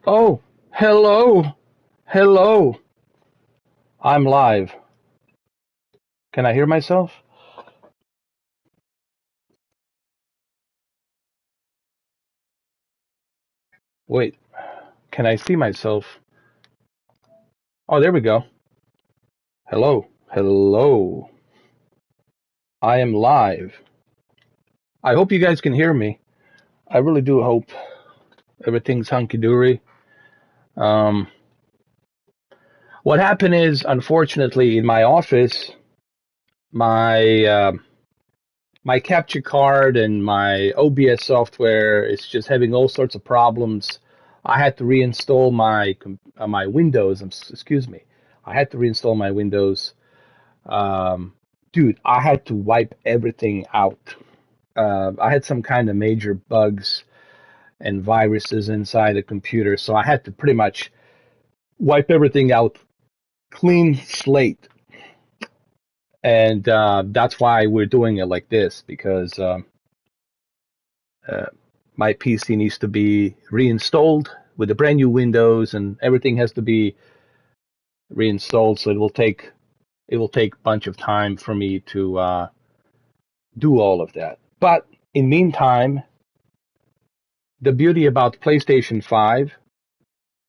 Oh, hello, hello. I'm live. Can I hear myself? Wait, can I see myself? Oh, there we go. Hello, hello. I am live. I hope you guys can hear me. I really do hope everything's hunky-dory. Um, what happened is, unfortunately, in my office, my my capture card and my OBS software is just having all sorts of problems. I had to reinstall my Windows. Excuse me. I had to reinstall my Windows. Um, Dude, I had to wipe everything out. I had some kind of major bugs and viruses inside the computer, so I had to pretty much wipe everything out, clean slate, and that's why we're doing it like this because uh, my PC needs to be reinstalled with the brand new Windows, and everything has to be reinstalled. So it will take a bunch of time for me to do all of that. But in meantime, the beauty about PlayStation 5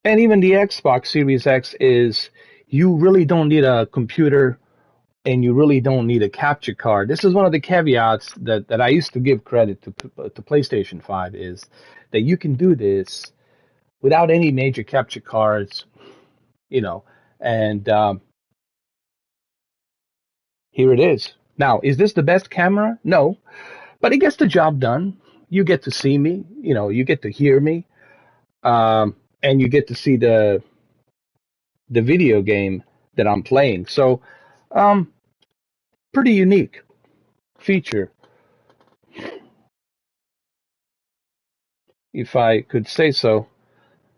and even the Xbox Series X is you really don't need a computer and you really don't need a capture card. This is one of the caveats that I used to give credit to PlayStation 5 is that you can do this without any major capture cards, you know, and here it is. Now, is this the best camera? No, but it gets the job done. You get to see me, you get to hear me, and you get to see the video game that I'm playing. So, um, pretty unique feature, if I could say so,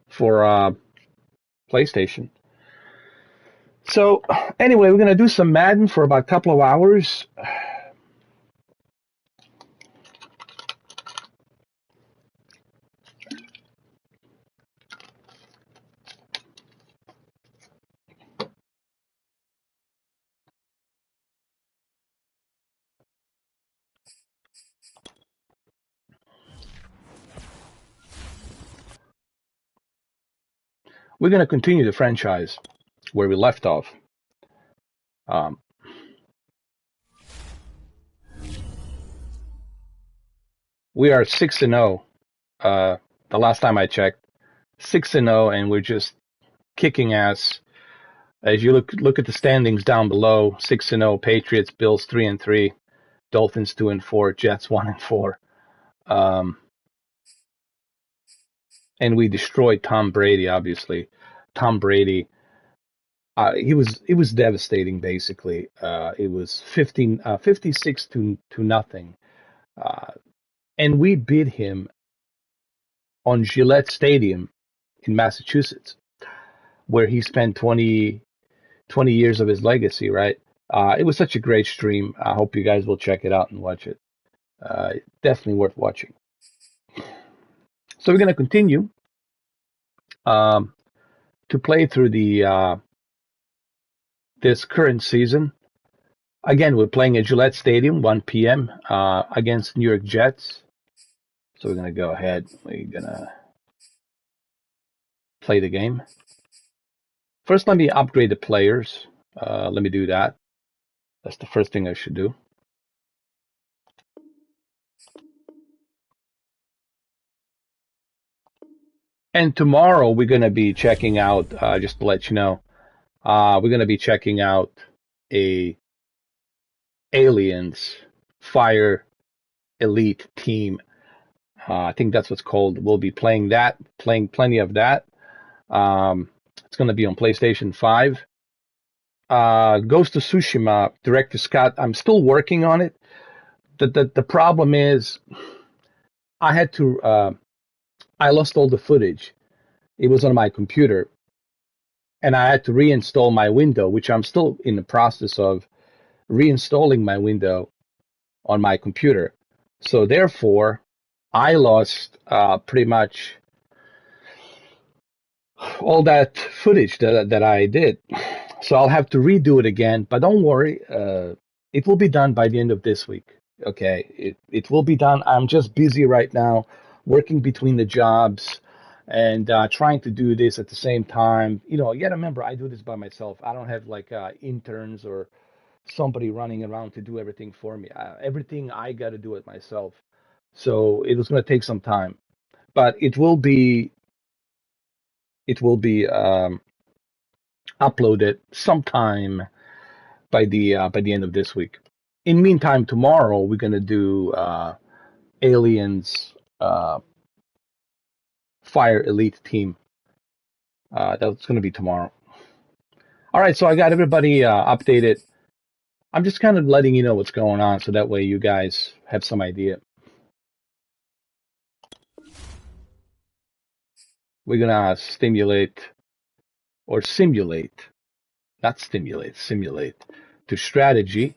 for PlayStation. So, anyway, we're gonna do some Madden for about a couple of hours. We're gonna continue the franchise where we left off. Um, we are 6-0. The last time I checked, 6-0, and we're just kicking ass. As you look at the standings down below, 6-0. Patriots, Bills 3-3, Dolphins 2-4, Jets 1-4. Um, and we destroyed Tom Brady. Obviously, Tom Brady. It was devastating. Basically, it was 56 to nothing, uh, and we beat him on Gillette Stadium in Massachusetts, where he spent 20 years of his legacy, right? It was such a great stream. I hope you guys will check it out and watch it. Definitely worth watching. So we're going to continue um, to play through the this current season. Again, we're playing at Gillette Stadium, 1 p.m. Against New York Jets. So we're going to go ahead. We're going to play the game. First, let me upgrade the players. Let me do that. That's the first thing I should do. And tomorrow we're going to be checking out, just to let you know, we're going to be checking out a Aliens Fire Elite team. I think that's what's called. We'll be playing plenty of that. It's going to be on PlayStation 5. Ghost of Tsushima, Director Scott, I'm still working on it. The problem is I had to, I lost all the footage. It was on my computer, and I had to reinstall my window, which I'm still in the process of reinstalling my window on my computer. So therefore, I lost pretty much all that footage that I did. So I'll have to redo it again. But don't worry, it will be done by the end of this week. Okay, it will be done. I'm just busy right now, working between the jobs and trying to do this at the same time. You know, you gotta remember, I do this by myself. I don't have like interns or somebody running around to do everything for me. Everything I gotta do it myself. So it was gonna take some time, but it will be uploaded sometime by the end of this week. In meantime, tomorrow we're gonna do Aliens Fire Elite Team. That's gonna be tomorrow. All right, so I got everybody updated. I'm just kind of letting you know what's going on, so that way you guys have some idea. We're gonna simulate to strategy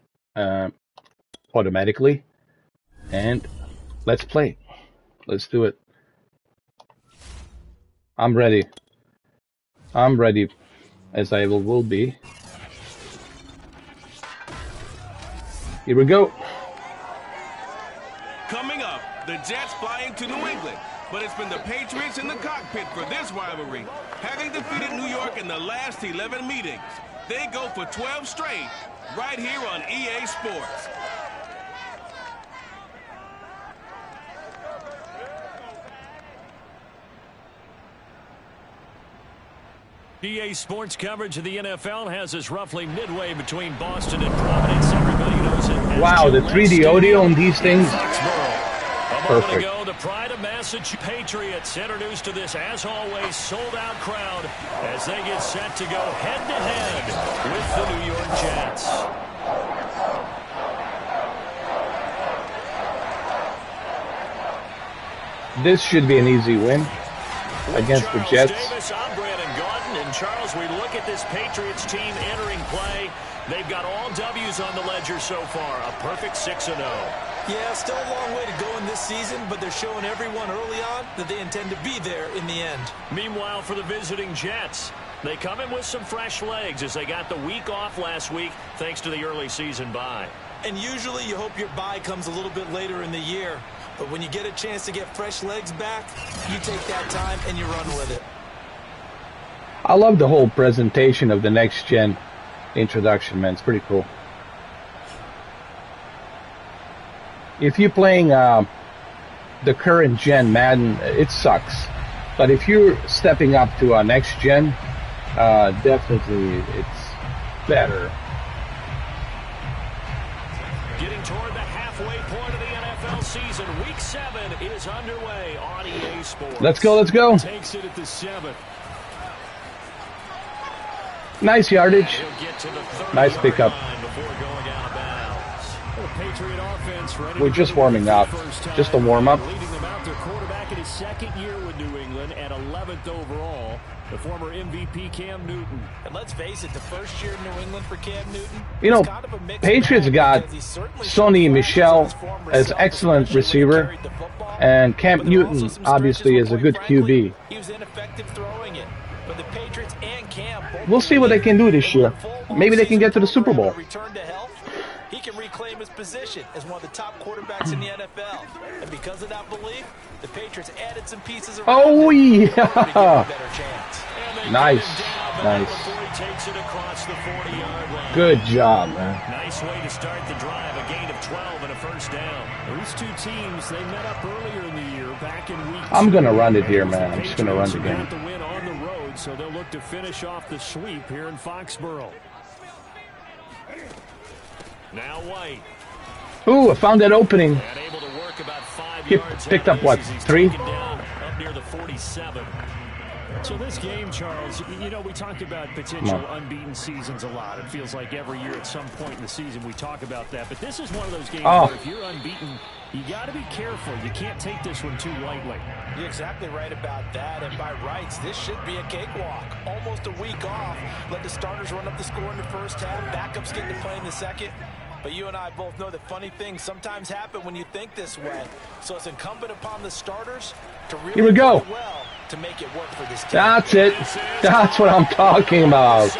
automatically, and let's play. Let's do it. I'm ready, as I will be. Here we go. Coming up, the Jets fly into New England, but it's been the Patriots in the cockpit for this rivalry. Having defeated New York in the last 11 meetings, they go for 12 straight right here on EA Sports. EA Sports coverage of the NFL has us roughly midway between Boston and Providence. Everybody knows it. Wow, the 3D audio on these things. Perfect. Ago, the pride of Massachusetts Patriots introduced to this, as always, sold-out crowd as they get set to go head-to-head with the New York Jets. This should be an easy win against the Jets. Davis, I'm Brandon Gaudin, and Charles, we look at this Patriots team entering play. They've got all W's on the ledger so far, a perfect 6-0. Yeah, still a long way to go in this season, but they're showing everyone early on that they intend to be there in the end. Meanwhile, for the visiting Jets, they come in with some fresh legs as they got the week off last week thanks to the early season bye. And usually you hope your bye comes a little bit later in the year. But when you get a chance to get fresh legs back, you take that time and you run with it. I love the whole presentation of the next-gen introduction, man. It's pretty cool. If you're playing the current-gen Madden, it sucks. But if you're stepping up to a next-gen, definitely it's better. Getting toward the halfway point of the NFL season, Week 7 is underway on EA Sports. Let's go, let's go. Takes it at the 7th. Nice yardage. Nice pickup. We're just warming up. Just a warm-up. Leading them out, their quarterback in his second year with New England at 11th overall, the former MVP Cam Newton. And let's face it, the first year in New England for Cam Newton, you know, Patriots got Sonny Michel as excellent receiver, and Cam Newton obviously is a good QB. He was ineffective throwing it, but the Patriots and Cam, we'll see what they can do this year. Maybe they can get to the Super Bowl. Return to health. He can reclaim his position as one of the top quarterbacks in the NFL. And because of that belief, the Patriots added some pieces around. Oh, yeah. Nice. Good job, man. Nice way to start the drive, a gain of 12 and a first down. These two teams, they met up earlier in the year, back in week 2. I'm going to run it here, man. I'm just going to run the game. The win on the road, so they'll look to finish off the sweep here in Foxborough. Now White. Ooh, I found that opening. And able to work about 5 He yards picked up, what, 3? Down up near the 47. So this game, Charles, you know, we talked about potential unbeaten seasons a lot. It feels like every year at some point in the season we talk about that. But this is one of those games where if you're unbeaten, you got to be careful. You can't take this one too lightly. You're exactly right about that. And by rights, this should be a cakewalk. Almost a week off. Let the starters run up the score in the first half. Backups get to play in the second. But you and I both know that funny things sometimes happen when you think this way. So it's incumbent upon the starters to really Here we go. play well to make it work for this team. That's it. That's what I'm talking about.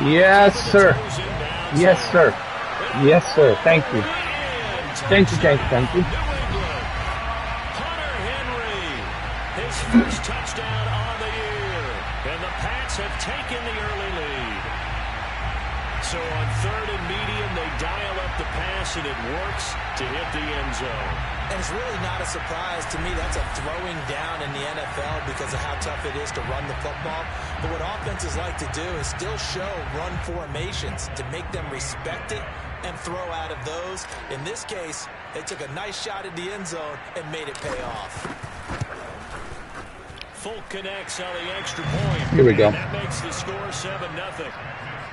Yes, sir. Yes, sir. Yes, sir. Thank you. Thank you, thank you, thank you. Hunter Henry, his first touchdown on the year. And the Pats have taken the early lead. So on 3rd and medium, they dial up the pass, and it works to hit the end zone. And it's really not a surprise to me. That's a throwing down in the NFL because of how tough it is to run the football. But what offenses like to do is still show run formations to make them respect it and throw out of those. In this case, they took a nice shot at the end zone and made it pay off. Full connects on the extra point. Here we go. And that makes the score 7-0.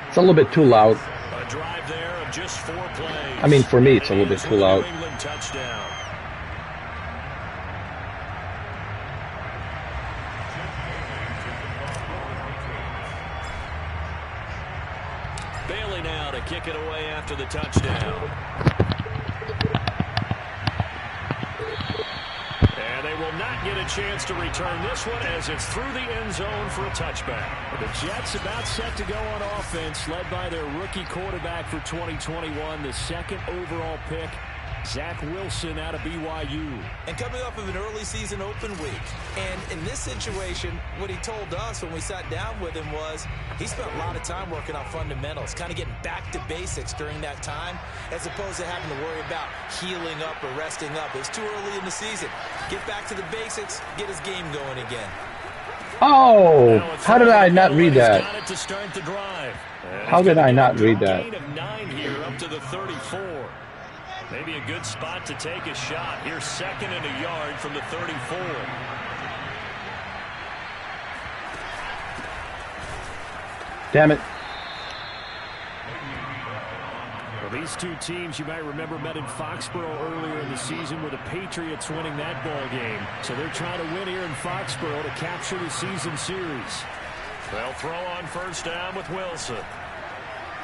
It's a little bit too loud. A drive there of just 4 plays. I mean, for me, it's a little bit too loud. New England touchdown. Bailey now to kick it away after the touchdown. And they will not get a chance to return this one as it's through the end zone for a touchback. The Jets about set to go on offense, led by their rookie quarterback for 2021, the 2nd overall pick, Zach Wilson out of BYU. And coming off of an early season open week. And in this situation, what he told us when we sat down with him was he spent a lot of time working on fundamentals, kind of getting back to basics during that time, as opposed to having to worry about healing up or resting up. It was too early in the season. Get back to the basics, get his game going again. Oh, how did I not read that? Got it to start the drive. How did I not read that? Gain of 9 here up to the 34. Maybe a good spot to take a shot. Here's 2nd and a yard from the 34. Damn it. Well, these two teams, you might remember, met in Foxborough earlier in the season with the Patriots winning that ball game. So they're trying to win here in Foxborough to capture the season series. They'll throw on 1st down with Wilson.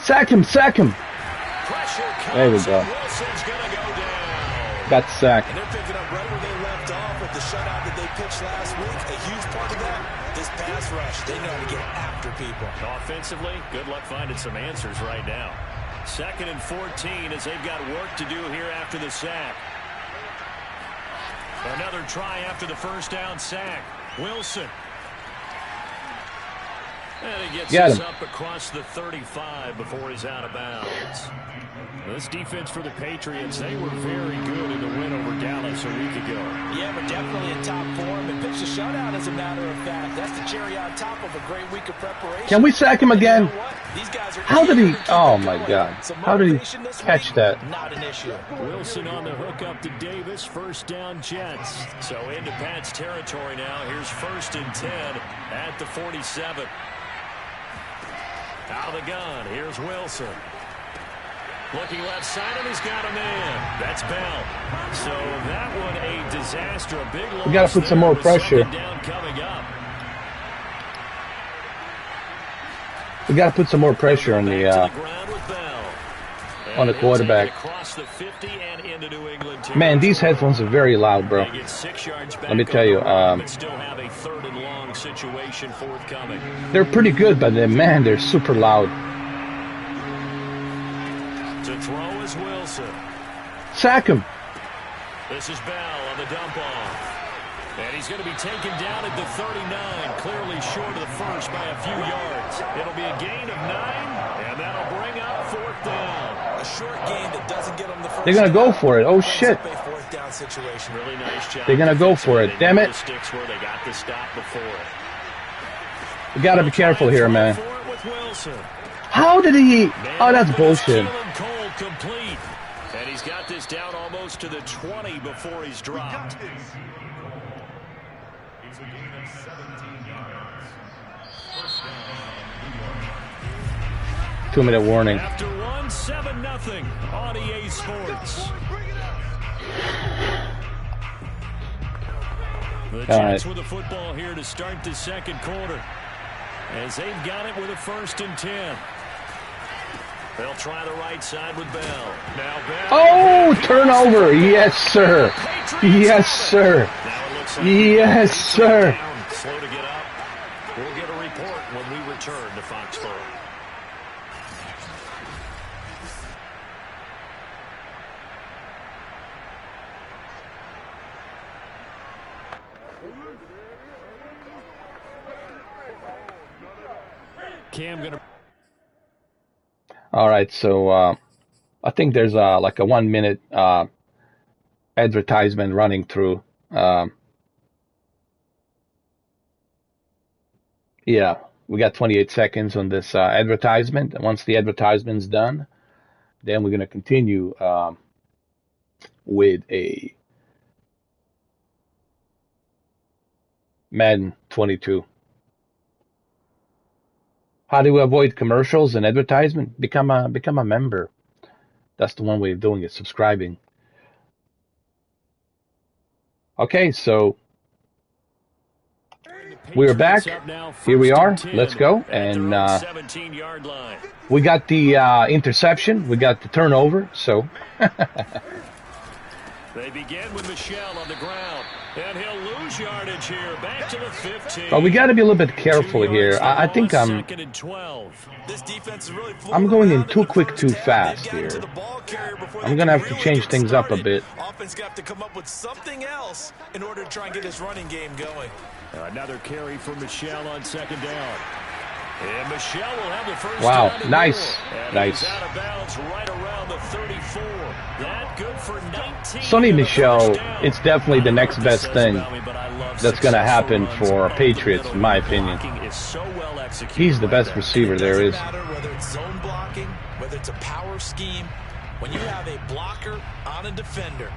Sack him, sack him. There we go. Wilson's going to go down. Got sacked. And they're picking up right where they left off with the shutout that they pitched last week. A huge part of that, this pass rush. They know how to get after people. Offensively, good luck finding some answers right now. 2nd and 14 as they've got work to do here after the sack. Another try after the 1st down sack. Wilson. And he gets us up across the 35 before he's out of bounds. This defense for the Patriots, they were very good in the win over Dallas a week ago. Yeah, but definitely in top form and pitched a shutout, as a matter of fact. That's the cherry on top of a great week of preparation. Can we sack him again? You know These guys are How did he? Oh my God! How did he catch that? Not an issue. Wilson on the hook up to Davis. 1st down Jets. So into Pat's territory now. Here's 1st and 10 at the 47. Out of the gun. Here's Wilson. Looking left side, and he's got a man. That's Bell. So that one a disaster. A big loss. We got to put some more pressure. Down coming up. We got to put some more pressure on the quarterback. Man, these headphones are very loud, bro. Let me tell you. They're pretty good, but man, they're super loud. To throw is Wilson. Sack him. This is Bell on the dump off. And he's going to be taken down at the 39, clearly short of the first by a few yards. It'll be a gain of 9, and that'll bring up 4th down. A short gain that doesn't get them the first. They're going to go for it. Oh, shit. Fourth down situation. Really nice job. They're going to go for it. Damn it. Sticks where they got the stop before. We got to be careful here, man. How did he? Oh, that's bullshit. Complete. And he's got this down almost to the 20 before he's dropped. It's a gain of 17 yards. 2-minute warning. After 1, 7-0 on EA Sports. The Jets with the football here to start the 2nd quarter. As they've got it with a 1st and 10. They'll try the right side with Bell. Now Bell. Oh, turnover. Yes, sir. Yes, sir. Yes, sir. slow to get up. We'll get a report when we return to Foxborough. Cam gonna. All right, so I think there's like a 1 minute advertisement running through. Yeah, we got 28 seconds on this advertisement. And once the advertisement's done, then we're going to continue with a Madden 22. How do we avoid commercials and advertisement? Become a member. That's the one way of doing it, subscribing. Okay, so we're back. Here we are. Let's go. And we got the interception. We got the turnover. So they begin with Michelle on the ground, and he'll lose yardage here. Back to the 15. But we got to be a little bit careful here. I think I'm going in too quick, too fast here. I'm going to have to change things up a bit. Offense got to come up with something else in order to try and get his running game going. Another carry for Michelle on second down. And Michelle will have the first wow, down nice. Nice. Out of bounds right around the 34. That good for 19. Sonny Michel, it's definitely the next best thing that's going to happen for Patriots, in my opinion. He's the best receiver there is. Whether it's zone blocking, whether it's a power scheme, when you have a blocker on a defender,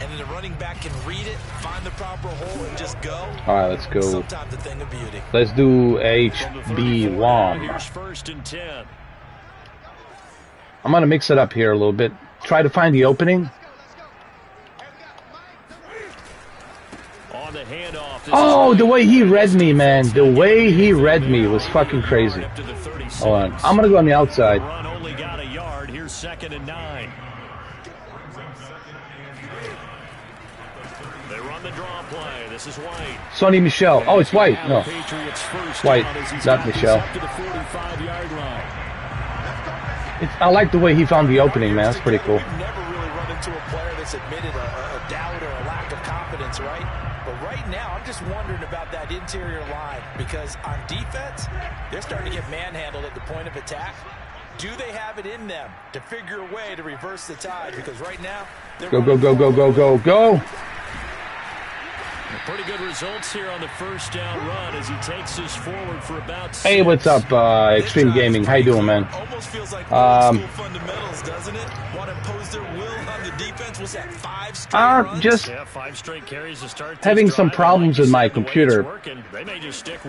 and then the running back can read it, find the proper hole, and just go. All right, let's go. Sometimes a thing of beauty. Let's do HB1. Here's first and 10. I'm going to mix it up here a little bit. Try to find the opening. On the handoff. Oh, the way he read me, man. The way he read me was fucking crazy. Hold on. I'm going to go on the outside. Run only got a yard. Here's second and 9. They run the draw play. This is White. Sonny Michel. Oh, it's White. No. White, not Michel. I like the way he found the opening, man. That's pretty cool. We've never really run into a player that's admitted a doubt or a lack of confidence, right? But right now, I'm just wondering about that interior line because on defense, they're starting to get manhandled at the point of attack. Do they have it in them to figure a way to reverse the tide? Because right now, go, go, go, go, go, go, go. Pretty good results here on the first down run as he takes us forward for about 6. Hey, what's up, Extreme Gaming? How you doing, man? Almost feels like old school fundamentals, doesn't it? Want to impose their will on the defense. Was that 5 straight runs? Just 5 straight carries to start having some problems with my computer.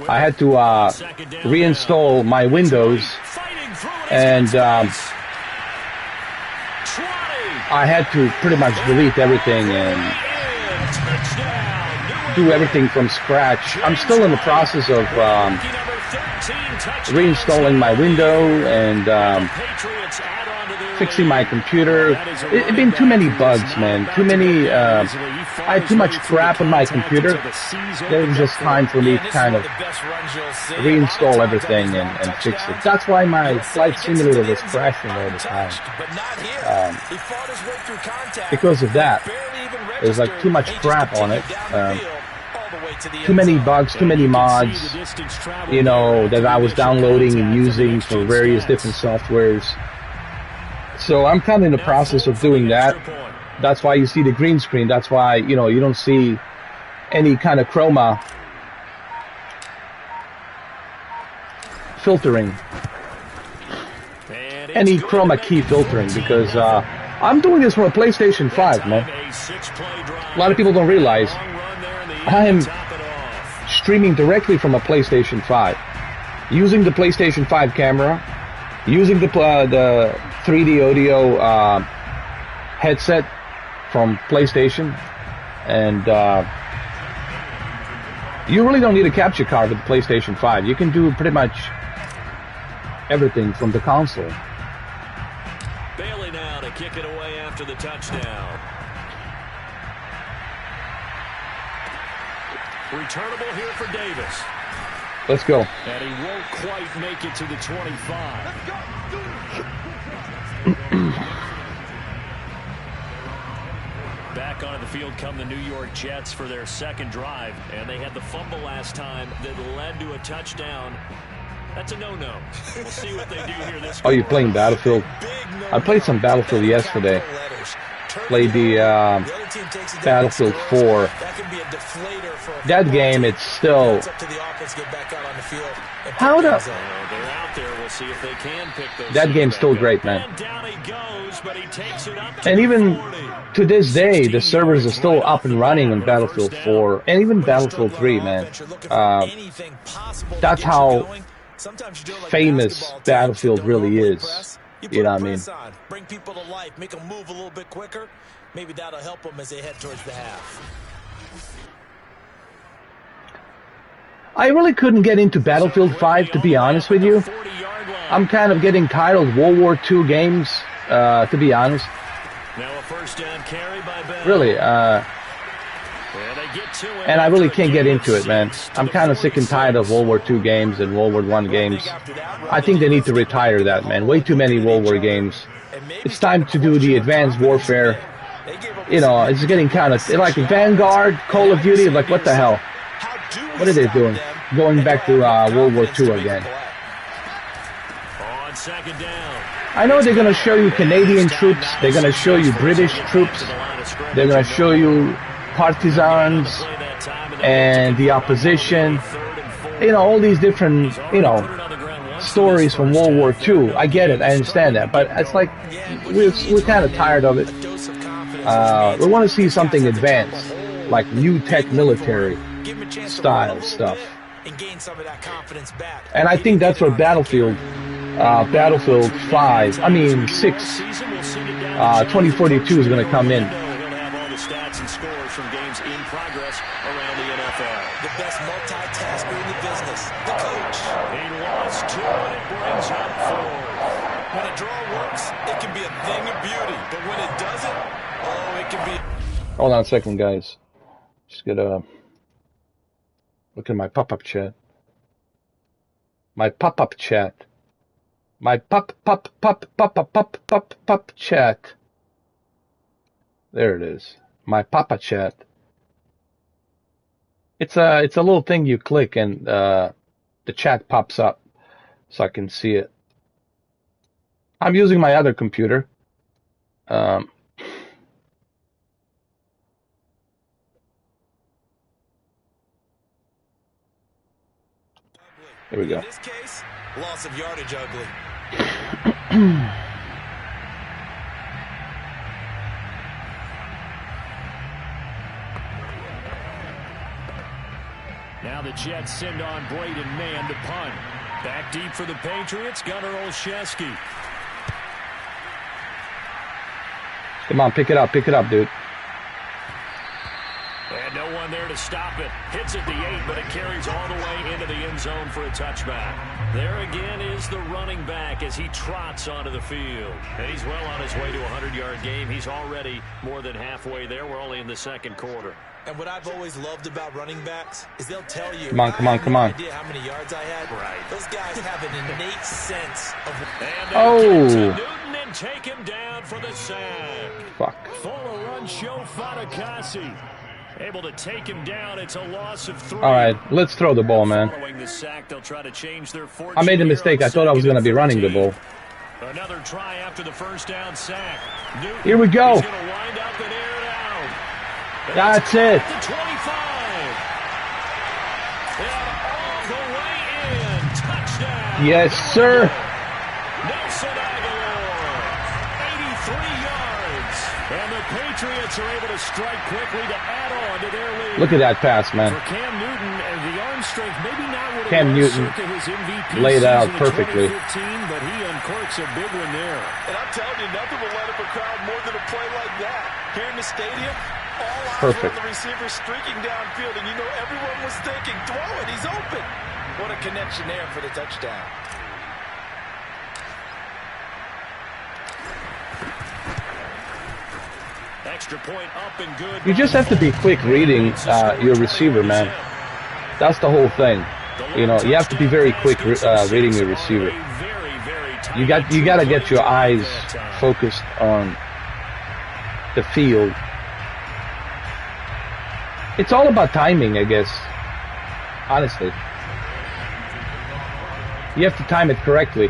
I had to reinstall my Windows, and I had to pretty much delete everything and do everything from scratch. I'm still in the process of reinstalling my window and fixing my computer. It's been too many bugs, man. Too many. I had too much crap on my computer. It was just time for me to kind of reinstall everything and fix it. That's why my Flight Simulator was crashing all the time. Because of that. There's like too much crap on it. Too many bugs, too many mods, you know, that I was downloading and using for various different softwares. So I'm kind of in the process of doing that. That's why you see the green screen. That's why, you know, you don't see any kind of chroma filtering, any chroma key filtering, because I'm doing this for a PlayStation 5, man. A lot of people don't realize I am streaming directly from a PlayStation 5, using the PlayStation 5 camera, using the 3D audio headset from PlayStation, and you really don't need a capture card with the PlayStation 5. You can do pretty much everything from the console. Bailey now to kick it away after the touchdown. Returnable here for Davis. Let's go. And he won't quite make it to the 25. Back onto the field come the New York Jets for their second drive. And they had the fumble last time that led to a touchdown. That's a no-no. We'll see what they do here this Oh, you're playing Battlefield? I played some Battlefield yesterday. Played the Battlefield 4. That game, it's still... How the... That game's still great, man. And even to this day, the servers are still up and running on Battlefield 4. And even Battlefield 3, man. That's how famous Battlefield really is. You know what I mean? Bring people to life, make them move a little bit quicker. Maybe that'll help them as they head towards the half. I really couldn't get into Battlefield 5, to be honest with you. I'm kind of getting tired of World War II games, to be honest. Now a first down carry by Bell. Really, and I really can't get into it, man. I'm kind of sick and tired of World War II games and World War I games. I think they need to retire that, man. Way too many World War games. It's time to do the Advanced Warfare. You know, it's getting kind of like Vanguard, Call of Duty. Like, what the hell? What are they doing? Going back to World War II again. On second down. I know they're going to show you Canadian troops. They're going to show you British troops. They're going to show you partisans and the opposition. You know, all these different, you know, stories from World War II. I get it. I understand that. But it's like, we're kind of tired of it. We want to see something advanced, like new tech military style stuff. And I think that's what Battlefield 5, I mean 6, 2042 is going to come in. Stats and scores from games in progress around the NFL. The best multitasker in the business, the coach. He lost 2 and it brings up 4. When a draw works, it can be a thing of beauty. But when it doesn't, oh, it can be... Hold on a second, guys. Just gotta look at my pop-up chat. My pop-up chat. My pop chat. There it is. My Papa Chat. It's a little thing you click and the chat pops up so I can see it. I'm using my other computer. Here we go. In this case, loss of yardage ugly. Now the Jets send on Braden Mann to punt. Back deep for the Patriots, Gunnar Olszewski. Come on, pick it up, dude. And no one there to stop it. Hits at the 8, but it carries all the way into the end zone for a touchback. There again is the running back as he trots onto the field. And he's well on his way to a 100-yard game. He's already more than halfway there. We're only in the second quarter. And what I've always loved about running backs is they'll tell you, come on. I have no idea how many yards I had. Right. Those guys have an innate sense of... And oh! Newton and take him down for the sack. Fuck. Full run show Fatukasi. Able to take him down. It's a loss of 3. All right, let's throw the ball, man. Following the sack, they'll try to change their fortune. I made a mistake. I thought I was going to be running the ball. Another try after the first down sack. Newton, here we go. He's going to wind up and air it out. That's it. The 25. And all the way in. Touchdown. Yes, sir. Nelson Aguilar. 83 yards. And the Patriots are able to strike quickly to add on to their lead. Look at that pass, man. For Cam Newton, and the arm strength, maybe not what Cam it was Newton circa his MVP laid out season in perfectly. 2015, but he uncorks a big one there. And I'm telling you, nothing will light up a crowd more than a play like that. Here in the stadium, all eyes Perfect. on the receiver streaking downfield, and you know everyone was thinking, throw it, he's open. What a connection there for the touchdown. Extra point up and good. You just have to be quick reading your receiver, man. That's the whole thing. You know, you have to be very quick reading your receiver. You got to get your eyes focused on the field. It's all about timing, I guess. Honestly, you have to time it correctly.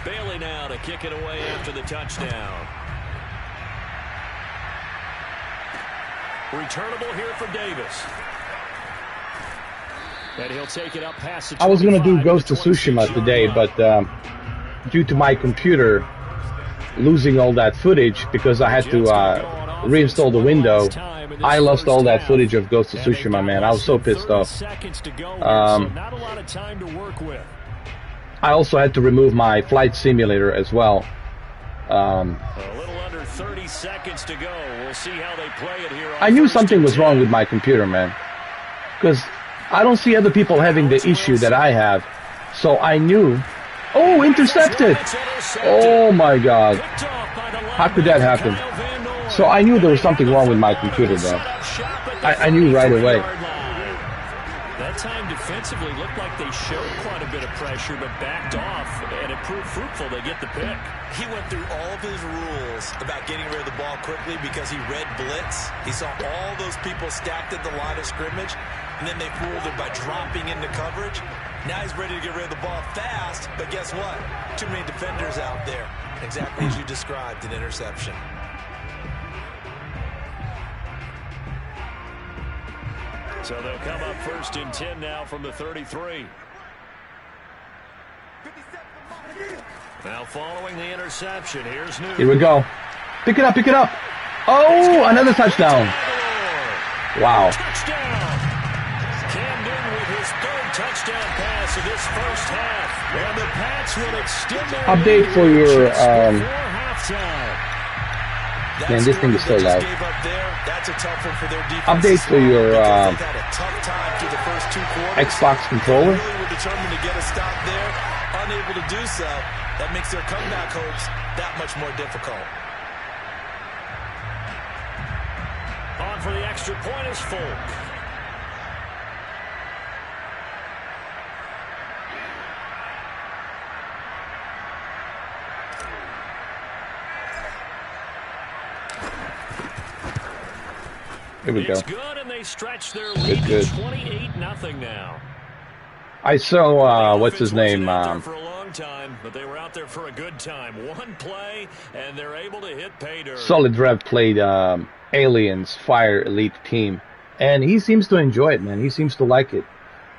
Bailey now to kick it away after the touchdown. Returnable here for Davis. And he'll take it up past the 25. I was going to do Ghost of Tsushima today, but due to my computer losing all that footage because I had to reinstall the window, I lost all that footage of Ghost of Tsushima, man. I was so pissed off. I also had to remove my flight simulator as well. A little under 30 seconds to go. We'll see how they play it here. I knew something was wrong with my computer, man. Because I don't see other people having the issue that I have. So I knew. Oh, intercepted! Oh my God. How could that happen? So I knew there was something wrong with my computer, though. I knew right away. That time defensively looked like they showed quite a bit of pressure, but backed off, and it proved fruitful. They get the pick. He went through all of his rules about getting rid of the ball quickly because he read blitz. He saw all those people stacked at the line of scrimmage, and then they fooled him by dropping into coverage. Now he's ready to get rid of the ball fast, but guess what? Too many defenders out there. Exactly as you described, an interception. So they'll come up 1st and 10 now from the 33. Now following the interception, here's New. Here we go. Pick it up, pick it up. Oh, another touchdown. Wow. Touchdown. Camden with his 3rd touchdown pass of this first half. And the Pats will extend their Update for your halftime. Man, this thing is so loud. That's a tough one for their defense. Update for your had a tough time through the first 2 quarters. Xbox controller. They really were determined to get a stop there. Unable to do so. That makes their comeback hopes that much more difficult. On for the extra point is Folk. Here we go. It's good, and they stretch their lead to 28-0 now. I saw what's his name? For a long time, but they were out there for a good time. One play, and they're able to hit pay dirt. Solid Rev played Aliens Fire Elite Team, and he seems to enjoy it, man. He seems to like it.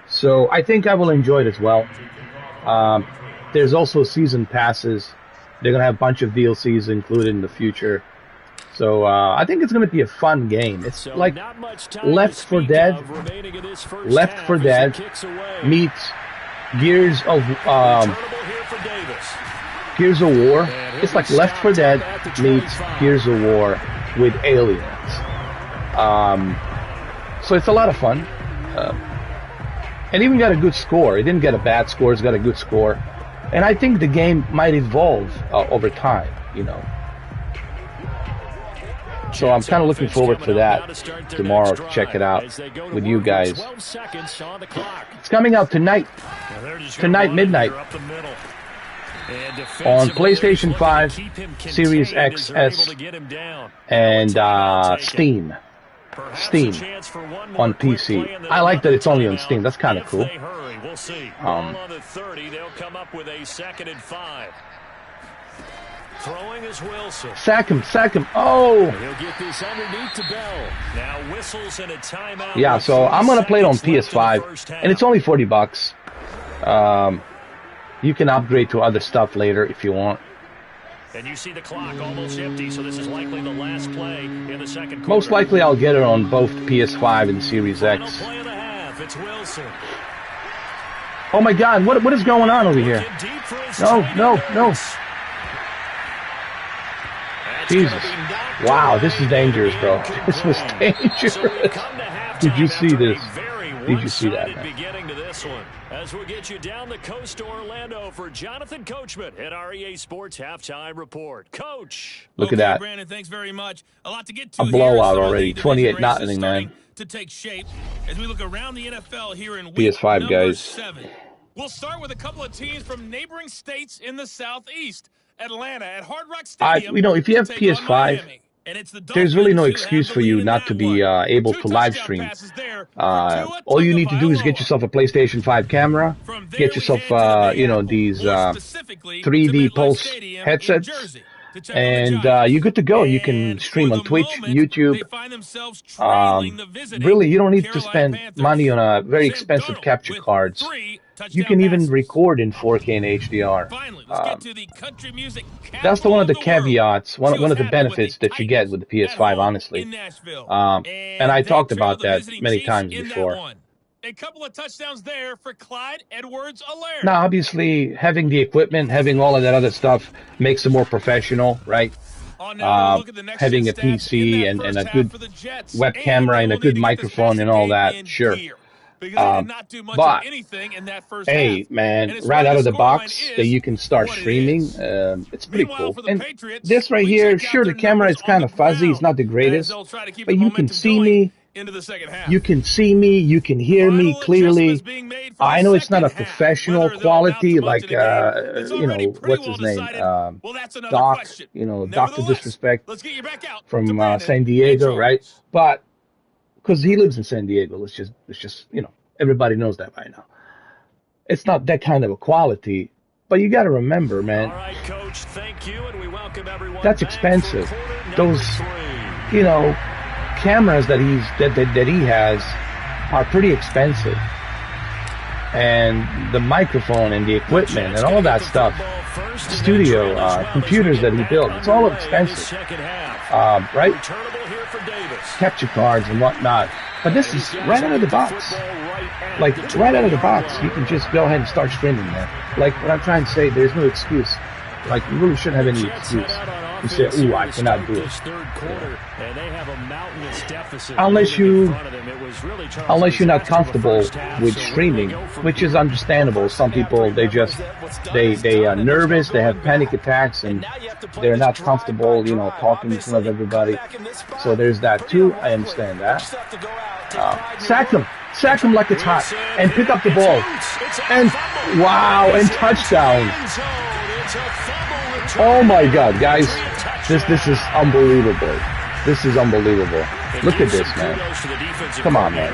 So I think I will enjoy it as well. There's also season passes. They're going to have a bunch of DLCs included in the future. So I think it's going to be a fun game. It's so like Left 4 Dead. Left 4 Dead meets Gears of War. It's like Left 4 Dead meets Gears of War with aliens. So it's a lot of fun. And even got a good score. It didn't get a bad score. It's got a good score. And I think the game might evolve over time, you know. So I'm kind of looking forward to that tomorrow to check it out with you guys. It's coming out tonight. Tonight, midnight. On PlayStation 5, Series XS, and Steam. Steam on PC. I like that it's only on Steam. That's kind of cool. Throwing is Wilson. Sack him. Oh! He'll get this underneath to Bell. Now whistles and a timeout. Yeah, so I'm going to play it on PS5, and it's only $40. You can upgrade to other stuff later if you want. And you see the clock almost empty, so this is likely the last play in the second quarter. Most likely I'll get it on both PS5 and Series X. Play of the half. It's Wilson. Oh my God, what is going on over here? No. Jesus. Wow, this is dangerous, bro. This was dangerous. Did you see this? Did you see that, man? Beginning to this one, as we'll get you down the coast to Orlando for Jonathan Coachman at REA Sports Halftime Report. Coach. Look at that. Brandon, thanks very much. A lot to get to. A blowout already. 28-0, man. To take shape as we look around the NFL here in week PS5 number guys. 7. We'll start with a couple of teams from neighboring states in the Southeast. Atlanta at Hard Rock Stadium. You know, if you have PS5, there's really no excuse for you not to be able to live stream. All you need to do is get yourself a PlayStation 5 camera, get yourself, you know, these 3D Pulse headsets, and you're good to go. You can stream on Twitch, YouTube. Really, you don't need to spend money on a very expensive capture cards. You can even record in 4K and HDR. That's one of the caveats, one of the benefits that you get with the PS5, honestly. And I talked about that many times before. A couple of touchdowns there for Clyde Edwards-Helaire. Now, obviously, having the equipment, having all of that other stuff makes it more professional, right? Having a PC and a good web camera and a good microphone and all that, sure. But, hey, man, right out of the box that you can start streaming, it's pretty cool. And this right here, sure, the camera is kind of fuzzy, it's not the greatest, but you can see me. You can see me, you can hear me clearly. I know it's not a professional quality like, you know, what's his name? Doc, you know, Dr. Disrespect from San Diego, right? But, because he lives in San Diego, it's just, you know, everybody knows that by now. It's not that kind of a quality, but you got to remember, man, all right, Coach, thank you, and we welcome everyone that's expensive. Those, you know, cameras that he has are pretty expensive, and the microphone and the equipment and all that stuff, studio computers that he built, it's all expensive, right? Capture cards and whatnot, but this is right out of the box. Like right out of the box, you can just go ahead and start streaming, man. Like what I'm trying to say, there's no excuse. Like you really shouldn't have any excuse. You say, "Ooh, I cannot do it." Unless you're not comfortable with streaming, which is understandable. Some people they are nervous, they have panic attacks, and they're not comfortable, you know, talking in front of everybody. So there's that too. I understand that. Sack him like it's hot, and pick up the ball, and wow, and touchdown. Oh my God, guys, this is unbelievable. This is unbelievable. Look at this, man. Come on, man.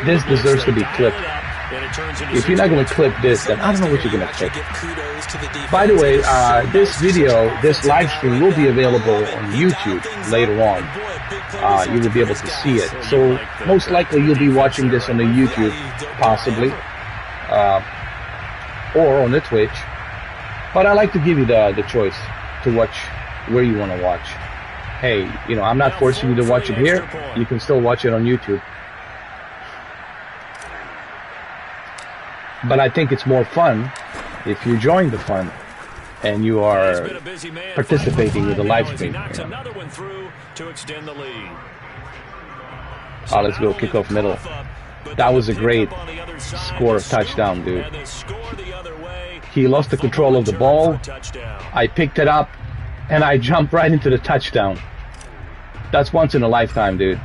This deserves to be clipped. If you're not going to clip this, then I don't know what you're going to clip. By the way, this video, this live stream will be available on YouTube later on. You will be able to see it. So most likely you'll be watching this on the YouTube, possibly, or on the Twitch. But I like to give you the choice to watch where you want to watch. Hey, you know, I'm not forcing you to watch it here. You can still watch it on YouTube. But I think it's more fun if you join the fun and you are participating with the live stream. You know. Let's go kickoff middle. That was a great score of touchdown, dude. He lost the control of the ball. I picked it up, and I jumped right into the touchdown. That's once in a lifetime, dude.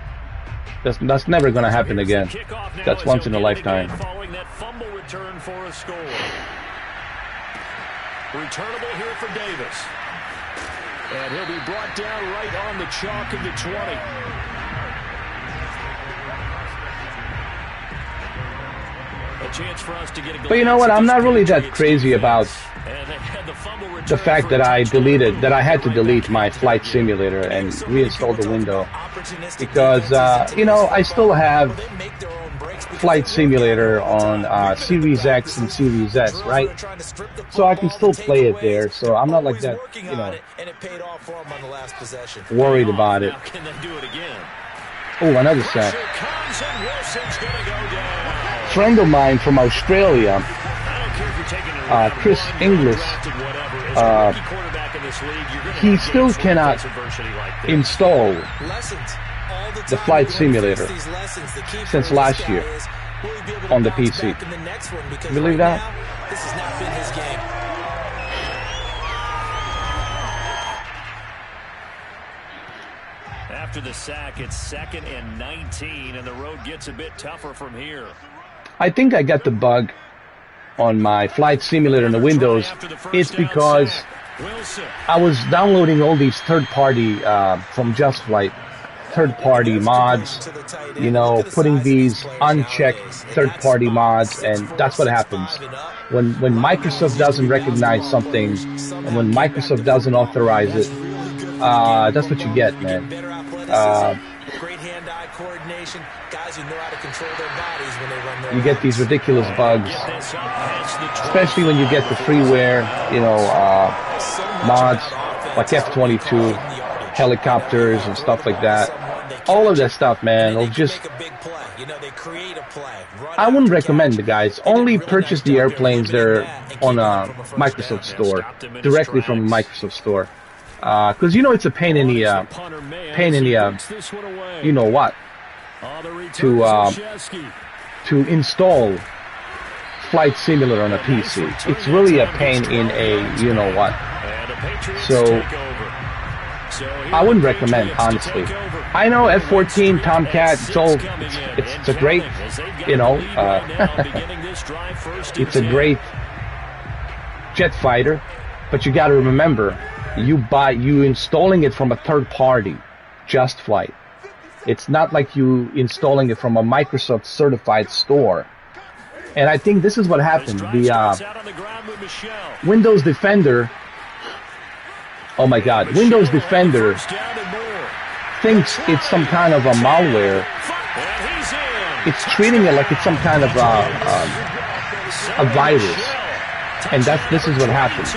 That's never going to happen again. That's once in a lifetime. Returnable here for Davis. And he'll be brought down right on the chalk of the 20. But you know what? I'm not really that crazy about the fact that I had to delete my flight simulator and reinstall the window, because you know, I still have flight simulator on Series X and Series S, right? So I can still play it there. So I'm not like that, you know, worried about it. Oh, another sack. Friend of mine from Australia, Chris Inglis, he still cannot install the flight simulator since last year. on the PC. Believe that? This has not been his game. After the sack, it's 2nd and 19, and the road gets a bit tougher from here. I think I got the bug on my flight simulator in the Windows. It's because I was downloading all these third-party from Just Flight, third-party mods, you know, putting these unchecked third-party mods, and that's what happens. When Microsoft doesn't recognize something, and when Microsoft doesn't authorize it, that's what you get, man. Great hand-eye coordination, guys who know how to control their bodies when they run their you get these ridiculous bugs, especially when you get the freeware, you know, mods like F-22, helicopters and stuff like that. All of that stuff, man, will just... I wouldn't recommend the guys. Only purchase the airplanes that are on a Microsoft store, directly from a Microsoft store. Because you know it's a pain in the you know what, to install Flight Simulator on a PC. It's really a pain in a you know what. So I wouldn't recommend, honestly. I know F-14 Tomcat. It's a great, you know, it's a great jet fighter, but you got to remember. You installing it from a third party, Just Flight. It's not like you installing it from a Microsoft certified store. And I think this is what happened. The Windows Defender. Oh my God, Windows Defender thinks it's some kind of a malware. It's treating it like it's some kind of a virus. And this is what happens.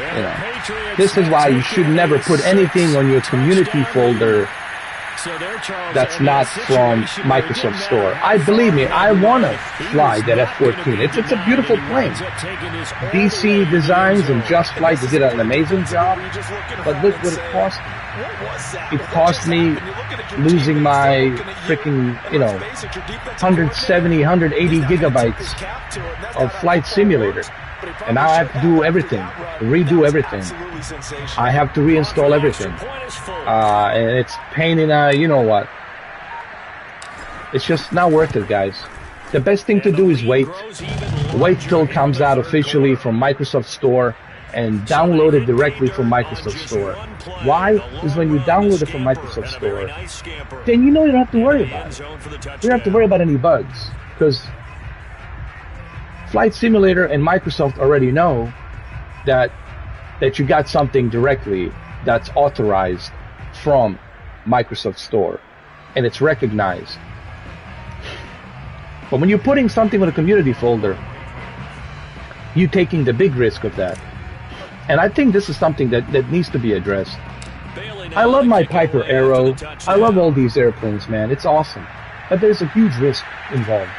You know, this is why you should never put anything on your community folder that's not from Microsoft Store. Believe me, I want to fly that F-14. It's a beautiful plane. DC Designs and Just Flight did an amazing job, but look what it cost me. It cost me losing my freaking, you know, 170, 180 gigabytes of Flight Simulator. And now I have to do everything, redo everything. I have to reinstall everything. And it's pain in you know what. It's just not worth it, guys. The best thing to do is wait. Wait till it comes out officially from Microsoft Store and download it directly from Microsoft Store. Why? Because when you download it from Microsoft Store, then you know you don't have to worry about it. You don't have to worry about any bugs. Because Flight Simulator and Microsoft already know that you got something directly that's authorized from Microsoft Store, and it's recognized. But when you're putting something on a community folder, you're taking the big risk of that. And I think this is something that needs to be addressed. I love my Piper Arrow. I love all these airplanes, man. It's awesome. But there's a huge risk involved.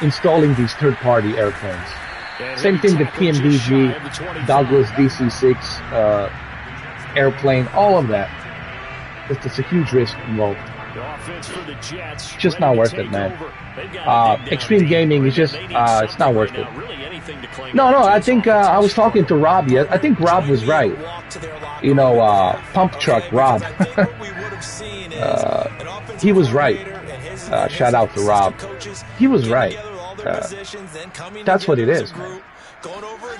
Installing these third-party airplanes. Same thing with PMDG, Douglas DC-6 airplane, all of that. It's a huge risk involved. Just not worth it, man. Extreme gaming is just, it's not worth it. No, I think I was talking to Rob yet. I think Rob was right. You know, Pump Truck Rob. He was right. Shout out to Rob. He was right. That's what it is, man.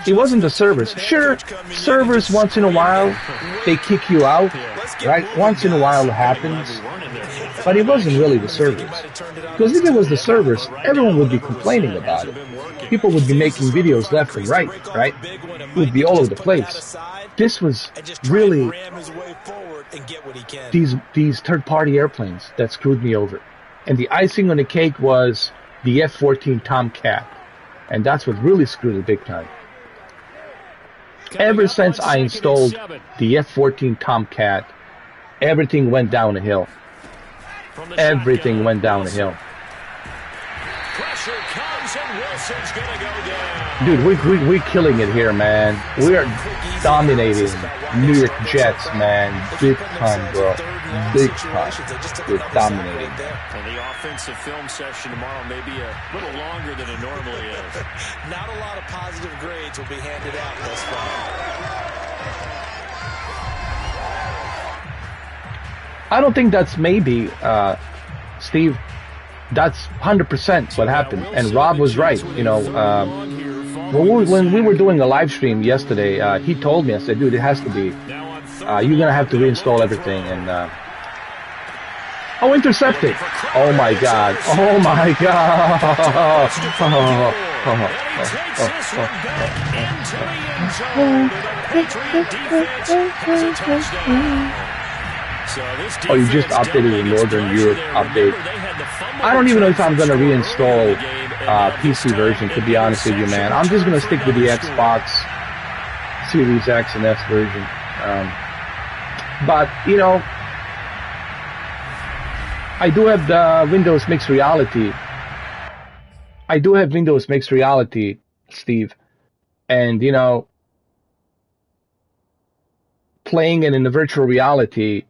It wasn't the servers. Sure, servers once in a while, they kick you out, right? Once in a while it happens. But it wasn't really the servers. Because if it was the servers, everyone would be complaining about it. People would be making videos left and right? It would be all over the place. This was really these third-party airplanes that screwed me over. And the icing on the cake was the F-14 Tomcat. And that's what really screwed it big time. Ever since I installed the F-14 Tomcat, everything went down the hill. Everything went down the hill. Dude, we're killing it here, man. We are dominating New York Jets, man. Big time, bro. long big situations. They just took We're another sack dominating. right there. And the offensive film session tomorrow may be a little longer than it normally is. Not a lot of positive grades will be handed out thus far. I don't think that's maybe, Steve. That's 100% what happened. And Rob was right. You know, when we were doing a live stream yesterday, he told me, I said, dude, it has to be. You're going to have to reinstall everything. And, oh, intercepted. Oh, my God. Oh, my God. Oh, you just updated the Northern Europe update. I don't even know if I'm going to reinstall PC version, to be honest with you, man. I'm just going to stick with the Xbox Series X and S version. But, you know, I do have the Windows Mixed Reality. I do have Windows Mixed Reality, Steve. And, you know, playing it in the virtual reality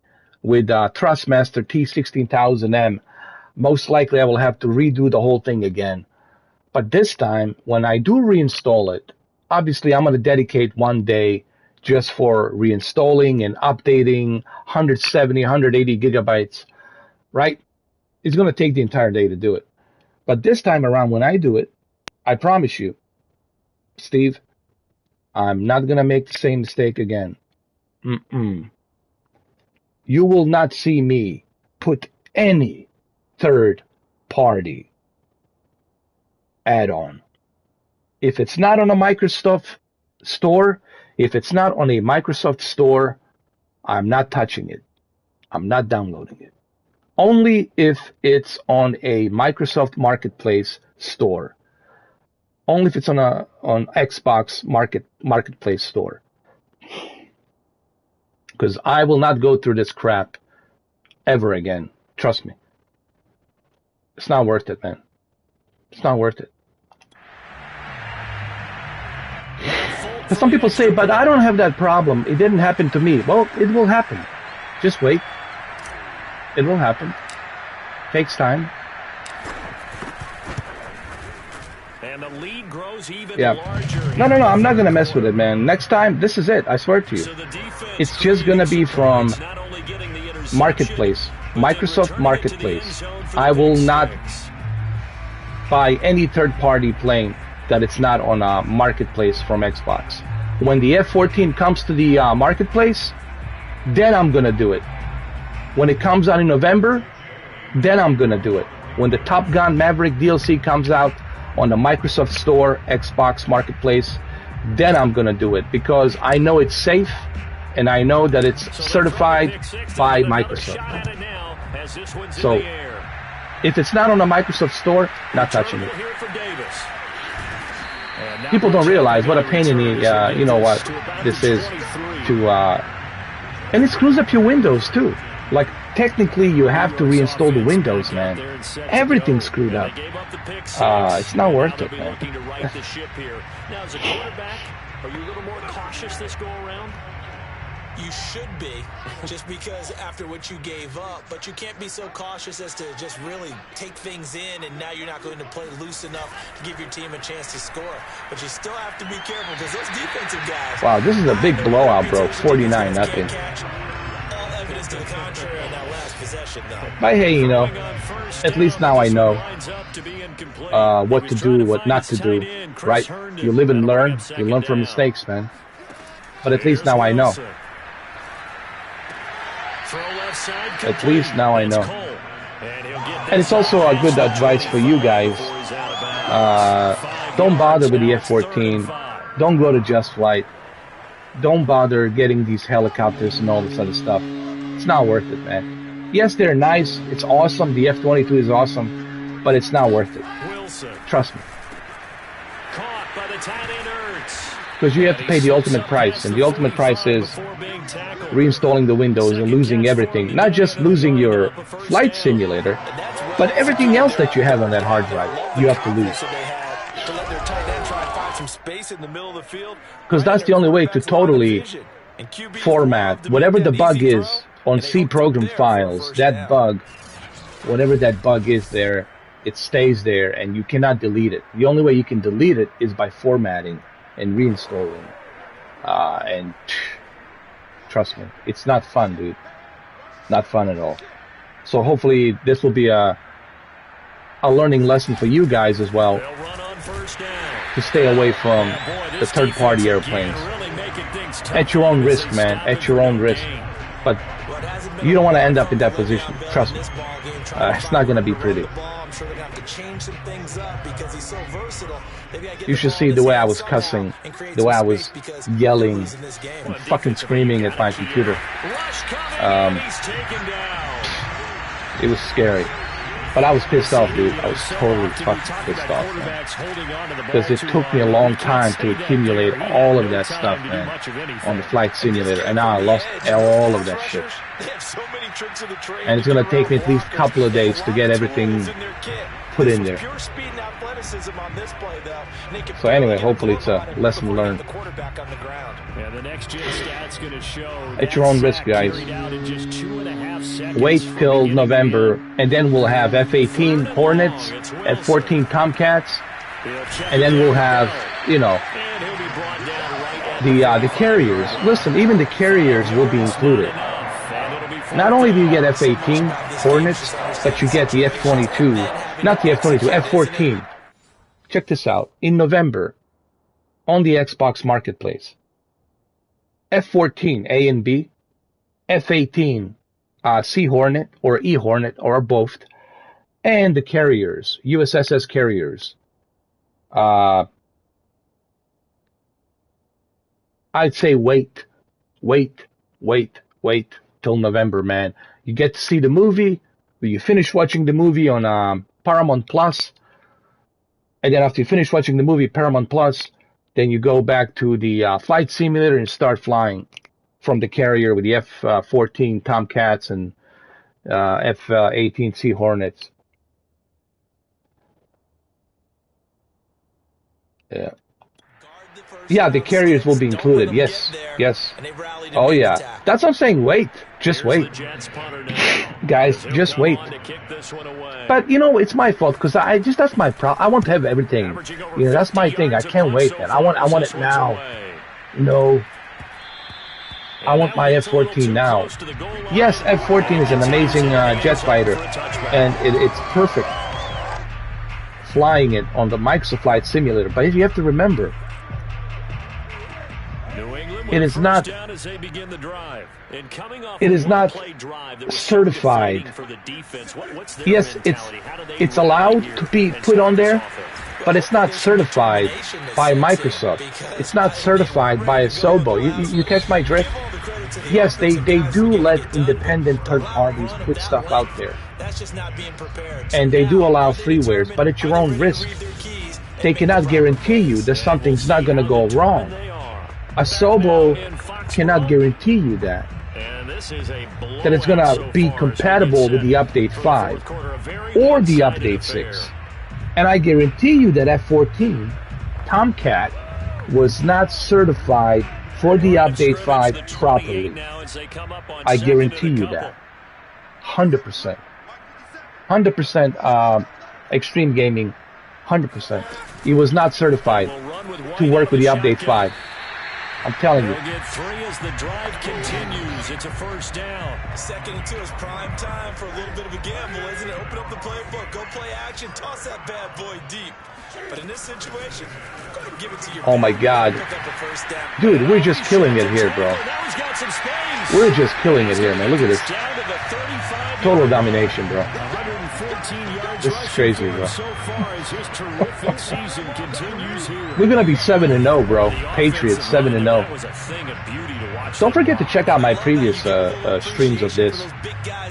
with Trustmaster T16000M, most likely I will have to redo the whole thing again. But this time, when I do reinstall it, obviously I'm going to dedicate one day just for reinstalling and updating 170, 180 gigabytes, right? It's going to take the entire day to do it. But this time around, when I do it, I promise you, Steve, I'm not going to make the same mistake again. You will not see me put any third-party add-on. If it's not on a Microsoft store, if it's not on a Microsoft store, I'm not touching it. I'm not downloading it. Only if it's on a Microsoft Marketplace store. Only if it's on Xbox Marketplace store. Because I will not go through this crap ever again. Trust me. It's not worth it, man. It's not worth it. And some people say, but I don't have that problem. It didn't happen to me. Well, it will happen. Just wait. It will happen. Takes time. And the lead grows even larger. No, I'm not going to mess with it, man. Next time, this is it. I swear to you. It's just going to be from Marketplace. Microsoft Marketplace. I will not buy any third-party plane that it's not on a Marketplace from Xbox. When the F-14 comes to the Marketplace, then I'm going to do it. When it comes out in November, then I'm going to do it. When the Top Gun Maverick DLC comes out on the Microsoft Store, Xbox Marketplace, then I'm going to do it because I know it's safe and I know that it's certified by Microsoft. So if it's not on the Microsoft Store, not touching it. People don't realize what a pain in the, you know what, this is to, and it screws up your Windows too. Like, technically, you have to reinstall the Windows, man. Everything's screwed up. It's not worth it, man. Now, as a quarterback, are you a little more cautious this go around? You should be, just because after what you gave up, but you can't be so cautious as to just really take things in, and now you're not going to play loose enough to give your team a chance to score. But you still have to be careful because those defensive guys... Wow, this is a big blowout, bro. 49-0. To the contrary on that last possession, though. But hey, you know, at least now I know what to do, what not to do, right? You live and learn. You learn from mistakes, man. But at least now I know. At least now I know. And it's also a good advice for you guys. Don't bother with the F-14. Don't go to Just Flight. Don't bother getting these helicopters and all this other stuff. It's not worth it, man. Yes, they're nice. It's awesome. The F-22 is awesome. But it's not worth it. Trust me. Because you have to pay the ultimate price. And the ultimate price is reinstalling the Windows and losing everything. Not just losing your flight simulator, but everything else that you have on that hard drive. You have to lose. Because that's the only way to totally format whatever the bug is on C program files, that bug, whatever that bug is there, it stays there and you cannot delete it. The only way you can delete it is by formatting and reinstalling. And trust me, it's not fun, dude. Not fun at all. So hopefully this will be a learning lesson for you guys as well, to stay away from the third-party airplanes. At your own risk, man. At your own risk. But you don't want to end up in that position. Trust me. It's not going to be pretty. You should see the way I was cussing, the way I was yelling and fucking screaming at my computer. It was scary. But I was pissed off, dude. I was totally fucking pissed off, man. Because it took me a long time to accumulate all of that stuff, man, on the flight simulator. And now I lost all of that shit. And it's going to take me at least a couple of days to get everything put in there. So anyway, hopefully it's a lesson learned. At your own risk, guys. Wait till November, and then we'll have F-18 Hornets, F-14 Tomcats, and then we'll have, you know, the carriers. Listen, even the carriers will be included. Not only do you get F-18 Hornets, but you get the F-22, not the F-22, F-14. Check this out. In November, on the Xbox Marketplace, F-14 A and B, F-18 C Hornet or E Hornet or both, and the carriers, USSS carriers. I'd say wait till November, man. You get to see the movie. You finish watching the movie on Paramount Plus, and then after you finish watching the movie Paramount Plus, then you go back to the flight simulator and start flying from the carrier with the F-14 Tomcats and F-18 Sea Hornets. Yeah, the carriers will be included. Yes. Oh yeah, that's what I'm saying. Wait, just wait, guys. Just wait. But you know, it's my fault because that's my problem. I want to have everything. You know, that's my thing. I can't wait, man. I want it now. No. I want my F-14 now. Yes, F-14 is an amazing jet fighter, and it's perfect flying it on the Microsoft Flight Simulator. But you have to remember, it is not certified. Yes, it's allowed to be put on there, but it's not certified by Microsoft. It's not certified by Asobo. You catch my drift? Yes, they do let independent third parties put stuff out there. And they do allow freewares, but at your own risk. They cannot guarantee you that something's not going to go wrong. Asobo cannot guarantee you that it's going to be compatible with the Update 5 or the Update 6. And I guarantee you that F-14 Tomcat was not certified for the Update 5 properly. I guarantee you that. 100%. 100% Extreme Gaming, 100%. It was not certified to work with the Update 5. I'm telling you. Get three as the drive continues. It's a first down. 2nd and 2 is prime time for a little bit of a gamble, isn't it? Open up the playbook, go play action, toss that bad boy deep. But in this situation, go ahead and give it to your oh my God. Dude, we're just killing it here, bro. We're just killing it here, man. Look at this. Total domination, bro. This is crazy, bro. We're going to be 7-0, bro. Patriots 7-0. Don't forget to check out my previous streams of this.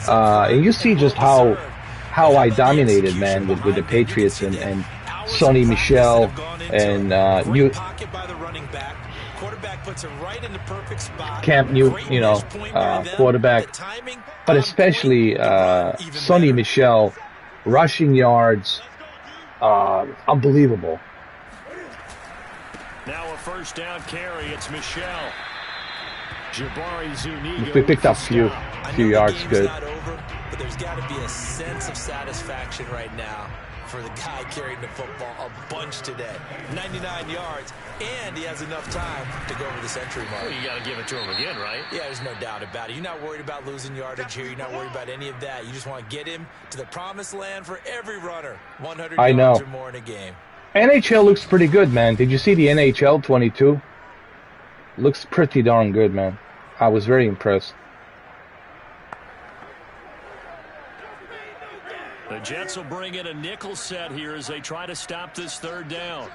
And you see just how I dominated, man, with the Patriots and Sonny Michel and Camp Newton, you know, quarterback. But especially Sonny Michel, rushing yards, unbelievable. Now a first down carry, it's Michel. We picked up few yards, good. Not over, but there's got to be a sense of satisfaction right now for the guy carrying the football a bunch today. 99 yards, and he has enough time to go over the century mark. Well, you got to give it to him again, right? Yeah, there's no doubt about it. You're not worried about losing yardage here. You're not worried about any of that. You just want to get him to the promised land for every runner. 100 yards or more in a game. NHL looks pretty good, man. Did you see the NHL 22? Looks pretty darn good, man. I was very impressed. The Jets will bring in a nickel set here as they try to stop this third down.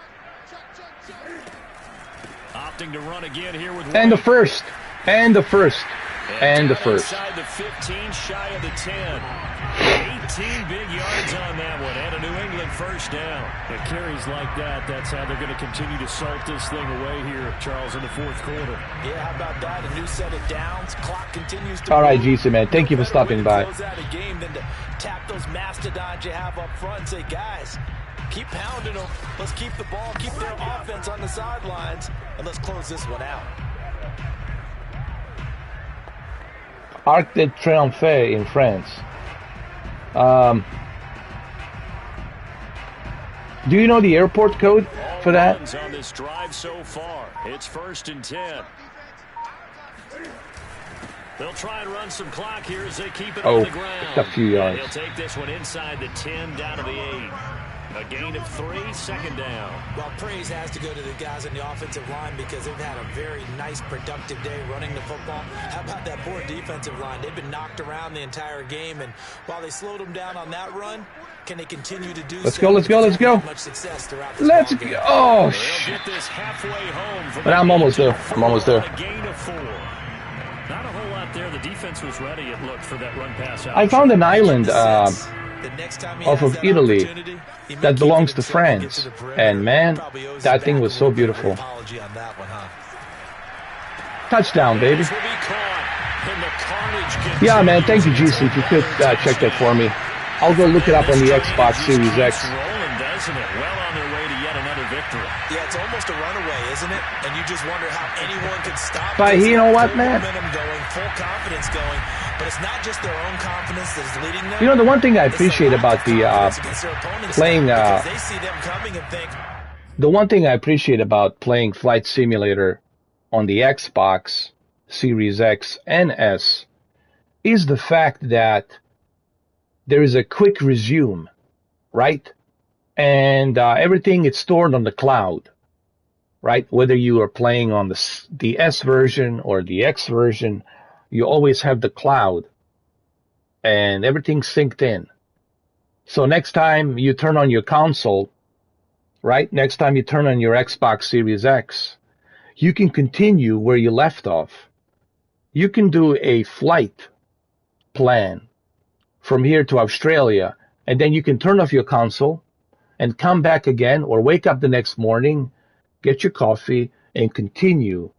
Opting to run again here with and the first. And the first. And the first. Inside the 15, shy of the 10. 18 big yards on that one, and a New England first down. It carries like that. That's how they're going to continue to salt this thing away here, Charles, in the fourth quarter. Yeah, how about that? A new set of downs. Clock continues to. All right, GC, man. Thank you for stopping by. Close out a game than to tap those mastodons you have up front and say, guys, keep pounding them. Let's keep the ball, keep their offense on the sidelines, and let's close this one out. Arc de Triomphe in France. Do you know the airport code for that? On this drive so far, it's 1st and 10. They'll try and run some clock here as they keep it on the ground. A few yards. He'll take this one inside the 10, down to the 8. A gain of 3, second down. Well, praise has to go to the guys on the offensive line because they've had a very nice, productive day running the football. How about that poor defensive line? They've been knocked around the entire game, and while they slowed them down on that run, can they continue to do let's go. Much success throughout this let's go. Oh, shit. But I'm almost there. I'm almost there. A gain of 4. Not a whole lot there. The defense was ready, it looked, for that run pass out. I found an island off of Italy that belongs to France, and man, that thing was so beautiful. Touchdown, baby. Yeah, man, thank you, GC, if you could check that for me. I'll go look it up on the Xbox Series X. Yeah, it's almost a runaway, isn't it? And you just wonder how anyone could stop. But you know what, man? Full confidence going, but it's not just their own confidence that is leading them. You know, the one thing I appreciate about the playing they see them coming and think. The one thing I appreciate about playing Flight Simulator on the Xbox Series X and S is the fact that there is a quick resume, right? And everything is stored on the cloud, right? Whether you are playing on the S version or the X version, you always have the cloud, and everything's synced in. So next time you turn on your console, right? Next time you turn on your Xbox Series X, you can continue where you left off. You can do a flight plan from here to Australia, and then you can turn off your console and come back again, or wake up the next morning, get your coffee, and continue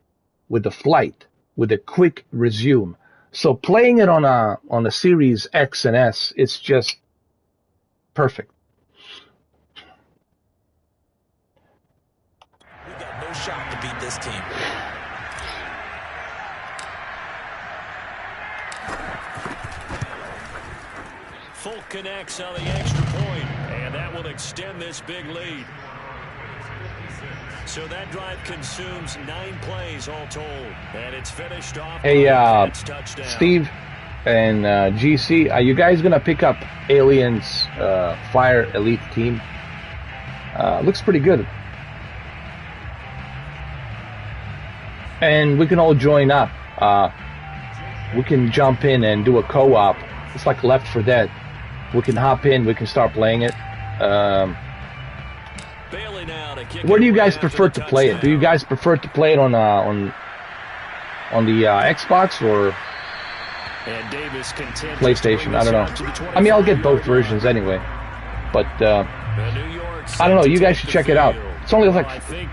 with the flight, with a quick resume. So playing it on a Series X and S, it's just perfect. We've got no shot to beat this team. Folk connects on the extra point, and that will extend this big lead. So that drive consumes 9 plays all told, and it's finished off. Hey, Steve and GC, are you guys gonna pick up Aliens Fire Elite Team? Looks pretty good, and we can all join up. We can jump in and do a co-op. It's like Left 4 Dead. We can hop in. We can start playing it. Where do you guys prefer to play it? Do you guys prefer to play it on the Xbox or PlayStation? I don't know. I mean, I'll get both versions anyway. But I don't know. You guys should check it out. It's only like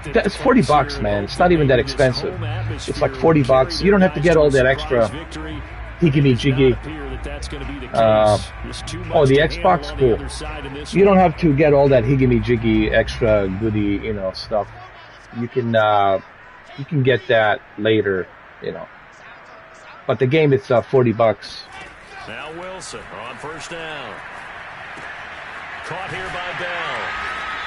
it's $40, man. It's not even that expensive. It's like $40. You don't have to get all that extra higgy-jiggy. The Xbox, cool. You don't have to get all that higgy-jiggy extra goody, stuff. You can get that later, But the game, it's $40. Now Wilson on first down. Caught here by Bell.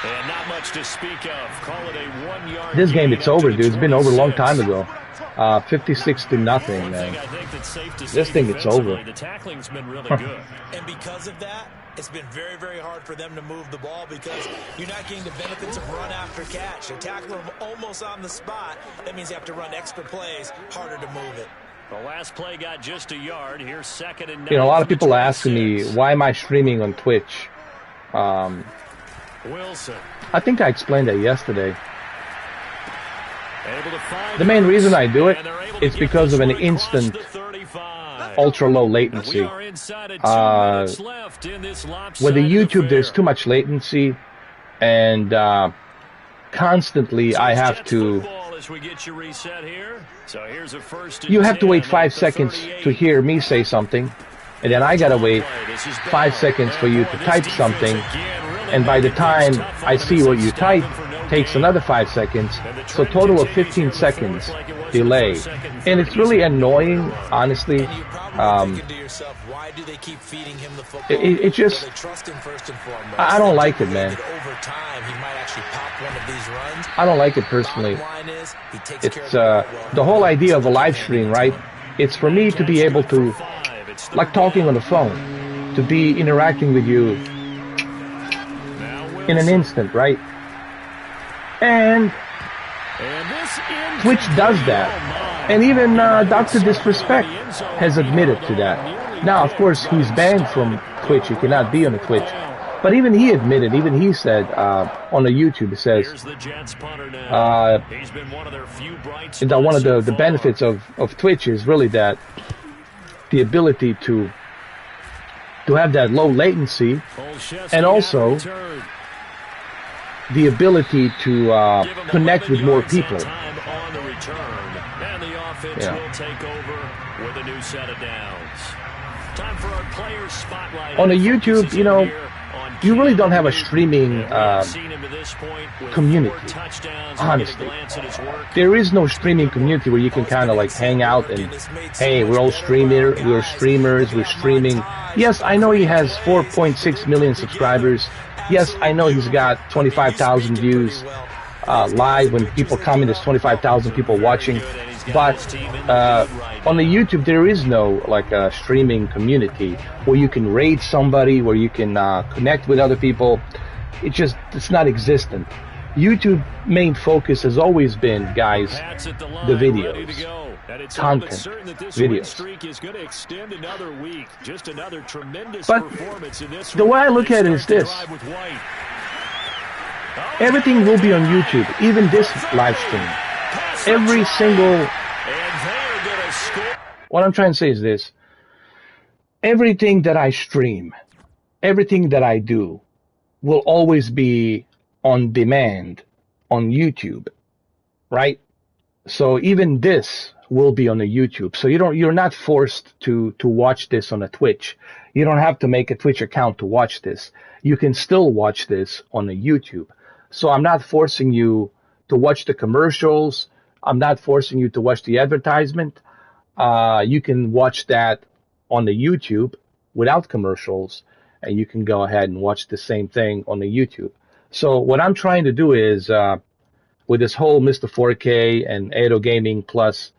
And not much to speak of. Call it a 1-yard. This game, it's over, dude. It's been over a long time ago. 56-0, man. This thing, it's over. The tackling's been really good. And because of that, it's been very, very hard for them to move the ball because you're not getting the benefits of run after catch. You're tackling them almost on the spot. That means you have to run extra plays, harder to move it. The last play got just a yard. Here's 2nd and 9. You know, a lot of people are asking me, why am I streaming on Twitch? Wilson. I think I explained that yesterday. The main reason I do it is because of an instant, ultra-low latency. With the YouTube, there's too much latency, and constantly I have to... You have to wait 5 seconds to hear me say something, and then I gotta wait 5 seconds for you to type something, and by the time I see what you type, takes another 5 seconds, so total of 15 seconds delay. And it's really annoying, honestly. It just, I don't like it, man. I don't like it personally. It's the whole idea of a live stream, right? It's for me to be able to, like talking on the phone, to be interacting with you in an instant, right? And Twitch does that. And even Dr. Disrespect has admitted to that. Now, of course, he's banned from Twitch. He cannot be on the Twitch. But even he admitted, even he said on the YouTube, it says that one of the benefits of Twitch is really that the ability to have that low latency, and also the ability to connect with more people. Yeah. On the YouTube, you know, you really don't have a streaming community, honestly. There is no streaming community where you can kind of like hang out and, hey, we're all streamers, we're streaming. Yes, I know he has 4.6 million subscribers. Yes, I know he's got 25,000 views live. When people comment, there's 25,000 people watching. But on the YouTube, there is no like a streaming community where you can raid somebody, where you can connect with other people. It's not existent. YouTube main focus has always been, guys, the videos, content, videos. But the way I look at it is this. Everything will be on YouTube, even this live stream. Every single... What I'm trying to say is this. Everything that I stream, everything that I do, will always be on demand on YouTube, right? So even this will be on the YouTube. So you're not forced to watch this on a Twitch. You don't have to make a Twitch account to watch this. You can still watch this on the YouTube. So I'm not forcing you to watch the commercials. I'm not forcing you to watch the advertisement. You can watch that on the YouTube without commercials, and you can go ahead and watch the same thing on the YouTube. So what I'm trying to do is, with this whole Mr. 4K and Edo Gaming Plus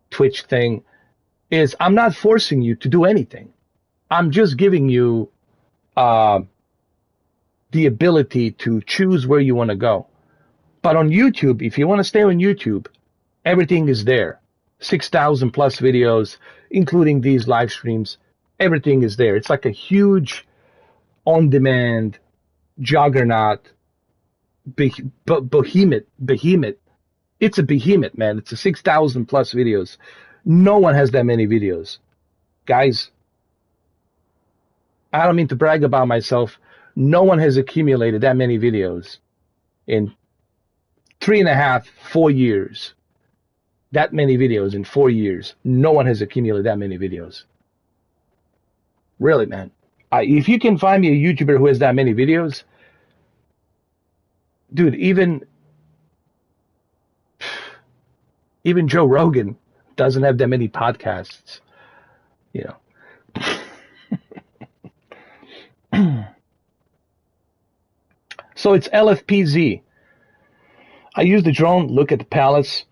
Twitch thing, is I'm not forcing you to do anything. I'm just giving you the ability to choose where you want to go. But on YouTube, if you want to stay on YouTube, everything is there. 6,000 plus videos, including these live streams. Everything is there. It's like a huge on-demand juggernaut, behemoth. It's a behemoth, man. It's a 6,000 plus videos. No one has that many videos. Guys, I don't mean to brag about myself. No one has accumulated that many videos in 3.5, 4 years. That many videos in 4 years. No one has accumulated that many videos. Really, man. If you can find me a YouTuber who has that many videos, dude, even Joe Rogan doesn't have that many podcasts, you know. So it's LFPZ. I use the drone, look at the pallets.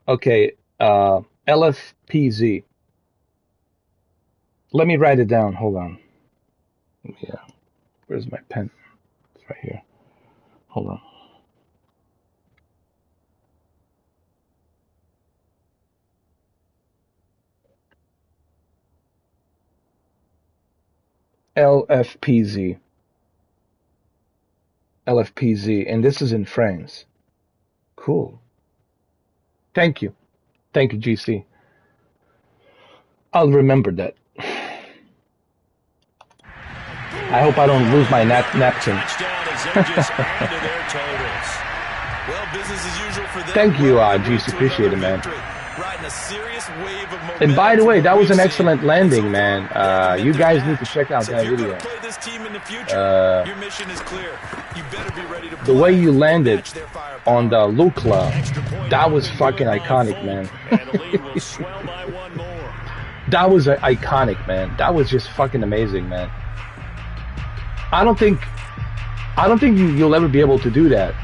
Okay, LFPZ. Let me write it down. Hold on. Yeah. Where's my pen? It's right here. Hold on. LFPZ. LFPZ. And this is in France. Cool. Thank you. Thank you, GC. I'll remember that. I hope I don't lose my napkin. Thank you, GC. Appreciate it, man. And by the way, that was an excellent landing, man. You guys need to check out that video. The way you landed on the Lukla, that was fucking iconic, man. That was iconic, man. That was just fucking amazing, man. I don't think you'll ever be able to do that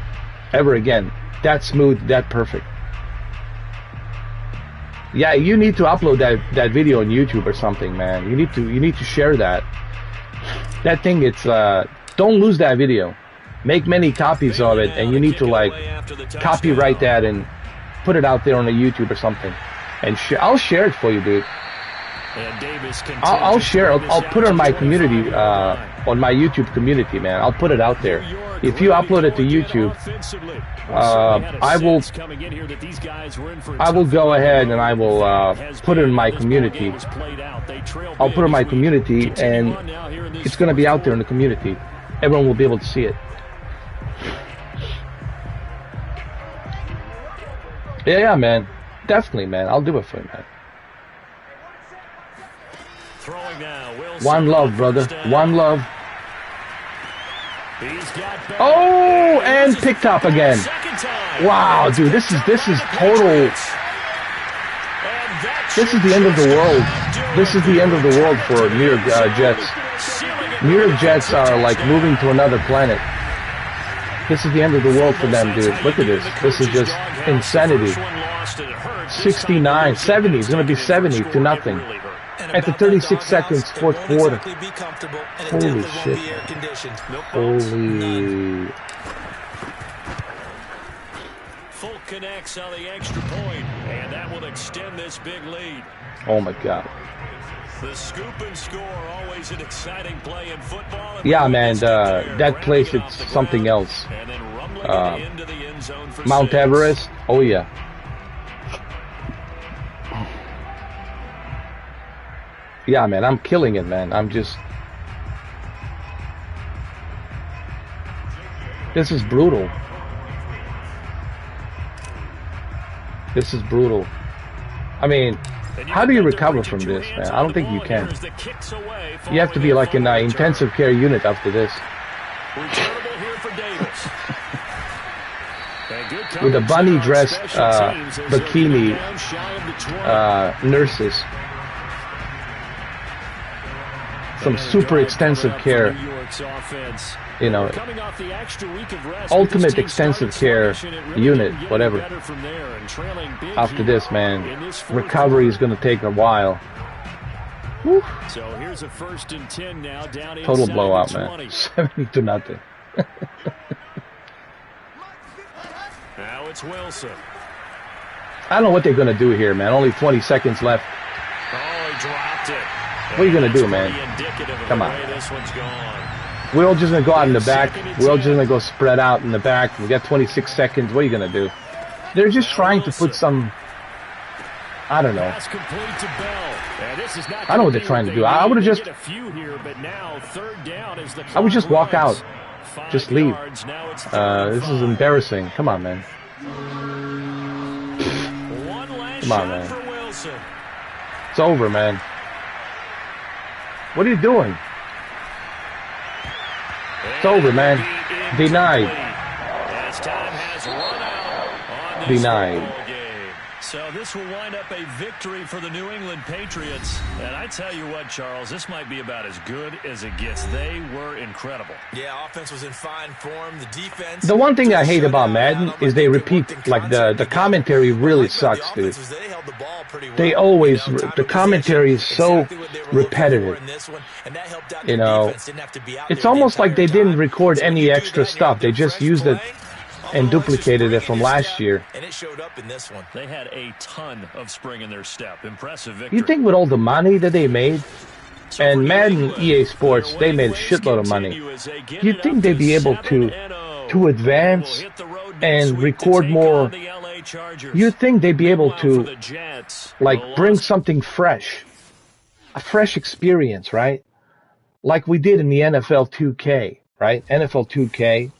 ever again. That smooth, that perfect. Yeah, you need to upload that video on YouTube or something, man. You need to share that. That thing, it's don't lose that video. Make many copies of it, and you need to like copyright that and put it out there on a YouTube or something. And I'll share it for you, dude. I'll share. I'll put it on my community, on my YouTube community, man. I'll put it out there. If you upload it to YouTube, I will go ahead and I will put it in my community. I'll put it in my community, and it's going to be out there in the community. Everyone will be able to see it. Yeah, man. Definitely, man. I'll do it for you, man. One love, brother. One love. Oh, and picked up again. Wow, dude, this is total. This is the end of the world. This is the end of the world for New York Jets. New York Jets are like moving to another planet. This is the end of the world for them, dude. Look at this. This is just insanity. 69, 70. It's going to be 70 to nothing. At the 36 seconds, fourth quarter. Holy shit. Holy. Full connects on the extra point, and that will extend this big lead. Oh my God. The scoop and score, always an exciting play in football. Yeah, man, that place, it's something else. Mount Everest, oh yeah. Yeah, man, I'm killing it, man. I'm just... This is brutal. This is brutal. I mean, how do you recover from this, man? I don't think you can. You have to be like in an intensive care unit after this. With a bunny dressed bikini nurses. Some super extensive care, you know, ultimate extensive care unit, whatever. After this, man, recovery is going to take a while. Woo. So here's a 1st and 10 now, down total blowout, man. 70 to nothing. Now it's Wilson. I don't know what they're going to do here, man. Only 20 seconds left. Oh, he dropped it. What are you going to do, man? Come on. We're all just going to go out in the back. We're all just going to go spread out in the back. We got 26 seconds. What are you going to do? They're just trying to put some... I don't know. I don't know what they're trying to do. I would have just... I would just walk out. Just leave. This is embarrassing. Come on, man. Come on, man. It's over, man. What are you doing? It's over, man. Denied. Denied. So this will wind up a victory for the New England Patriots. And I tell you what, Charles, this might be about as good as it gets. They were incredible. Yeah, offense was in fine form. The defense. The one thing I hate about Madden is they repeat, like the commentary really sucks, dude. They always, the commentary is so repetitive. You know, it's almost like they didn't record any extra stuff. They just used it and duplicated it from last year. And it showed up in this one. They had a ton of spring in their step. Impressive victory. You think with all the money that they made, and Madden, EA Sports, they made a shitload of money, you'd think they'd be able to advance and record more. You'd think they'd be able to, like, bring something fresh, a fresh experience, right? Like we did in the NFL 2K, right? NFL 2K.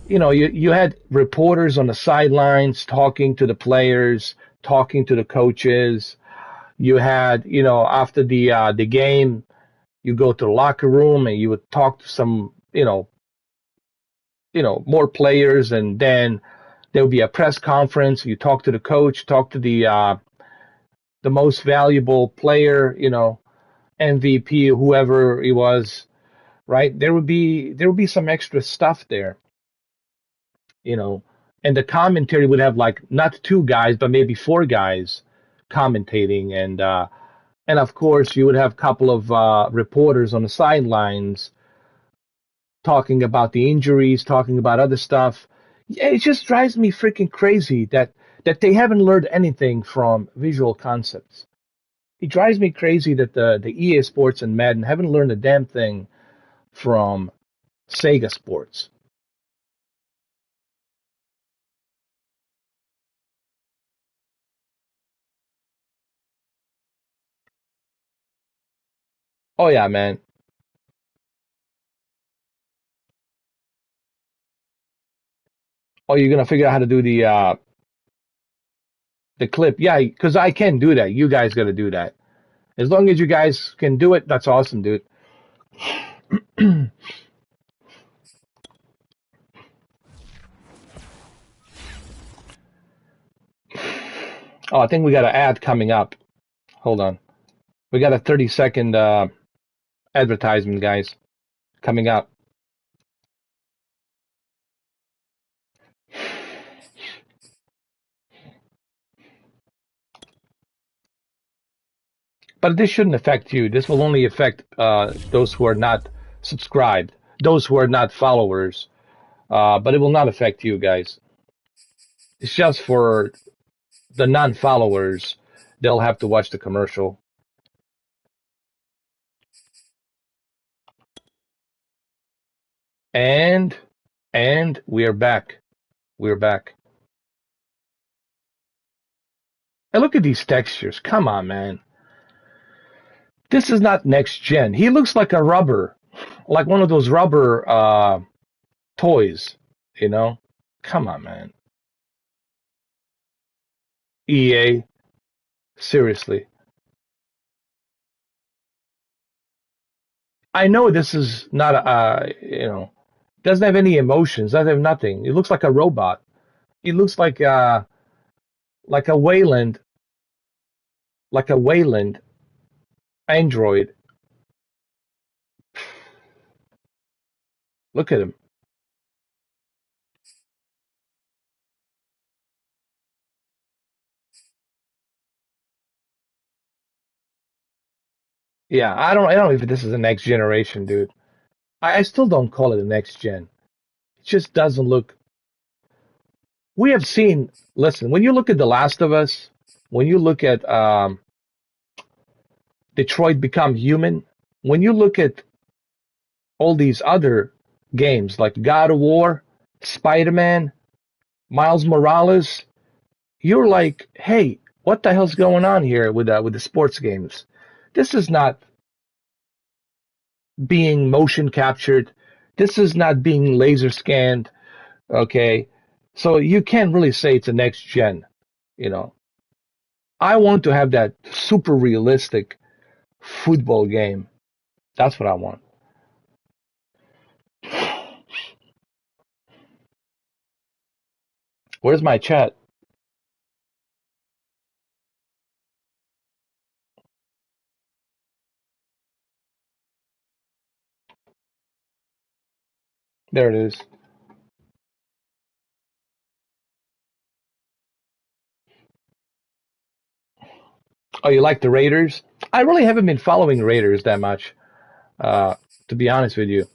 You know, you had reporters on the sidelines talking to the players, talking to the coaches. You had, you know, after the game, you go to the locker room and you would talk to some, you know, more players, and then there would be a press conference. You talk to the coach, talk to the most valuable player, you know, MVP, whoever he was, right? There would be some extra stuff there. You know, and the commentary would have like not 2 guys, but maybe 4 guys commentating, and of course you would have a couple of reporters on the sidelines talking about the injuries, talking about other stuff. Yeah, it just drives me freaking crazy that they haven't learned anything from visual concepts. It drives me crazy that the EA Sports and Madden haven't learned a damn thing from Sega Sports. Oh yeah, man. Oh, you're gonna figure out how to do the clip? Yeah, because I can do that. You guys got to do that. As long as you guys can do it, that's awesome, dude. Oh, I think we got an ad coming up. Hold on. We got a 30-second advertisement, guys, coming up. But this shouldn't affect you. This will only affect those who are not subscribed, those who are not followers. But it will not affect you guys. It's just for the non-followers. They'll have to watch the commercial. And we are back. We're back. And look at these textures. Come on, man. This is not next gen. He looks like a rubber, like one of those rubber toys, you know? Come on, man. EA, seriously. I know this is not you know, doesn't have any emotions, doesn't have nothing. It looks like a robot. It looks like a Wayland, Android. Look at him. Yeah, I don't know if this is the next generation, dude. I still don't call it a next gen. It just doesn't look. We have seen. Listen, when you look at The Last of Us, when you look at Detroit Become Human, when you look at all these other games like God of War, Spider-Man, Miles Morales, you're like, hey, what the hell's going on here with the sports games? This is not being motion captured. This is not being laser scanned. Okay, so you can't really say it's a next gen. You know, I want to have that super realistic football game. That's what I want. Where's my chat? There it is. Oh, you like the Raiders? I really haven't been following Raiders that much, uh, to be honest with you.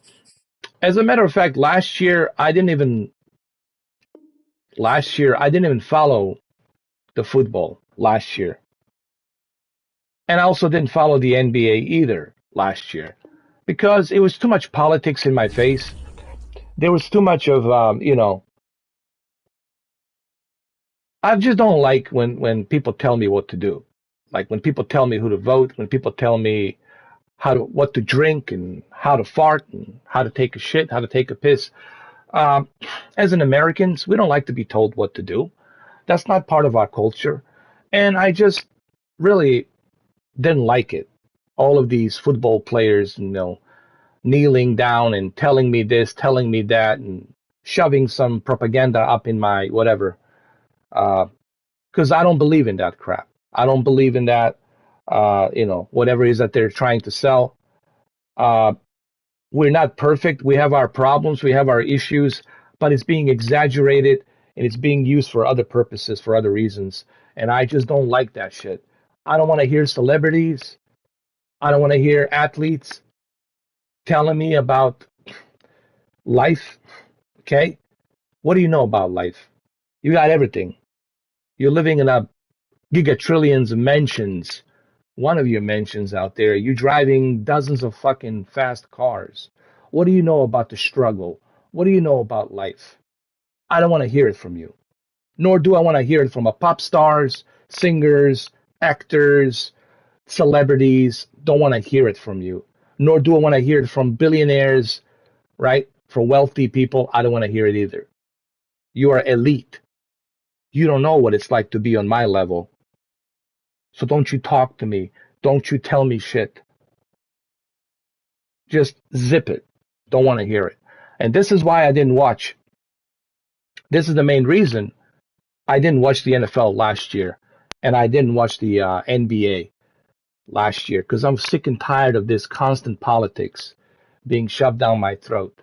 As a matter of fact, last year I didn't even follow the football last year, and I also didn't follow the NBA either last year because it was too much politics in my face. There was too much of I just don't like when people tell me what to do. Like when people tell me who to vote, when people tell me what to drink and how to fart and how to take a shit, how to take a piss. Um, as an Americans, we don't like to be told what to do. That's not part of our culture. And I just really didn't like it. All of these football players, kneeling down and telling me this, telling me that, and shoving some propaganda up in my whatever. Because I don't believe in that crap. I don't believe in that. Whatever it is that they're trying to sell. Uh, we're not perfect. We have our problems. We have our issues, but it's being exaggerated and it's being used for other purposes, for other reasons. And I just don't like that shit. I don't want to hear celebrities. I don't want to hear athletes telling me about life. Okay. What do you know about life? You got everything. You're living in a gigatrillions of mansions. One of your mansions out there, you're driving dozens of fucking fast cars. What do you know about the struggle? What do you know about life? I don't want to hear it from you. Nor do I want to hear it from a pop stars, singers, actors, celebrities. Don't want to hear it from you. Nor do I want to hear it from billionaires, right? For wealthy people, I don't want to hear it either. You are elite. You don't know what it's like to be on my level. So don't you talk to me. Don't you tell me shit. Just zip it. Don't want to hear it. And this is why I didn't watch. This is the main reason I didn't watch the NFL last year. And I didn't watch the NBA last year because I'm sick and tired of this constant politics being shoved down my throat,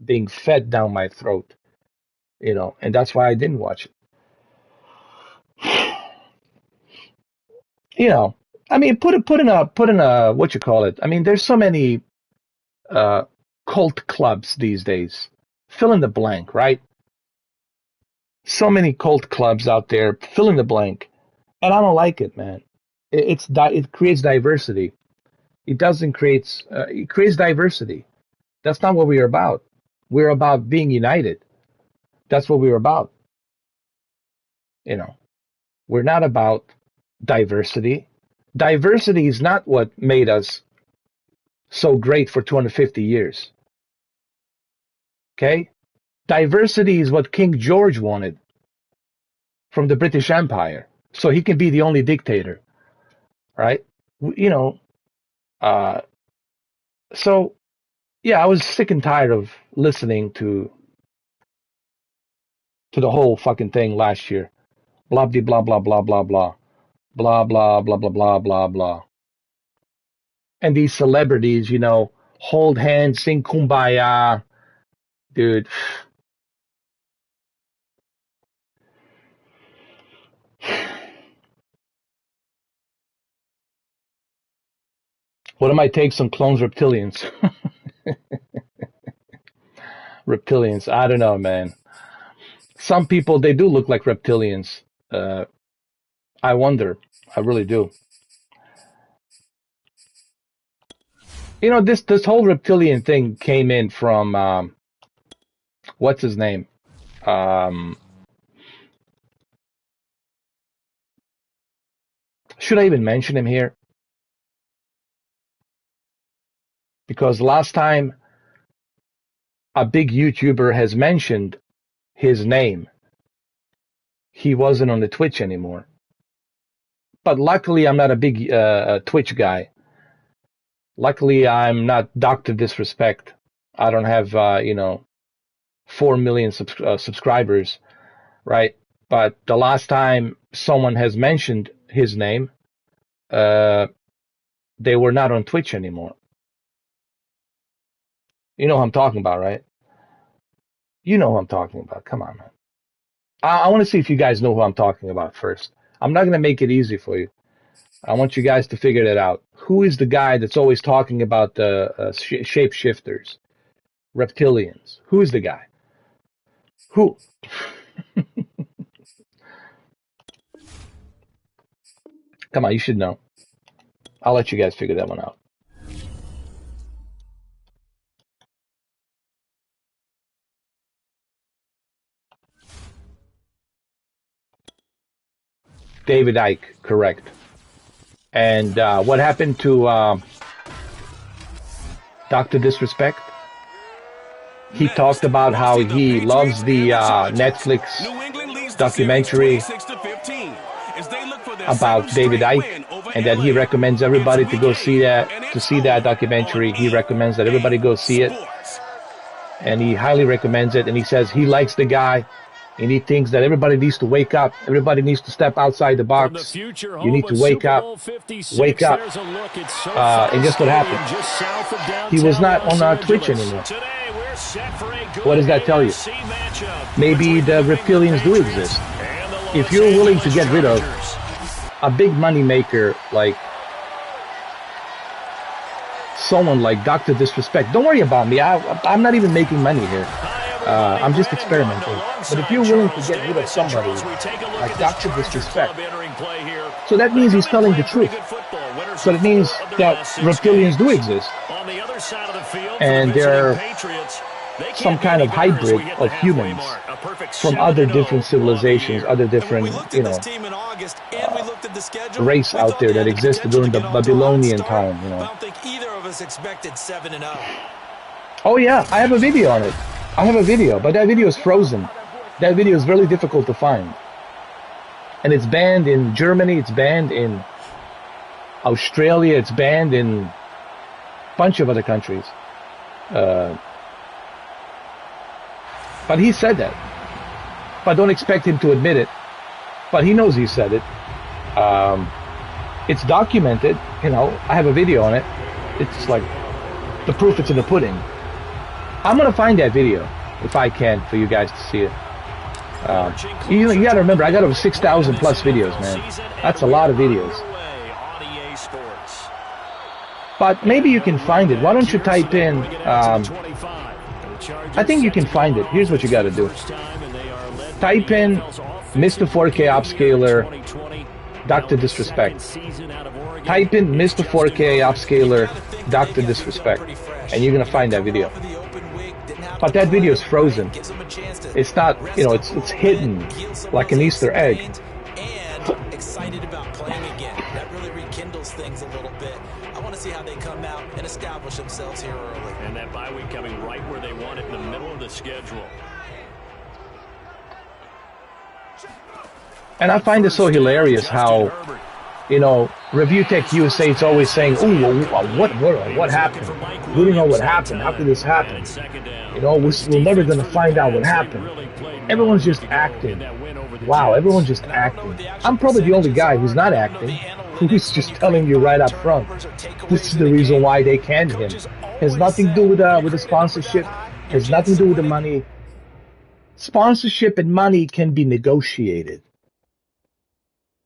being fed down my throat, and that's why I didn't watch it. you know, I mean, put in a what you call it. I mean, there's so many uh, cult clubs these days. Fill in the blank, right? So many cult clubs out there. Fill in the blank, and I don't like it, man. It creates diversity. It creates diversity. That's not what we're about. We're about being united. That's what we're about. You know, we're not about diversity. Diversity is not what made us so great for 250 years. Okay? Diversity is what King George wanted from the British Empire. So he can be the only dictator, right? You know, uh, so yeah, I was sick and tired of listening to the whole fucking thing last year. Blah blah blah blah blah blah blah blah blah blah blah blah blah blah. And these celebrities, hold hands, sing kumbaya, dude. What am I take some clones reptilians? Reptilians. I don't know, man. Some people they do look like reptilians. Uh, I wonder. I really do. This whole reptilian thing came in from what's his name? Um, should I even mention him here? Because last time a big YouTuber has mentioned his name, he wasn't on the Twitch anymore. But luckily, I'm not a big Twitch guy. Luckily, I'm not Dr. Disrespect. I don't have, 4 million subscribers, right? But the last time someone has mentioned his name, uh, they were not on Twitch anymore. You know who I'm talking about, right? You know who I'm talking about. Come on, man. I want to see if you guys know who I'm talking about first. I'm not going to make it easy for you. I want you guys to figure that out. Who is the guy that's always talking about the shapeshifters, reptilians? Who is the guy? Who? Come on, you should know. I'll let you guys figure that one out. David Icke, correct. And what happened to Dr. Disrespect? He talked about how he loves the Netflix documentary about David Icke, and that he recommends everybody to go see that, documentary. He recommends that everybody go see it, and he highly recommends it, and he says he likes the guy, and he thinks that everybody needs to wake up. Everybody needs to step outside the box. You need to wake up. Wake up. And guess what happened? He was not on Twitch anymore. What does that tell you? Maybe the reptilians do exist. If you're willing to get rid of a big money maker like someone like Dr. Disrespect, don't worry about me. I'm not even making money here. I'm just experimenting. But if you're willing to get rid of somebody like Dr. Disrespect, so that means he's telling the truth. So it means that reptilians do exist. And they're some kind of hybrid of humans from other different civilizations, other different, race out there that existed during the Babylonian time, Oh yeah, I have a video on it. I have a video, but that video is frozen. That video is really difficult to find. And it's banned in Germany, it's banned in Australia, it's banned in a bunch of other countries. But he said that. But don't expect him to admit it. But he knows he said it. It's documented, I have a video on it. It's like the proof is in the pudding. I'm going to find that video, if I can, for you guys to see it. You got to remember, I got over 6,000 plus videos, man. That's a lot of videos. But maybe you can find it. Why don't you type in... I think you can find it. Here's what you got to do. Type in Mr. 4K Upscaler, Dr. Disrespect. Type in Mr. 4K Upscaler, Dr. Disrespect. And you're going to find that video. But that video is frozen. It's not, it's hidden like an Easter egg. And excited about playing again. That really rekindles things a little bit. I want to see how they come out and establish themselves here early. And that bye week coming right where they want it, in the middle of the schedule. And I find it so hilarious how, Review Tech USA is always saying, "Oh, what happened? We don't know what happened. How could this happen? We're never going to find out what happened." Everyone's just acting. Wow, everyone's just acting. I'm probably the only guy who's not acting, who's just telling you right up front. This is the reason why they canned him. Has nothing to do with the sponsorship. Has nothing to do with the money. Sponsorship and money can be negotiated.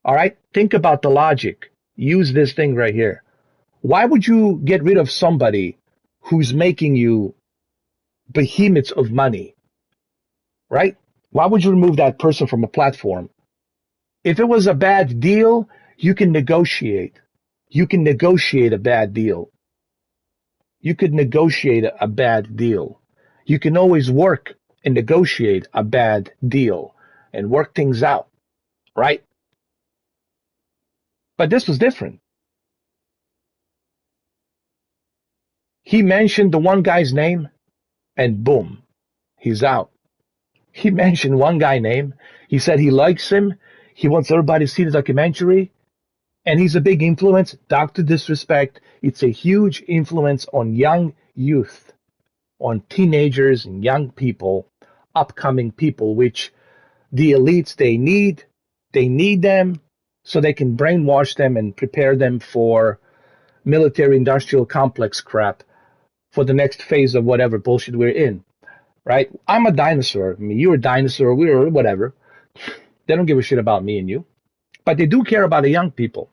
All right? Think about the logic. Use this thing right here. Why would you get rid of somebody who's making you behemoths of money? Right? Why would you remove that person from a platform? If it was a bad deal, you can negotiate. You can negotiate a bad deal. You could negotiate a bad deal. You can always work and negotiate a bad deal and work things out. Right? But this was different. He mentioned the one guy's name, and boom, he's out. He mentioned one guy's name. He said he likes him. He wants everybody to see the documentary. And he's a big influence. Dr. Disrespect, it's a huge influence on young youth, on teenagers and young people, upcoming people, which the elites, they need them so they can brainwash them and prepare them for military industrial complex crap for the next phase of whatever bullshit we're in. right? I'm a dinosaur. I mean, you're a dinosaur. We're whatever. They don't give a shit about me and you, but they do care about the young people.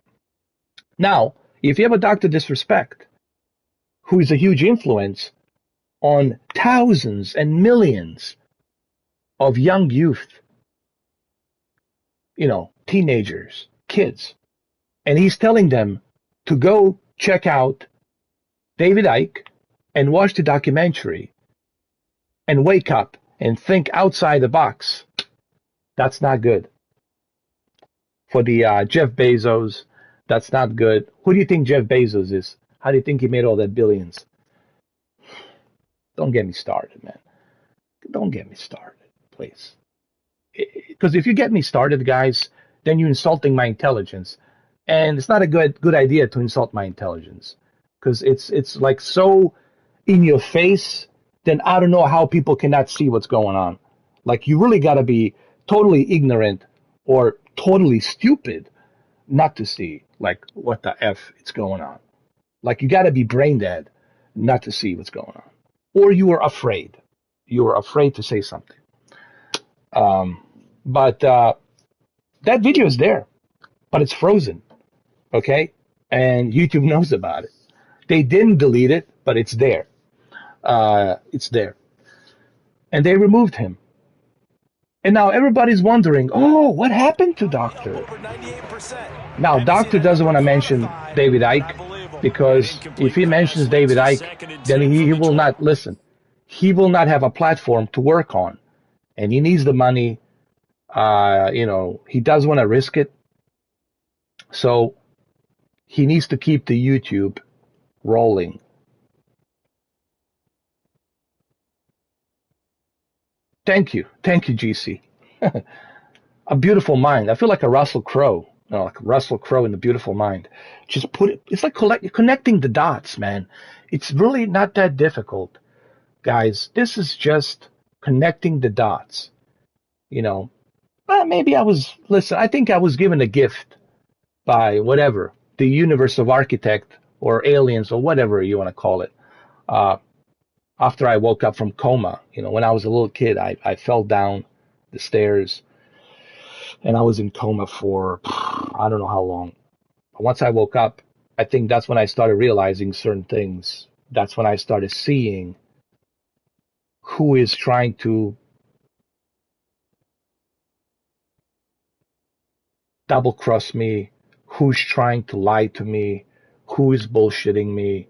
Now, if you have a Dr. Disrespect, who is a huge influence on thousands and millions of young youth, teenagers, kids, and he's telling them to go check out David Icke and watch the documentary and wake up and think outside the box. That's not good. For the Jeff Bezos, that's not good. Who do you think Jeff Bezos is? How do you think he made all that billions? Don't get me started, man. Don't get me started, please. Because if you get me started, guys, then you're insulting my intelligence. And it's not a good idea to insult my intelligence. Because it's like so in your face, then I don't know how people cannot see what's going on. Like, you really got to be totally ignorant or totally stupid not to see, like, what the F is going on. Like, you got to be brain dead not to see what's going on. Or you are afraid. You are afraid to say something. But that video is there, but it's frozen, okay? And YouTube knows about it. They didn't delete it, but it's there. It's there. And they removed him. And now everybody's wondering, oh, what happened to Doctor? Now, Doctor doesn't want to mention David Icke, because if he mentions David Icke, then he will not listen. He will not have a platform to work on. And he needs the money. He does want to risk it. So he needs to keep the YouTube rolling. Thank you, GC. A Beautiful Mind. I feel like a Russell Crowe. Like Russell Crowe in The Beautiful Mind. Just put it. It's like connecting the dots, man. It's really not that difficult, guys. This is just connecting the dots. Well, maybe I think I was given a gift by whatever, the universe of architect or aliens or whatever you want to call it. After I woke up from coma, when I was a little kid, I fell down the stairs and I was in coma for, I don't know how long. But once I woke up, I think that's when I started realizing certain things. That's when I started seeing who is trying to double cross me, who's trying to lie to me, who is bullshitting me.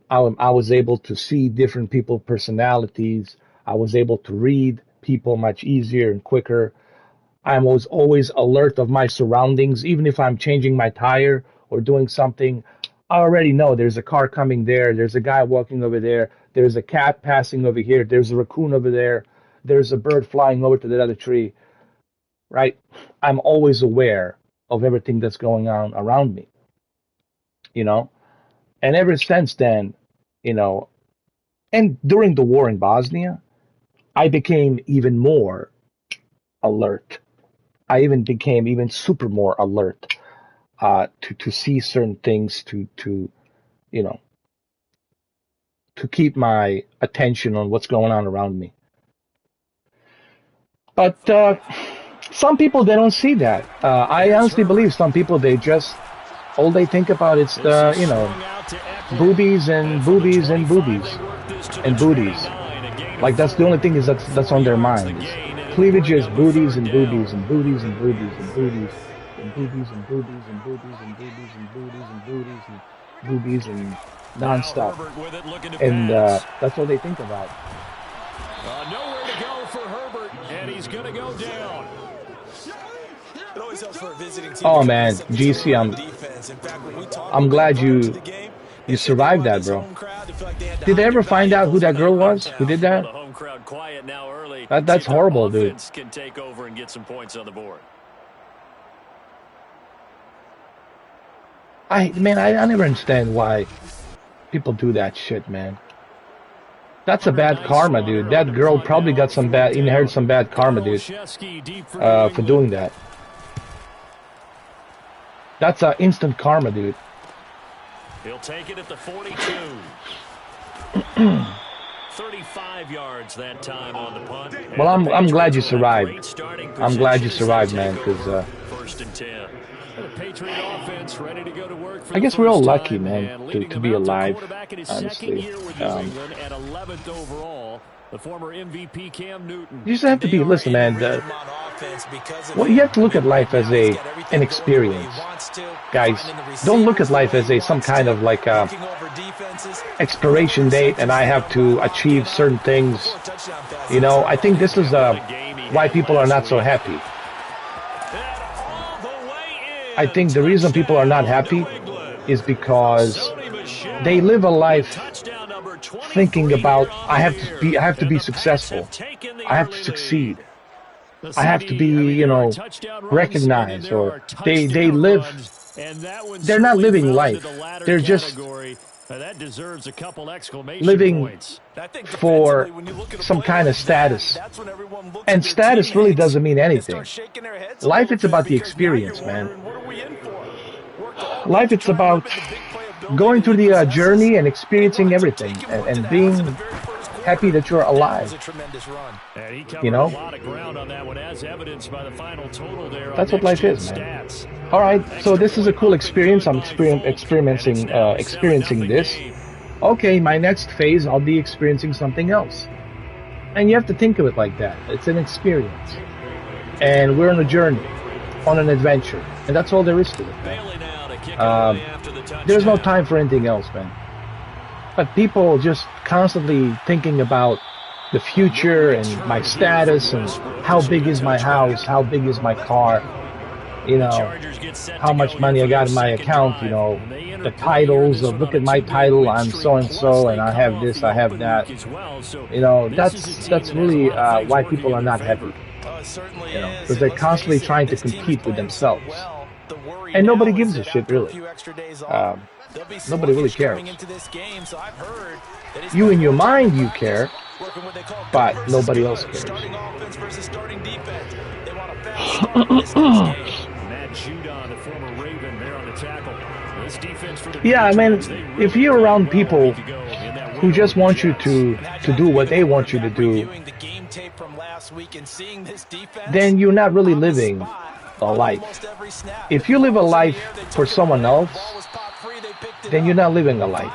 I was able to see different people's personalities. I was able to read people much easier and quicker. I was always alert of my surroundings, even if I'm changing my tire or doing something. I already know there's a car coming there. There's a guy walking over there. There's a cat passing over here. There's a raccoon over there. There's a bird flying over to that other tree. Right? I'm always aware of everything that's going on around me. And ever since then, and during the war in Bosnia, I became even more alert. I even became super more alert to see certain things, to keep my attention on what's going on around me. But some people, they don't see that. I honestly believe some people, all they think about is boobies and boobies and boobies and booties. Like, that's the only thing that's on their mind. Cleavages, booties and boobies and booties and boobies and booties and boobies and boobies and boobies and boobies and boobies and boobies and boobies and nonstop. And that's all they think about. Nowhere to go for Herbert, and he's going to go down. Oh man, GC, I'm glad you survived that, bro. Did they ever find out who that girl was who did that? That's horrible, dude. Can take over and get some points on the board. I never understand why people do that shit, man. That's a bad karma, dude. That girl probably inherited some bad karma, dude, for doing that. That's instant karma, dude. He'll take it at the 42. 35 yards that time on the punt. Well, I'm glad you survived. I'm glad you survived, man, because first and 10. The Patriot offense ready to go to work for I guess we're all lucky, man, to be alive, honestly. At 11th overall, the former MVP Cam Newton. You just have to be, listen, man, well, you have to look at life as an experience. Guys, don't look at life as some kind of like expiration date and I have to achieve certain things. You know, I think this is why people are not so happy. I think the reason people are not happy is because they live a life thinking about I have to be successful. I have to succeed. I have to be, you know, recognized, or they live. They're not living life. They're just living for some kind of status. And status really doesn't mean anything. Life, it's about the experience, man. Life, it's about going through the journey and experiencing everything and being happy that you're alive. You know? That's what life is, man. All right, so this is a cool experience. I'm experiencing this. Okay, my next phase, I'll be experiencing something else. And you have to think of it like that. It's an experience. And we're on a journey, on an adventure. And that's all there is to it, man. There's no time for anything else, man. But people just constantly thinking about the future and my status and how big is my house, how big is my car, you know, how much money I got in my account, you know, the titles of look at my title, I'm so-and-so and I have this, I have that. You know, that's really why people are not happy. You know, because they're constantly trying to compete with themselves. And nobody gives a shit, really. Nobody really cares. You in your mind, you care, but nobody else cares. Yeah, I mean, if you're around people who just want you to do what they want you to do, then you're not really living a life. If you live a life for someone else, then you're not living a life.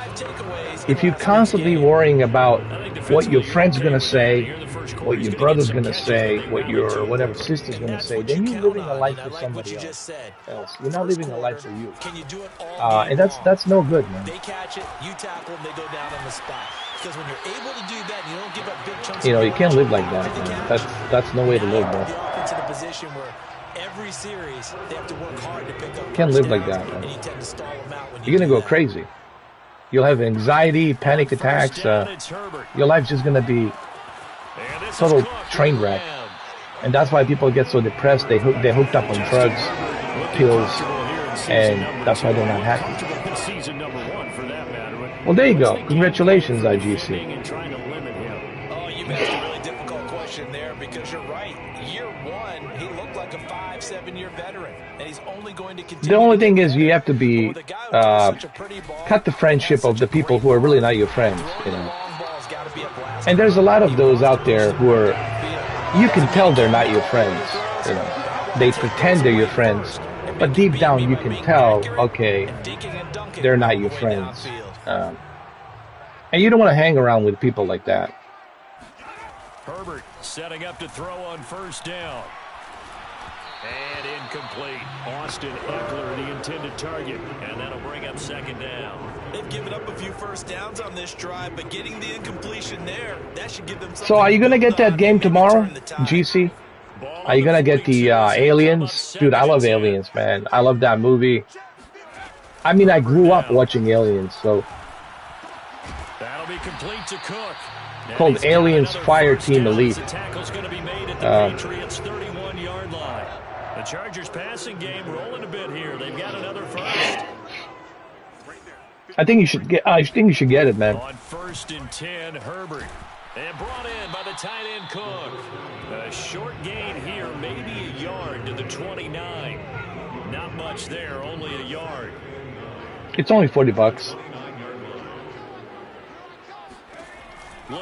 If you're constantly worrying about what your friend's going to say, what your brother's going to say, what your whatever sister's going to say, then you're living a life for somebody else. You're not living a life for you. And that's no good, man. You know, you can't live like that, man. That's no way to live, man. Can't live like that, man. You're gonna go crazy. You'll have anxiety, panic attacks. Your life's just gonna be total train wreck, and that's why people get so depressed. They're hooked up on drugs, pills, and that's why they're not happy. Well, there you go. Congratulations, IGC. Oh, you missed a really difficult question there because you're right. Year one, he looked like a 5-7 year veteran, and he's only going to continue. The only thing is you have to be cut the friendship of the people who are really not your friends, you know. And there's a lot of those out there who are, you can tell they're not your friends, you know. They pretend they're your friends, but deep down you can tell, okay, they're not your friends. And you don't want to hang around with people like that. Herbert setting up to throw on first down. And incomplete. Austin Eckler, the intended target. And that'll bring up second down. They've given up a few first downs on this drive, but getting the incompletion there, that should give them. So are you going to get that game tomorrow, GC? Are you going to get the Aliens? Dude, I love Aliens, man. I love that movie. I mean, I grew up watching Aliens, so. That'll be complete to Cook. Called Aliens Fire Team Elite. The tackle's going to be made at the Patriots 31-yard line. The Chargers passing game rolling a bit here. They've got another first. I think you should get. I think you should get it, man. On 1st and 10, Herbert, and brought in by the tight end Cook. A short gain here, maybe a yard to the 29. Not much there, only a yard. It's only $40.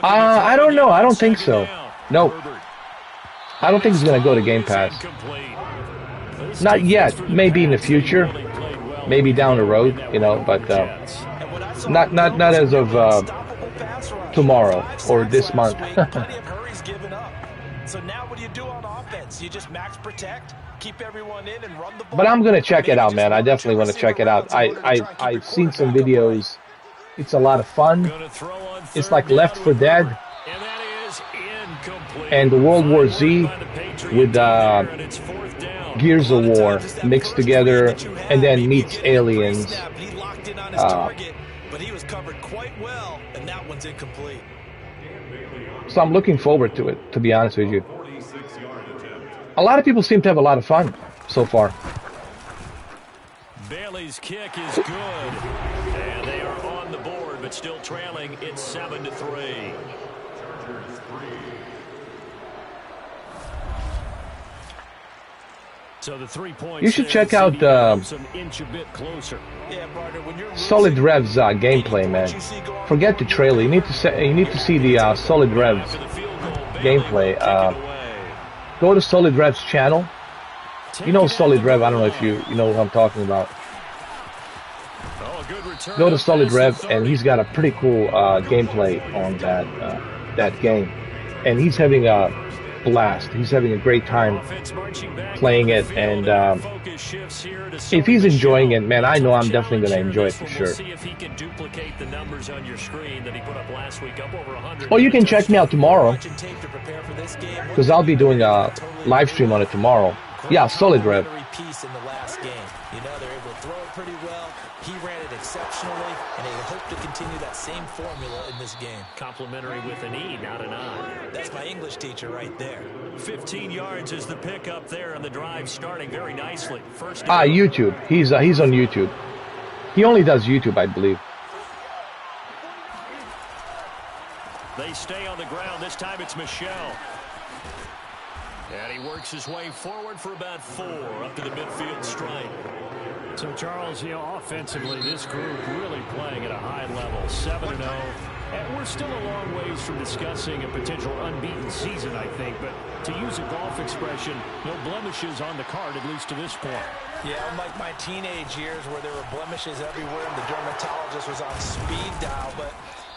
I don't know. I don't think so. Nope. I don't think it's going to go to Game Pass. Not yet. Maybe in the future. Maybe down the road, you know, but not as of tomorrow or this month. So now what do you do on offense? You just max protect, keep everyone in and run the ball. But I'm going to check it out, man. I definitely want to check it out. I've seen some videos. It's a lot of fun. It's like Left 4 Dead and World War Z with Gears of War mixed together, and then meets Aliens. But he was covered quite well, and that one's incomplete. So I'm looking forward to it, to be honest with you. A lot of people seem to have a lot of fun so far. Bailey's kick is good, and they are on the board, but still trailing. It's 7-3. So the 3 points. You should check out Solid Rev's gameplay, man. Forget the trailer. You need to see the Solid Rev's gameplay. Go to Solid Rev's channel. You know Solid Rev. I don't know if you know what I'm talking about. Go to Solid Rev, and he's got a pretty cool gameplay on that game, and he's having a blast. He's having a great time playing it, and if he's enjoying it, man, I know I'm definitely going to enjoy it for sure. Or you can check me out tomorrow, because I'll be doing a live stream on it tomorrow. Yeah, Solid Rev. You know, they're able to throw it pretty well. He ran it exceptionally, and they hope to continue that same formula in this game. Complimentary with an E, not an I. That's my English teacher right there. 15 yards is the pickup there, and the drive starting very nicely. First YouTube. He's on YouTube. He only does YouTube, I believe. They stay on the ground. This time it's Michelle. And he works his way forward for about 4 up to the midfield stripe. So, Charles, you know, offensively, this group really playing at a high level, 7-0. And we're still a long ways from discussing a potential unbeaten season, I think. But to use a golf expression, no blemishes on the card, at least to this point. Yeah, unlike my teenage years where there were blemishes everywhere and the dermatologist was on speed dial. But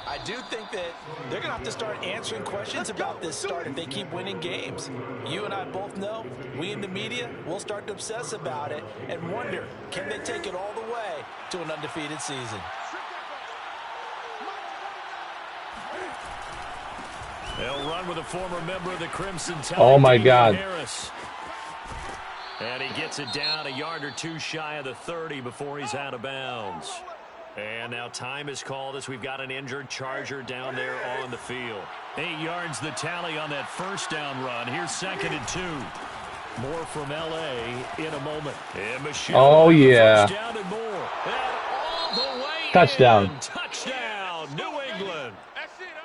I do think that they're going to have to start answering questions about this start if they keep winning games. You and I both know, we in the media, will start to obsess about it and wonder, can they take it all the way to an undefeated season? They'll run with a former member of the Crimson Tide. Oh, my God. Harris. And he gets it down a yard or two shy of the 30 before he's out of bounds. And now time is called as we've got an injured Charger down there on the field. 8 yards the tally on that first down run. Here's 2nd and 2. More from L.A. in a moment. And Michelle, oh, yeah. Touchdown and more. And all the way touchdown. in. Touchdown, New England.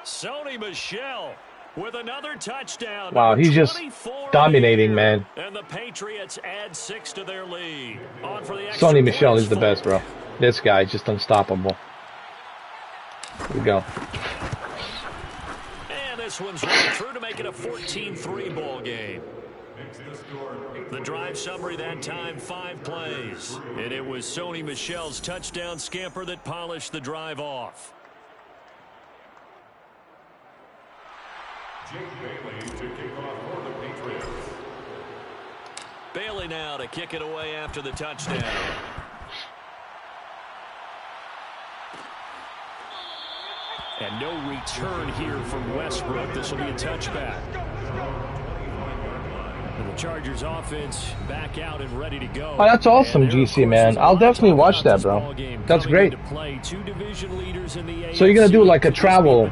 Sony Michel with another touchdown. Wow, he's just dominating, man. And the Patriots add 6 to their lead. On for the Sony Michel is the best, bro. This guy is just unstoppable. Here we go. And this one's right through to make it a 14-3 ball game. The drive summary that time, 5 plays. And it was Sony Michel's touchdown scamper that polished the drive off. Jake Bailey to kick off for the Patriots. Bailey now to kick it away after the touchdown. And no return here from Westbrook. This will be a touchback. And the Chargers offense back out and ready to go. Oh, that's awesome, GC, man. I'll definitely watch that, bro. That's great. So you're going to do like a travel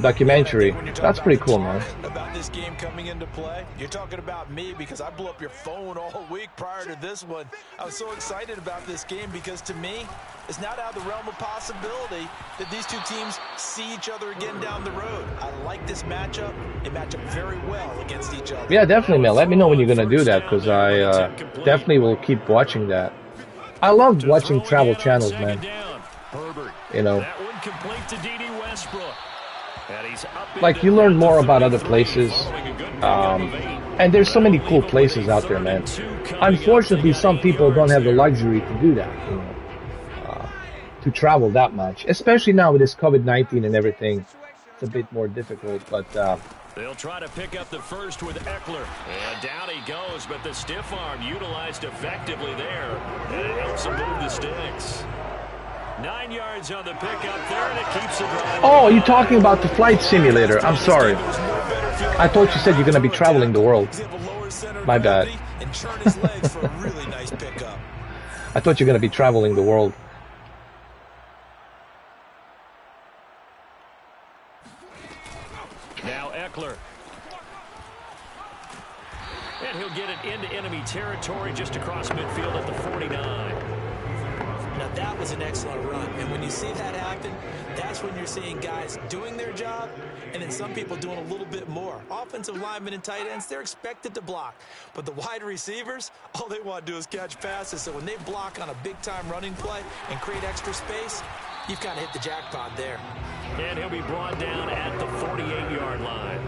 documentary. That's pretty cool, man. About this game coming into play, you're talking about me because I blew up your phone all week prior to this one. I was so excited about this game because to me, it's not out of the realm of possibility that these two teams see each other again down the road. I like this matchup. They match up very well against each other. Yeah, definitely, man. Let me know when you're going to do that because I definitely will keep watching that. I love watching travel channels, man. You know. like you learn more about other places. And there's so many cool places out there, man. Unfortunately, some people don't have the luxury to do that, you know, to travel that much. Especially now with this COVID-19 and everything, it's a bit more difficult. But they'll try to pick up the first with Eckler. And down he goes, but the stiff arm utilized effectively there. And it helps him move the sticks. 9 yards on the pickup there, and it keeps the drive. oh, you're talking about the flight simulator. I'm sorry. I thought you said you're going to be traveling the world. My bad. I thought you're going to be traveling the world. Now Eckler. And he'll get it into enemy territory just across midfield at the 49. Now that was an excellent run, and when you see that happen, that's when you're seeing guys doing their job and then some people doing a little bit more. Offensive linemen and tight ends, they're expected to block, but the wide receivers, all they want to do is catch passes. So when they block on a big-time running play and create extra space, you've kind of hit the jackpot there. And he'll be brought down at the 48-yard line.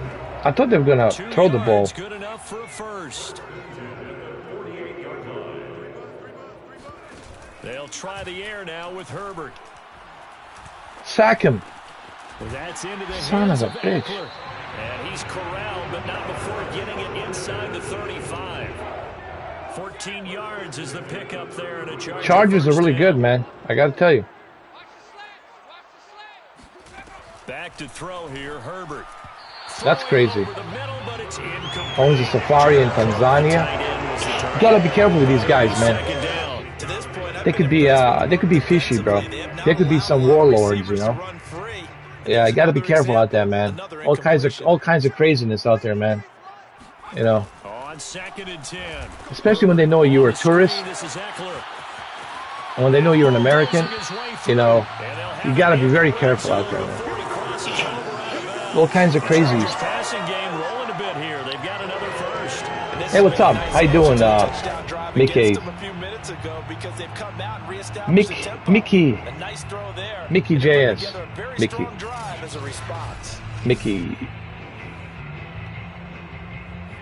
I thought they were going to throw the ball. Good enough for a first. They'll try the air now with Herbert. Sack him. That's into the Son of a bitch. Eckler. And he's corralled, but not before getting it inside the 35. 14 yards is the pickup there. And a Chargers are really good, man. I got to tell you. Back to throw here, Herbert. That's crazy. Owns a safari in Tanzania. You got to be careful with these guys, man. They could be fishy, bro. They could be some warlords, you know. Yeah, you got to be careful out there, man. All kinds of craziness out there, man. You know. On 2nd and 10. Especially when they know you're a tourist. And when they know you're an American, you know, you got to be very careful out there, man. All kinds of crazies. Hey, what's up? How you doing, Mickey? Mickey JS. Mickey.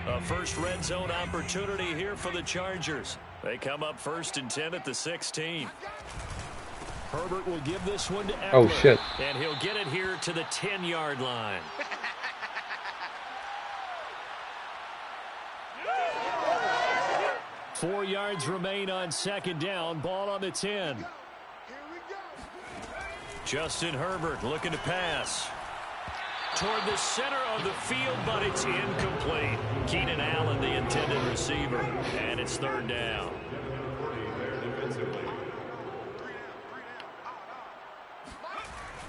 A first red zone opportunity here for the Chargers. They come up 1st and 10 at the 16. Herbert will give this one to Eckler. Oh, shit. And he'll get it here to the 10-yard line. Four yards remain on 2nd down. Ball on the 10. Justin Herbert looking to pass. Toward the center of the field, but it's incomplete. Keenan Allen, the intended receiver. And it's 3rd down.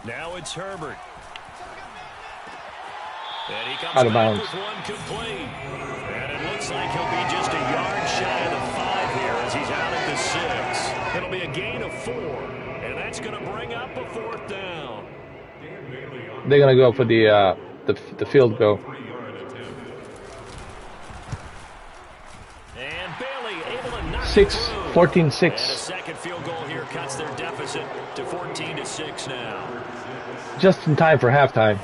Now it's Herbert. And he comes out of bounds. With one complete. And it looks like he'll be just a yard shy of the 5 here as he's out at the 6. It'll be a gain of 4. And that's going to bring up a 4th down. They're going to go for the field goal. And Bailey able to knock 14-6. And a second field goal here cuts their deficit to 14-6 now. Just in time for halftime.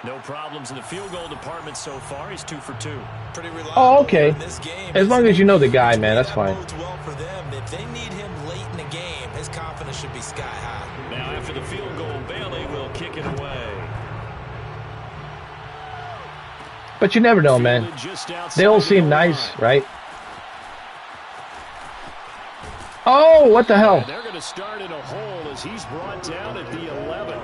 No problems in the field goal department so far. He's 2 for 2. Pretty reliable. Oh, okay. As long as you know the guy, man, that's fine. Well for them. If they need him late in the game, his confidence should be sky high. Now after the field goal, Bailey will kick it away. But you never know, man. They all seem nice, right? Oh, what the hell? And they're going to start in a hole as he's brought down at the 11.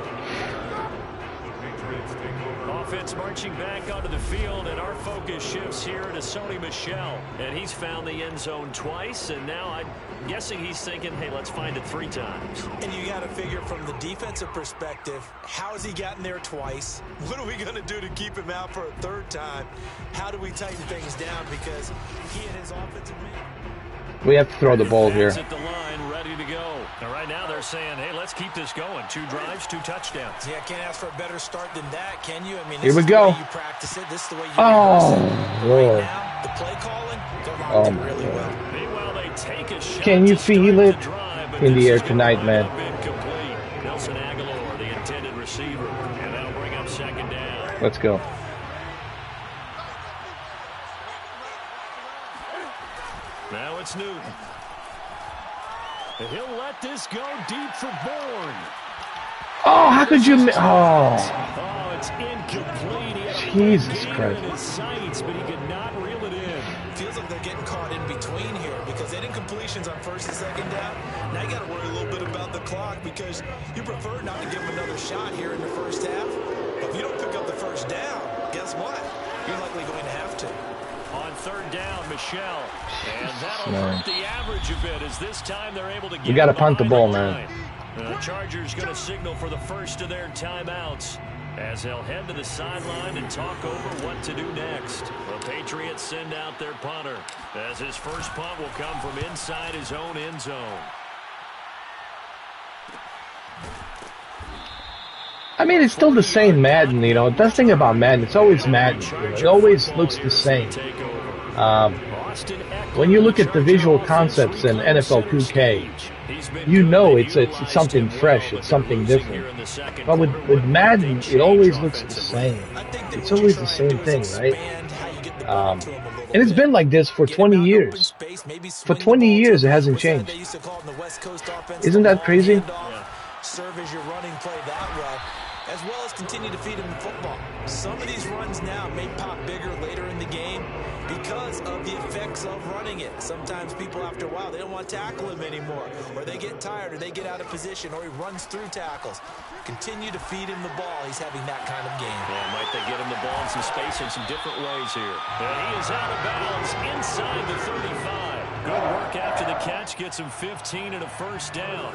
Offense marching back onto the field, and our focus shifts here to Sony Michel. And he's found the end zone twice, and now I'm guessing he's thinking, hey, let's find it 3 times. And you got to figure from the defensive perspective, how has he gotten there twice? What are we going to do to keep him out for a 3rd time? How do we tighten things down? Because he and his offensive man. We have to throw the ball here. At the line, ready to go. And right now they're saying, hey, let's keep this going. 2 drives, 2 touchdowns. Yeah, can't ask for a better start than that, can you? I mean, here this we is go. The way you practice it. This is the way you Lord. right now, the play calling, they're locked in really well. Meanwhile, they take a shot. Can you feel it in the air tonight, man? Nelson Aguilar, the intended receiver, and that'll bring up second down. Let's go. Now it's Newton. And he'll let this go deep for Bourne. Oh, how could you? Oh, it's incomplete. Jesus Christ. In his sights, but he could not reel it in. Feels like they're getting caught in between here because they did completions on first and second down. Now you got to worry a little bit about the clock because you prefer not to give them another shot here in the first half. But if you don't pick up the first down, guess what? You're likely going to have to. On third down, Michelle. And that'll hurt the average a bit as this time they're able to get. We got to punt the ball, man. The Chargers going to signal for the first of their timeouts as they'll head to the sideline and talk over what to do next. The Patriots send out their punter as his first punt will come from inside his own end zone. I mean, it's still the same Madden, you know. The best thing about Madden, it's always Madden. You know, it always looks the same. When you look at the visual concepts in NFL 2K, you know it's something fresh, it's something different. But with Madden, it always looks the same. It's always the same thing, right? And it's been like this for 20 years. For 20 years, it hasn't changed. Isn't that crazy? Serve as your running play that well, as well as continue to feed him the football. Some of these runs now may pop bigger later in the game because of the effects of running it. Sometimes people, after a while, they don't want to tackle him anymore, or they get tired, or they get out of position, or he runs through tackles. Continue to feed him the ball. He's having that kind of game. Yeah, might they get him the ball in some space in some different ways here. And he is out of bounds inside the 35. Good work after the catch. Gets him 15 and a first down.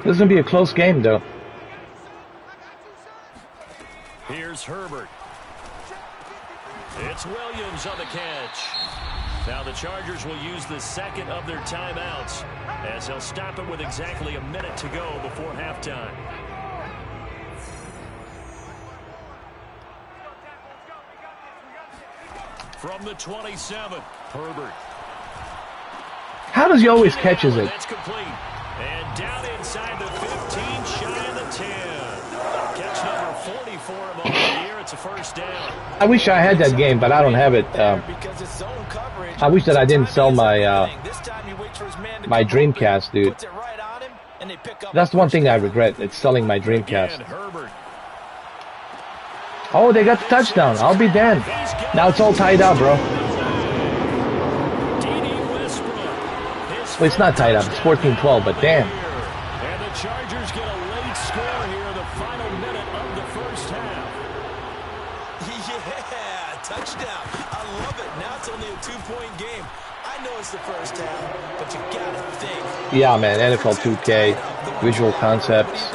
This is going to be a close game, though. Here's Herbert. It's Williams on the catch. Now the Chargers will use the second of their timeouts as they'll stop it with exactly a minute to go before halftime. From the 27, Herbert. How does he always catches it? That's complete. And down inside the 15, shy of the 10. Catch number 44 of the year. It's a first down. I wish I had that game, but I don't have it. I wish that I didn't sell my my Dreamcast, dude. That's the one thing I regret. It's selling my Dreamcast. Oh, they got the touchdown. I'll be damned. Now it's all tied up, bro. Well, it's not tied up. It's 14-12, but damn. And the Chargers get a late score here in the final minute of the first half. Yeah, touchdown. I love it. Now it's only a 2-point game. I know it's the first half, but you gotta think. Yeah, man. NFL 2K, visual concepts.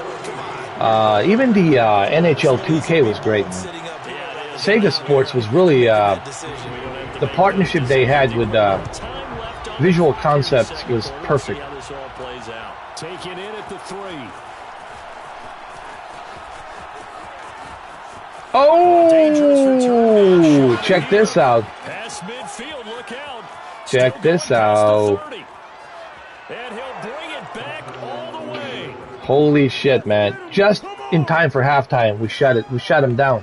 Even the NHL 2K was great, man. Sega Sports was really the partnership they had with visual concepts was perfect. Taken in at the 3. Oh, check this out. Pass midfield, look out. Check this out. And he'll bring it back all the way. Holy shit, man. Just in time for halftime, we shut it. We shut him down.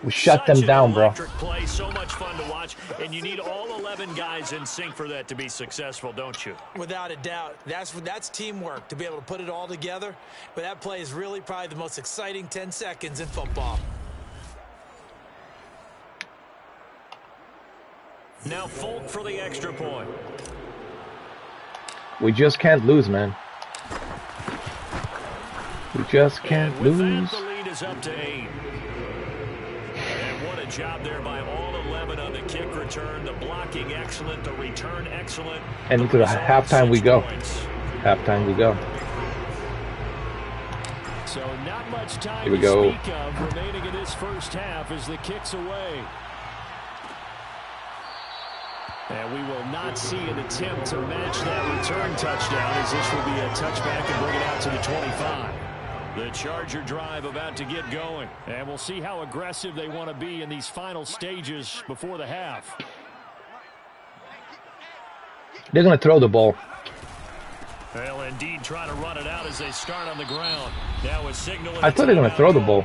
We shut them down, bro. Play, so much fun to watch, and you need all 11 guys in sync for that to be successful, don't you? Without a doubt. That's teamwork, to be able to put it all together. But that play is really probably the most exciting 10 seconds in football. Now Folk for the extra point. We just can't lose, man. We just can't lose. That, the lead is up to 8. And what a job there by all 11 on the kick return. The blocking excellent, the return excellent. And into the halftime we go. Halftime we go. So not much time Here we to go. speak of remaining in this first half as the kick's away. And we will not see an attempt to match that return touchdown as this will be a touchback and bring it out to the 25. The Charger drive about to get going. And we'll see how aggressive they want to be in these final stages before the half. They're going to throw the ball. They'll indeed try to run it out as they start on the ground. Now a signal. I thought they were going to throw the ball.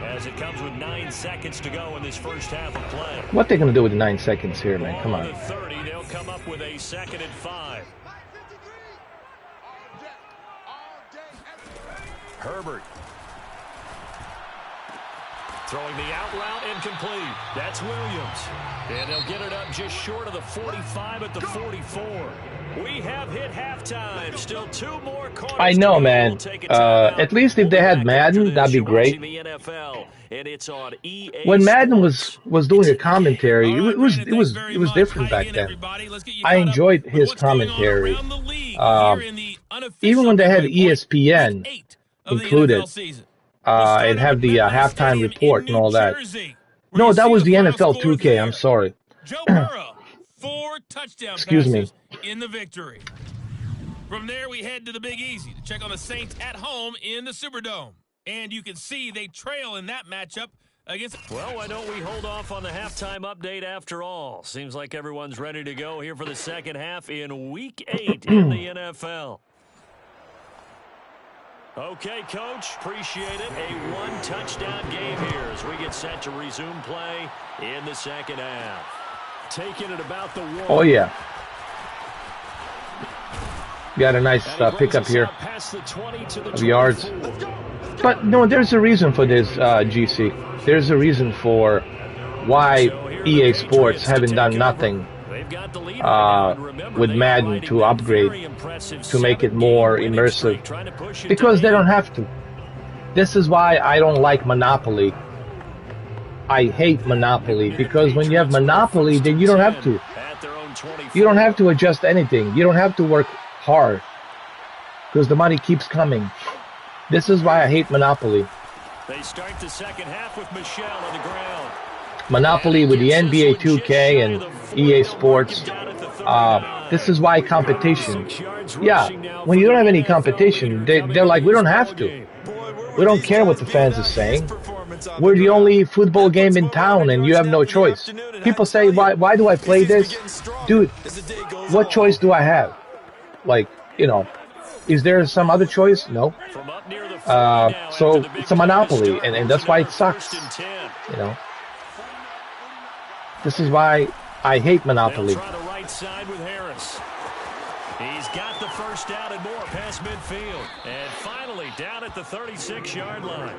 As it comes with 9 seconds to go in this first half of play. What they going to do with the 9 seconds here, man? Come on. 30, they'll come up with a 2nd and 5. Herbert. Throwing the out route incomplete. That's Williams. And they'll get it up just short of the 45 at the 44. We have hit halftime. Still 2 more quarters. I know, man. At least if they had Madden, that'd be great. When Madden was doing a commentary, it was different back then. I enjoyed his commentary. Even when they had ESPN included, and have the halftime report and all that. No, that was the NFL 2K. I'm sorry. Joe Burrow, 4 touchdown Excuse me. in the victory. From there, we head to the Big Easy to check on the Saints at home in the Superdome. And you can see they trail in that matchup against... Well, why don't we hold off on the halftime update after all? Seems like everyone's ready to go here for the second half in Week 8 in the NFL. Okay, Coach, appreciate it. A 1-touchdown game here as we get set to resume play in the second half. Taking it about the 1. Oh, yeah. Got a nice pickup here of yards. But, no, there's a reason for this, GC. There's a reason for why EA Sports haven't done nothing with Madden to upgrade, to make it more immersive, because they don't have to. This is why I don't like Monopoly. I hate Monopoly, because when you have Monopoly, then you don't have to. You don't have to adjust anything. You don't have to work hard, because the money keeps coming. This is why I hate Monopoly. They start the second half with Michelle on the ground. Monopoly with the NBA 2K and EA Sports. This is why competition. Yeah, when you don't have any competition, they're like, we don't have to. We don't care what the fans are saying. We're the only football game in town and you have no choice. People say, why do I play this? Dude, what choice do I have? Like, you know, is there some other choice? No. So it's a monopoly, and that's why it sucks. You know. This is why I hate Monopoly. He's got the first down and more past midfield. And finally down at the 36-yard line.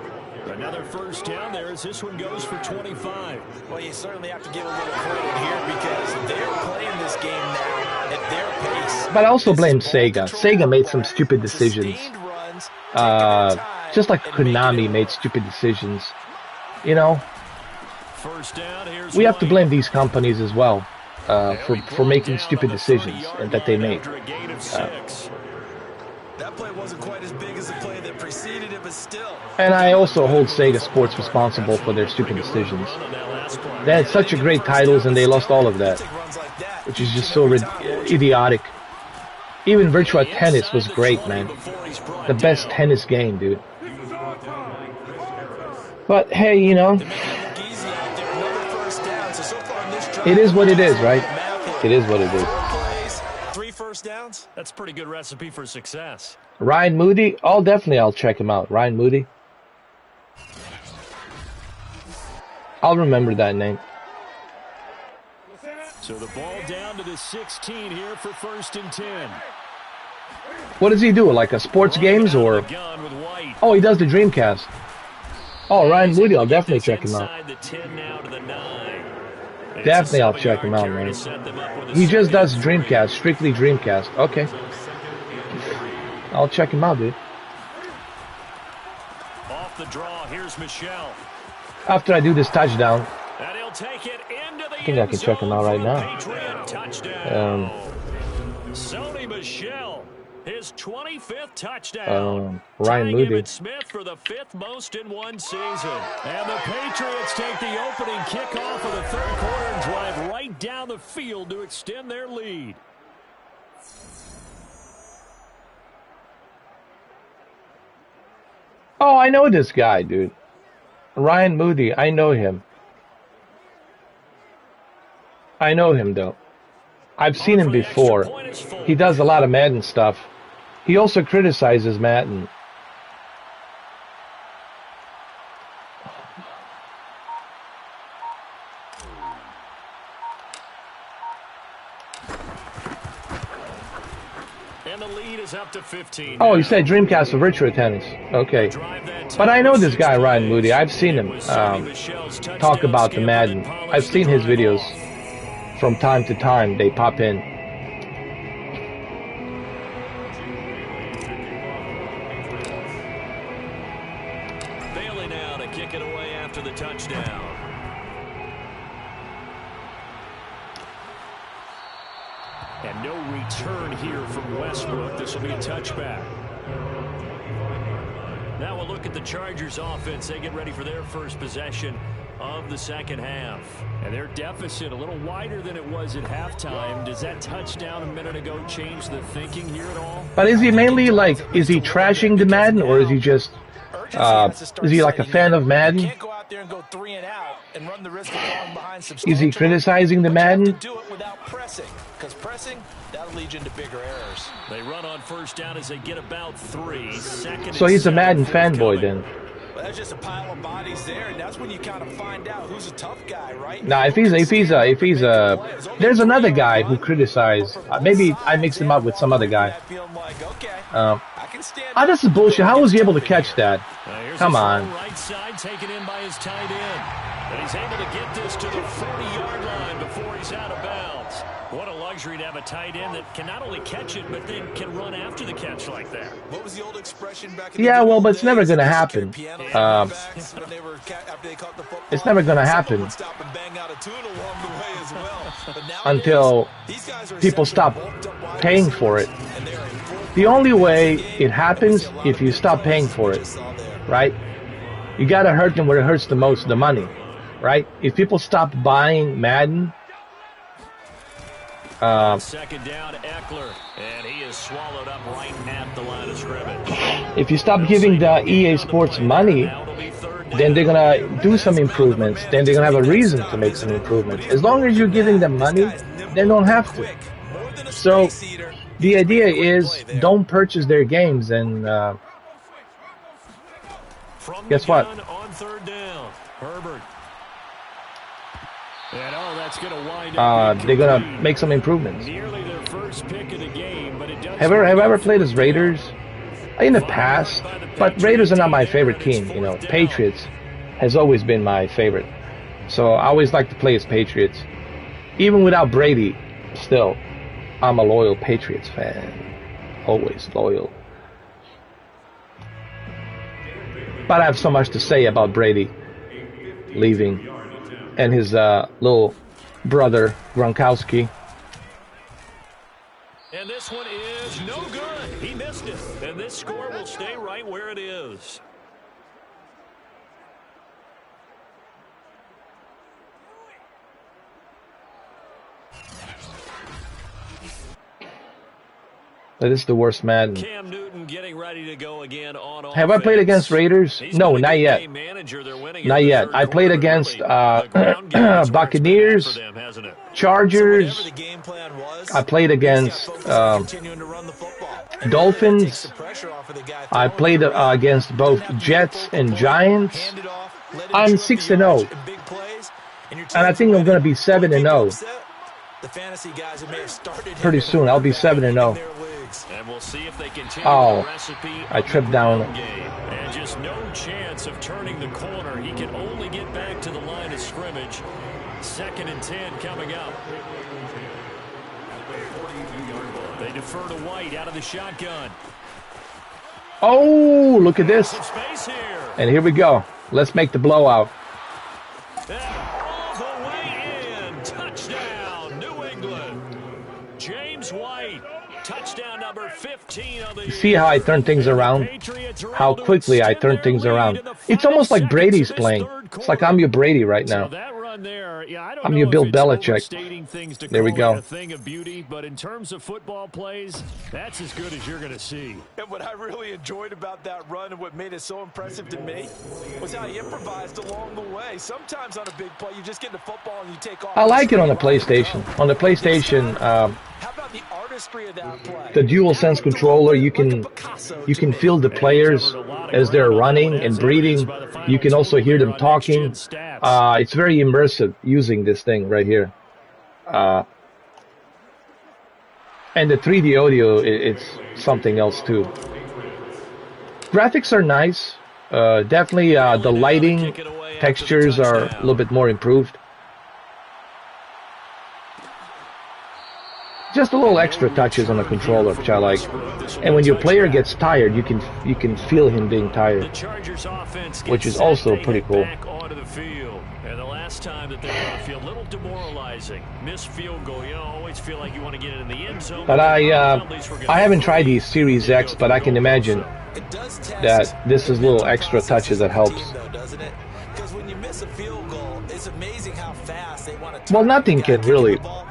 Another first down there as this one goes for 25. Well, you certainly have to give a little credit here because they're playing this game now at their pace. But I also blame Sega. Sega made some stupid decisions. Just like Konami made stupid decisions. You know, we have to blame these companies as well. For making stupid decisions that they made. That play wasn't quite as big as the play that preceded it, but still. And I also hold Sega Sports responsible for their stupid decisions. They had such a great titles and they lost all of that, which is just so idiotic. Even Virtua Tennis was great, man. The best tennis game, dude. But hey, you know, it is what it is, right? It is what it is. 3 first downs. That's a pretty good recipe for success. Ryan Moody? Oh, definitely I'll check him out. Ryan Moody. I'll remember that name. So the ball down to the 16 here for 1st and 10. What does he do? Like a sports games or? Oh, he does the Dreamcast. Oh, Ryan Moody, I'll definitely check him out. Definitely I'll check him out, man. He just does Dreamcast, strictly Dreamcast. Okay. I'll check him out, dude. Off the draw, here's Michelle. After I do this touchdown, And he'll take it into the I think I can check him out right now. Patriot touchdown. Sony Michel, his 25th touchdown. Ryan Moody. Smith for the 5th most in one season. And the Patriots take the opening kickoff of the 3rd quarter and drive right down the field to extend their lead. Oh, I know this guy, dude. Ryan Moody, I know him. I know him, though. I've seen him before. He does a lot of Madden stuff. He also criticizes Madden. And the lead is up to 15. Oh, you said Dreamcast for virtual tennis. Okay. But I know this guy, Ryan Moody. I've seen him talk about the Madden. I've seen his videos from time to time. They pop in. Bailey now to kick it away after the touchdown. And no return here from Westbrook. This will be a touchback. Now we'll look at the Chargers offense. They get ready for their first possession of the second half. And their deficit a little wider than it was at halftime. Does that touchdown a minute ago change the thinking here at all? But is he mainly like, is he trashing the Madden, or is he just, is he like a fan of Madden? Is he criticizing the Madden? Because pressing, that'll lead you into bigger errors. They run on first down as they get about 3. So he's a Madden fanboy then. Well, that's just a pile of bodies there, and that's when you kind of find out who's a tough guy, right? Nah, if he's there's another guy who criticized. Maybe I mixed him up with some other guy. This is bullshit. How was he able to catch that? Come on. Right side taken in by his tight end. And he's able to get this to the 40-yard line before he's out of bounds. What a luxury to have a tight end that can not only catch it, but then can run after the catch like that. What was the old expression back in Yeah, well, but it's never going to happen. It's never going to happen until people stop paying for it. The only way it happens if you stop paying for it, right? You got to hurt them where it hurts the most, the money, right? If people stop buying Madden, second down, Eckler, and he is swallowed up right at the line of scrimmage. If you stop giving the EA Sports money, then they're gonna do some improvements. Then they're gonna have a reason to make some improvements. As long as you're giving them money, they don't have to. So the idea is don't purchase their games, and guess what? On third down, Herbert. And that's going to wind up they're gonna make some improvements. Nearly their first pick of the game, but it does have I ever played as Raiders? In the past, but Raiders are not my favorite team. You know, Patriots has always been my favorite. So I always like to play as Patriots. Even without Brady, still, I'm a loyal Patriots fan. Always loyal. But I have so much to say about Brady leaving and his little brother, Gronkowski. And this one is no good. He missed it. And this score will stay right where it is. That is the worst Madden. Cam Newton getting ready to go again on offense. Have I played against Raiders? No, not yet. Not yet. I played against Buccaneers, Chargers. I played against Dolphins. I played against both Jets and Giants. I'm 6-0, and I think I'm going to be 7-0. Pretty soon, I'll be 7-0. And we'll see if they continue Oh, the recipe I tripped down. And just no chance of turning the corner. He can only get back to the line of scrimmage. 2nd and 10 coming up. They defer to White out of the shotgun. Oh, look at this. Some space here. And here we go. Let's make the blowout. All the way in. Touchdown, New England. James White. Touchdown number 15 of the See how I turn things around? How quickly I turn things around. It's almost like Brady's playing. It's like I'm your Brady right now. I'm your Bill Belichick. There we go. A thing of beauty, but in terms of football plays, that's as good as you're going to see. And what I really enjoyed about that run and what made it so impressive to me was how he improvised along the way. Sometimes on a big play, you just get the football and you take off. I like it on the PlayStation. On the PlayStation, about the artistry of that play? The DualSense controller, you can feel the players as they're running and breathing. You can also hear them talking. It's very immersive using this thing right here. And the 3D audio, it's something else too. Graphics are nice. Definitely the lighting, textures are a little bit more improved. Just a little extra touches on the controller, which I like. And when your player gets tired, you can feel him being tired, which is also pretty cool. And the last time that they're going to feel a little demoralizing, missed field goal. You always feel like you want to get it in the end zone. But I haven't tried these Series X, but I can imagine that this is little extra touches that helps. Because when you miss a field goal, it's amazing how fast they want to. Well, nothing can really compete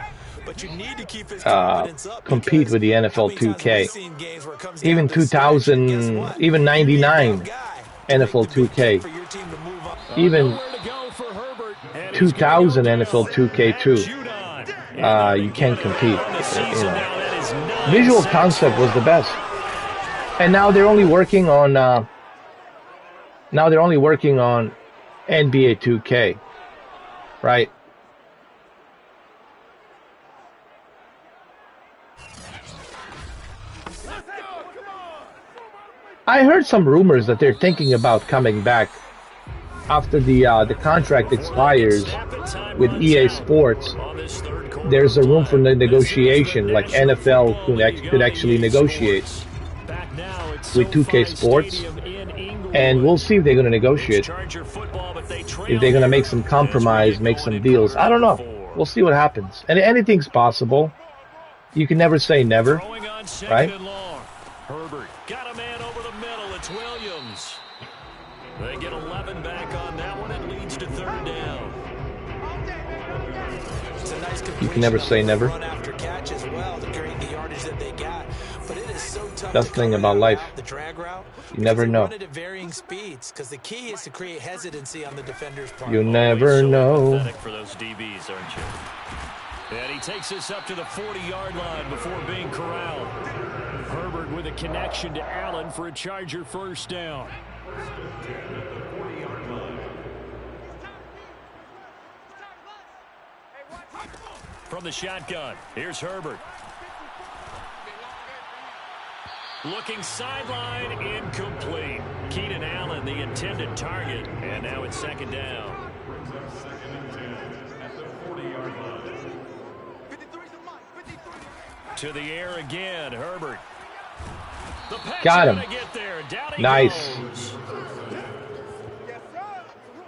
compete with the NFL 2K. Even 2000, even 99 NFL 2K, even 2000 NFL 2K2. You can't compete. You know. Visual concept was the best, and now they're only working on. Now they're only working on NBA 2K, right? I heard some rumors that they're thinking about coming back after the contract expires with EA Sports. There's a room for negotiation, like NFL could actually negotiate with 2K Sports, and we'll see if they're going to negotiate. If they're going to make some compromise, make some deals. I don't know. We'll see what happens. And anything's possible. You can never say never, right? Herbert got a man over the middle. It's Williams. They get 11 back on that one. It leads to third down. It's a nice you can never say never. run after catch as well to create the yardage that they got. But it is so tough. That's the thing about life. The drag route. You never know. Run it at varying speeds because the key is to create hesitancy on the defender's part. You never know. For those DBs, aren't you? And he takes us up to the 40-yard line before being corralled. Herbert with a connection to Allen for a Charger first down. From the shotgun, here's Herbert. Looking sideline, incomplete. Keenan Allen, the intended target, and now it's second down. To the air again, Herbert. Got him. Nice.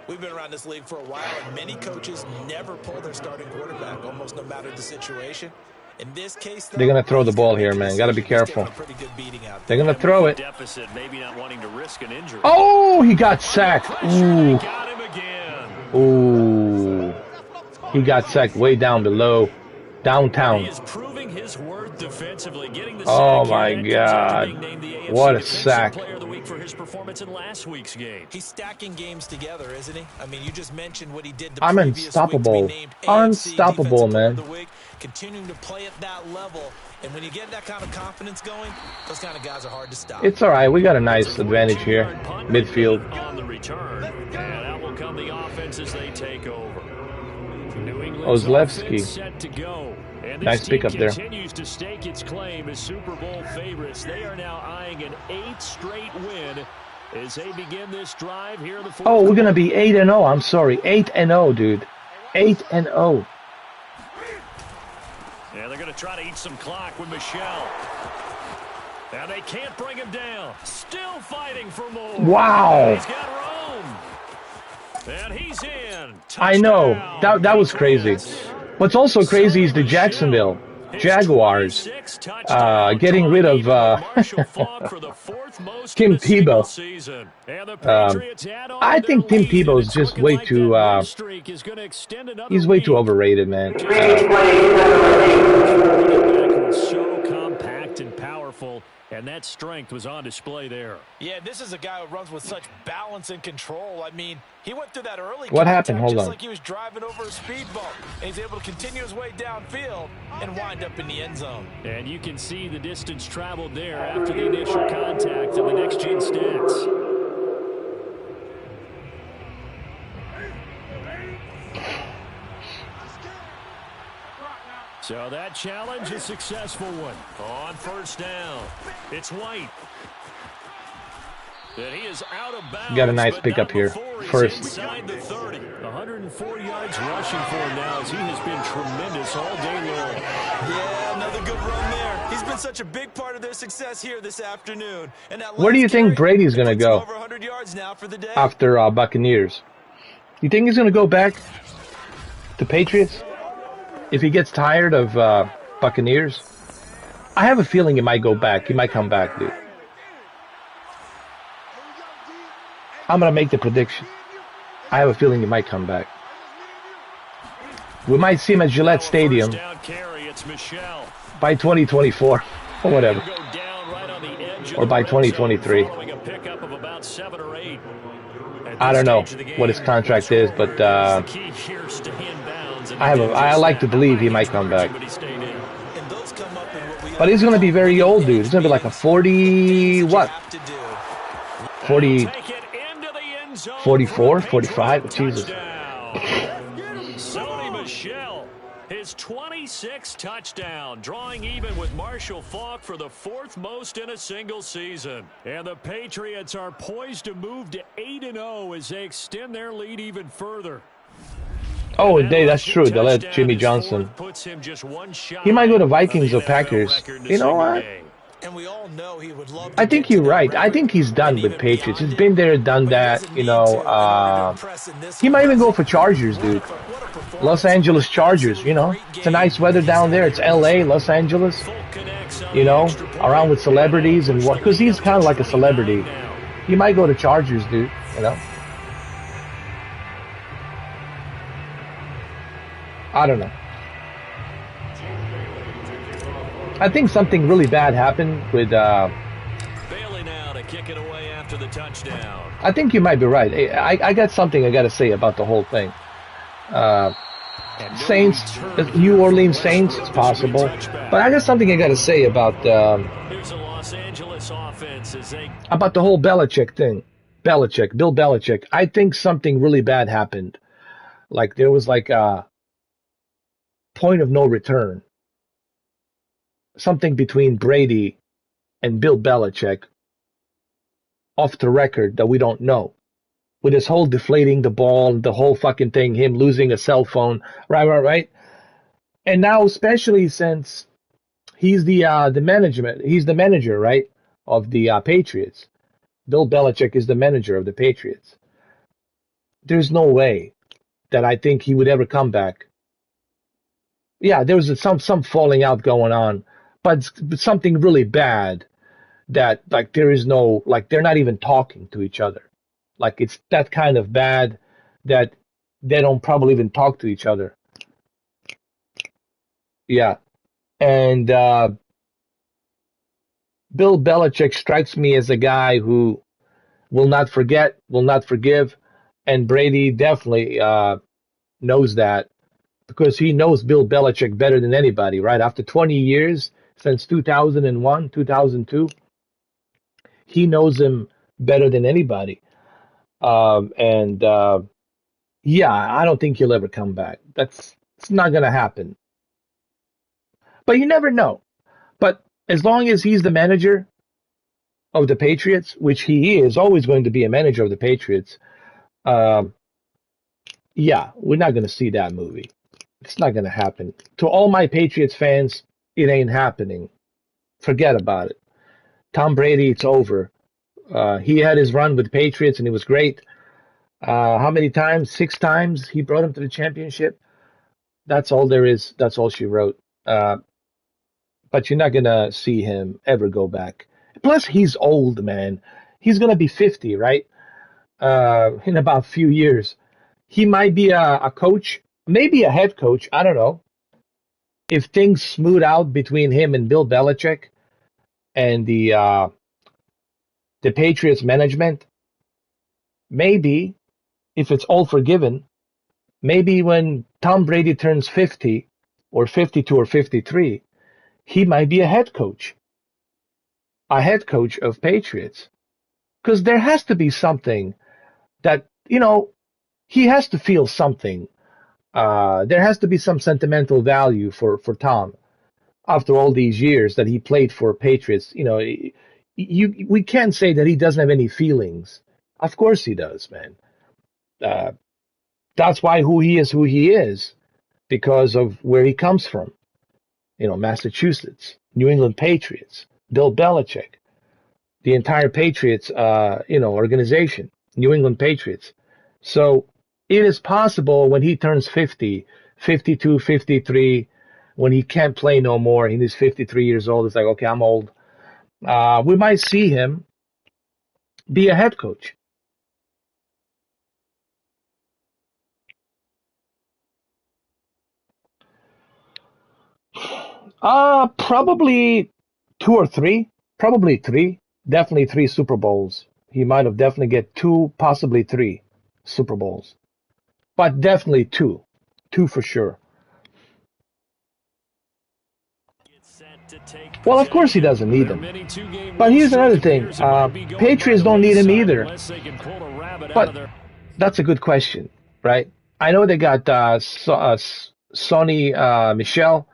We've been around this league for a while, and many coaches never pull their starting quarterback, almost no matter the situation. In this case, they're going to throw the ball here, man. Got to be careful. They're going to throw it. Oh, he got sacked. Ooh. Ooh. He got sacked way down below. Downtown. He is proving his worth defensively, getting the oh sack my God! What a sack! Player of the week for his performance in last week's game. He's stacking games together, isn't he? I mean, you just mentioned what he did. I'm unstoppable. Unstoppable, man. Continuing to play at that level, and when you get that kind of confidence going, those kind of guys are hard to stop. It's all right. We got a nice advantage here, midfield. On the return, and out will come the offense as they take over. Ozlevsky. Nice pickup there. Continues to stake its claim as Super Bowl favorites. They are now eyeing an 8th straight win as they begin this drive here in the fourth. Oh, we're gonna be 8-0. I'm sorry, 8-0, dude. 8-0. Yeah, they're gonna try to eat some clock with Michelle. Now they can't bring him down. Still fighting for more. Wow. He's got Rome. And he's in. I know. That was crazy. What's also crazy is the Jacksonville Jaguars getting rid of Tim Tebow. I think Tim Tebow is just way too he's way too overrated, man. So compact and powerful. And that strength was on display there. Yeah, this is a guy who runs with such balance and control. I mean, he went through that early What contact happened? Hold just on. like he was driving over a speed bump. And he's able to continue his way downfield and wind up in the end zone. And you can see the distance traveled there after the initial contact of the next-gen stats. So that challenge, a successful one. On first down, it's White. And he is out of bounds. Got a nice pickup here. First. Inside the 30. 104 yards rushing for him now as he has been tremendous all day long. Yeah, another good run there. He's been such a big part of their success here this afternoon. And that Where do you think Brady's going to go over 100 yards now for the day. after Buccaneers? You think he's going to go back to Patriots? If he gets tired of Buccaneers? I have a feeling he might go back. He might come back, dude. I'm going to make the prediction. I have a feeling he might come back. We might see him at Gillette Stadium by 2024 or whatever. Or by 2023. I don't know what his contract is, but I like to believe he might come back. But he's going to be very old, dude. He's going to be like a 40, what? 40, 44, 45? Jesus. Sony Michel, his 26th touchdown, drawing even with Marshall Faulk for the 4th most in a single season. And the Patriots are poised to move to 8-0 as they extend their lead even further. Oh, that's true. They'll let Jimmy Johnson. He might go to Vikings or Packers. You know what? And we all know he would love I think you're right. I think he's done with Patriots. He's been there, done that. You know, he might even go for Chargers, dude. Los Angeles Chargers, you know. It's a nice weather down there. It's L.A., Los Angeles. You know, around with celebrities and what. Because he's kind of like a celebrity. He might go to Chargers, dude. You know. I don't know. I think something really bad happened with. Bailey now to kick it away after the touchdown. I think you might be right. I got something I got to say about the whole thing. Saints, New Orleans Saints, it's possible, but I got something I got to say about the whole Belichick thing. Bill Belichick. I think something really bad happened. Like there was like a point of no return. Something between Brady and Bill Belichick off the record that we don't know. With his whole deflating the ball, the whole fucking thing, him losing a cell phone, right? And now, especially since he's the manager, right, of the Patriots. Bill Belichick is the manager of the Patriots. There's no way that I think he would ever come back. Yeah, there was some falling out going on. But something really bad that, like, there is no, like, they're not even talking to each other. Like, it's that kind of bad that they don't probably even talk to each other. Yeah. And Bill Belichick strikes me as a guy who will not forget, will not forgive. And Brady definitely knows that because he knows Bill Belichick better than anybody, right? After 20 years, since 2001, 2002, he knows him better than anybody. Yeah, I don't think he'll ever come back. It's not going to happen. But you never know. But as long as he's the manager of the Patriots, which he is always going to be a manager of the Patriots, yeah, we're not going to see that movie. It's not going to happen. To all my Patriots fans, it ain't happening. Forget about it. Tom Brady, it's over. He had his run with the Patriots, and it was great. How many times? 6 times he brought him to the championship. That's all there is. That's all she wrote. But you're not going to see him ever go back. Plus, he's old, man. He's going to be 50, right? In about a few years. He might be a coach, maybe a head coach. I don't know. If things smooth out between him and Bill Belichick, and the Patriots management, maybe if it's all forgiven, maybe when Tom Brady turns 50 or 52 or 53, he might be a head coach of Patriots. Because there has to be something that, he has to feel something. There has to be some sentimental value for Tom after all these years that he played for Patriots. We can't say that he doesn't have any feelings. Of course he does, man. That's why he is, because of where he comes from. Massachusetts, New England Patriots, Bill Belichick, the entire Patriots, organization, New England Patriots. So it is possible when he turns 50, 52, 53, when he can't play no more, and he's 53 years old, it's like, okay, I'm old. We might see him be a head coach. Probably 2 or 3, probably 3, definitely 3 Super Bowls. He might have definitely get 2, possibly 3 Super Bowls, but definitely 2 for sure. Well, of course he doesn't need him. But here's another thing. Patriots don't need him either. But that's a good question, right? I know they got Sonny Michel.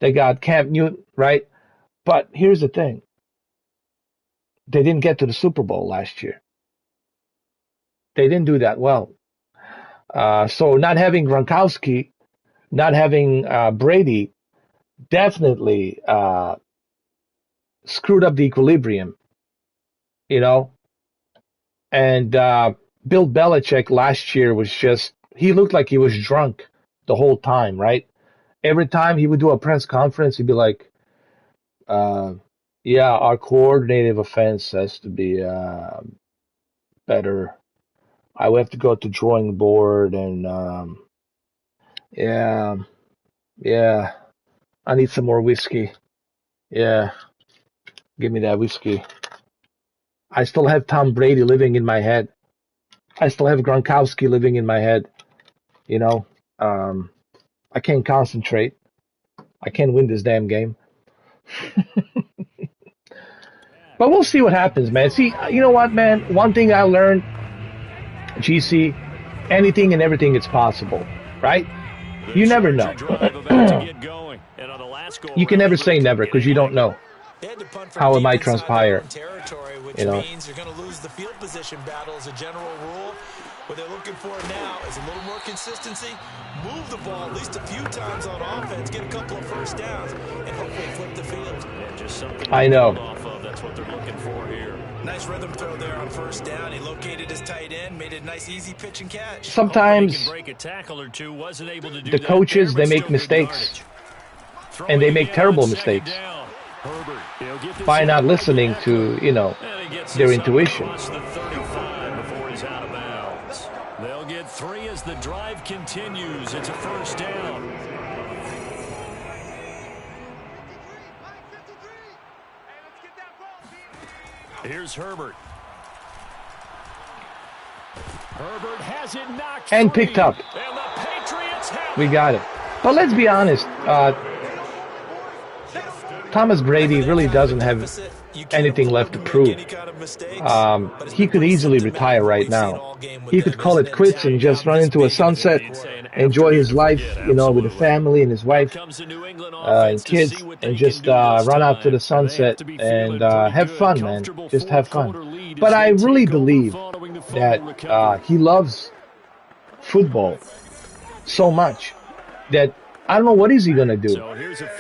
They got Cam Newton, right? But here's the thing. They didn't get to the Super Bowl last year. They didn't do that well. So not having Gronkowski, not having Brady, definitely screwed up the equilibrium, And Bill Belichick last year was he looked like he was drunk the whole time, right? Every time he would do a press conference, he'd be like, yeah, our coordinative offense has to be better. I would have to go to drawing board and yeah, I need some more whiskey. Yeah, give me that whiskey. I still have Tom Brady living in my head. I still have Gronkowski living in my head. I can't concentrate. I can't win this damn game. But we'll see what happens, man. See, you know what, man? One thing I learned, GC, anything and everything is possible, right? You never know. You can never say never because you don't know how it might transpire. Which means you're going to lose the field position battle as a general rule. What they're looking for now is a little more consistency, move the ball at least a few times on offense, get a couple of first downs, and hopefully flip the field. Yeah, just something I know. Off of. That's what they're looking for here. Nice rhythm throw there on first down. He located his tight end, made it a nice, easy pitch and catch. Sometimes break a tackle or two, wasn't able to do the coaches, there, they make mistakes. And they make terrible mistakes by not listening to, their intuition. They'll get 3 as the drive continues. It's a first down. Here's Herbert. Herbert has it knocked and picked up. And the Patriots have we got it. But let's be honest. Thomas Brady really doesn't have anything left to prove. He could easily retire right now. He could call it quits and just run into a sunset, enjoy his life, with the family and his wife and kids, and just run out to the sunset and have fun, man. Just have fun. But I really believe that he loves football so much that I don't know what is he gonna do.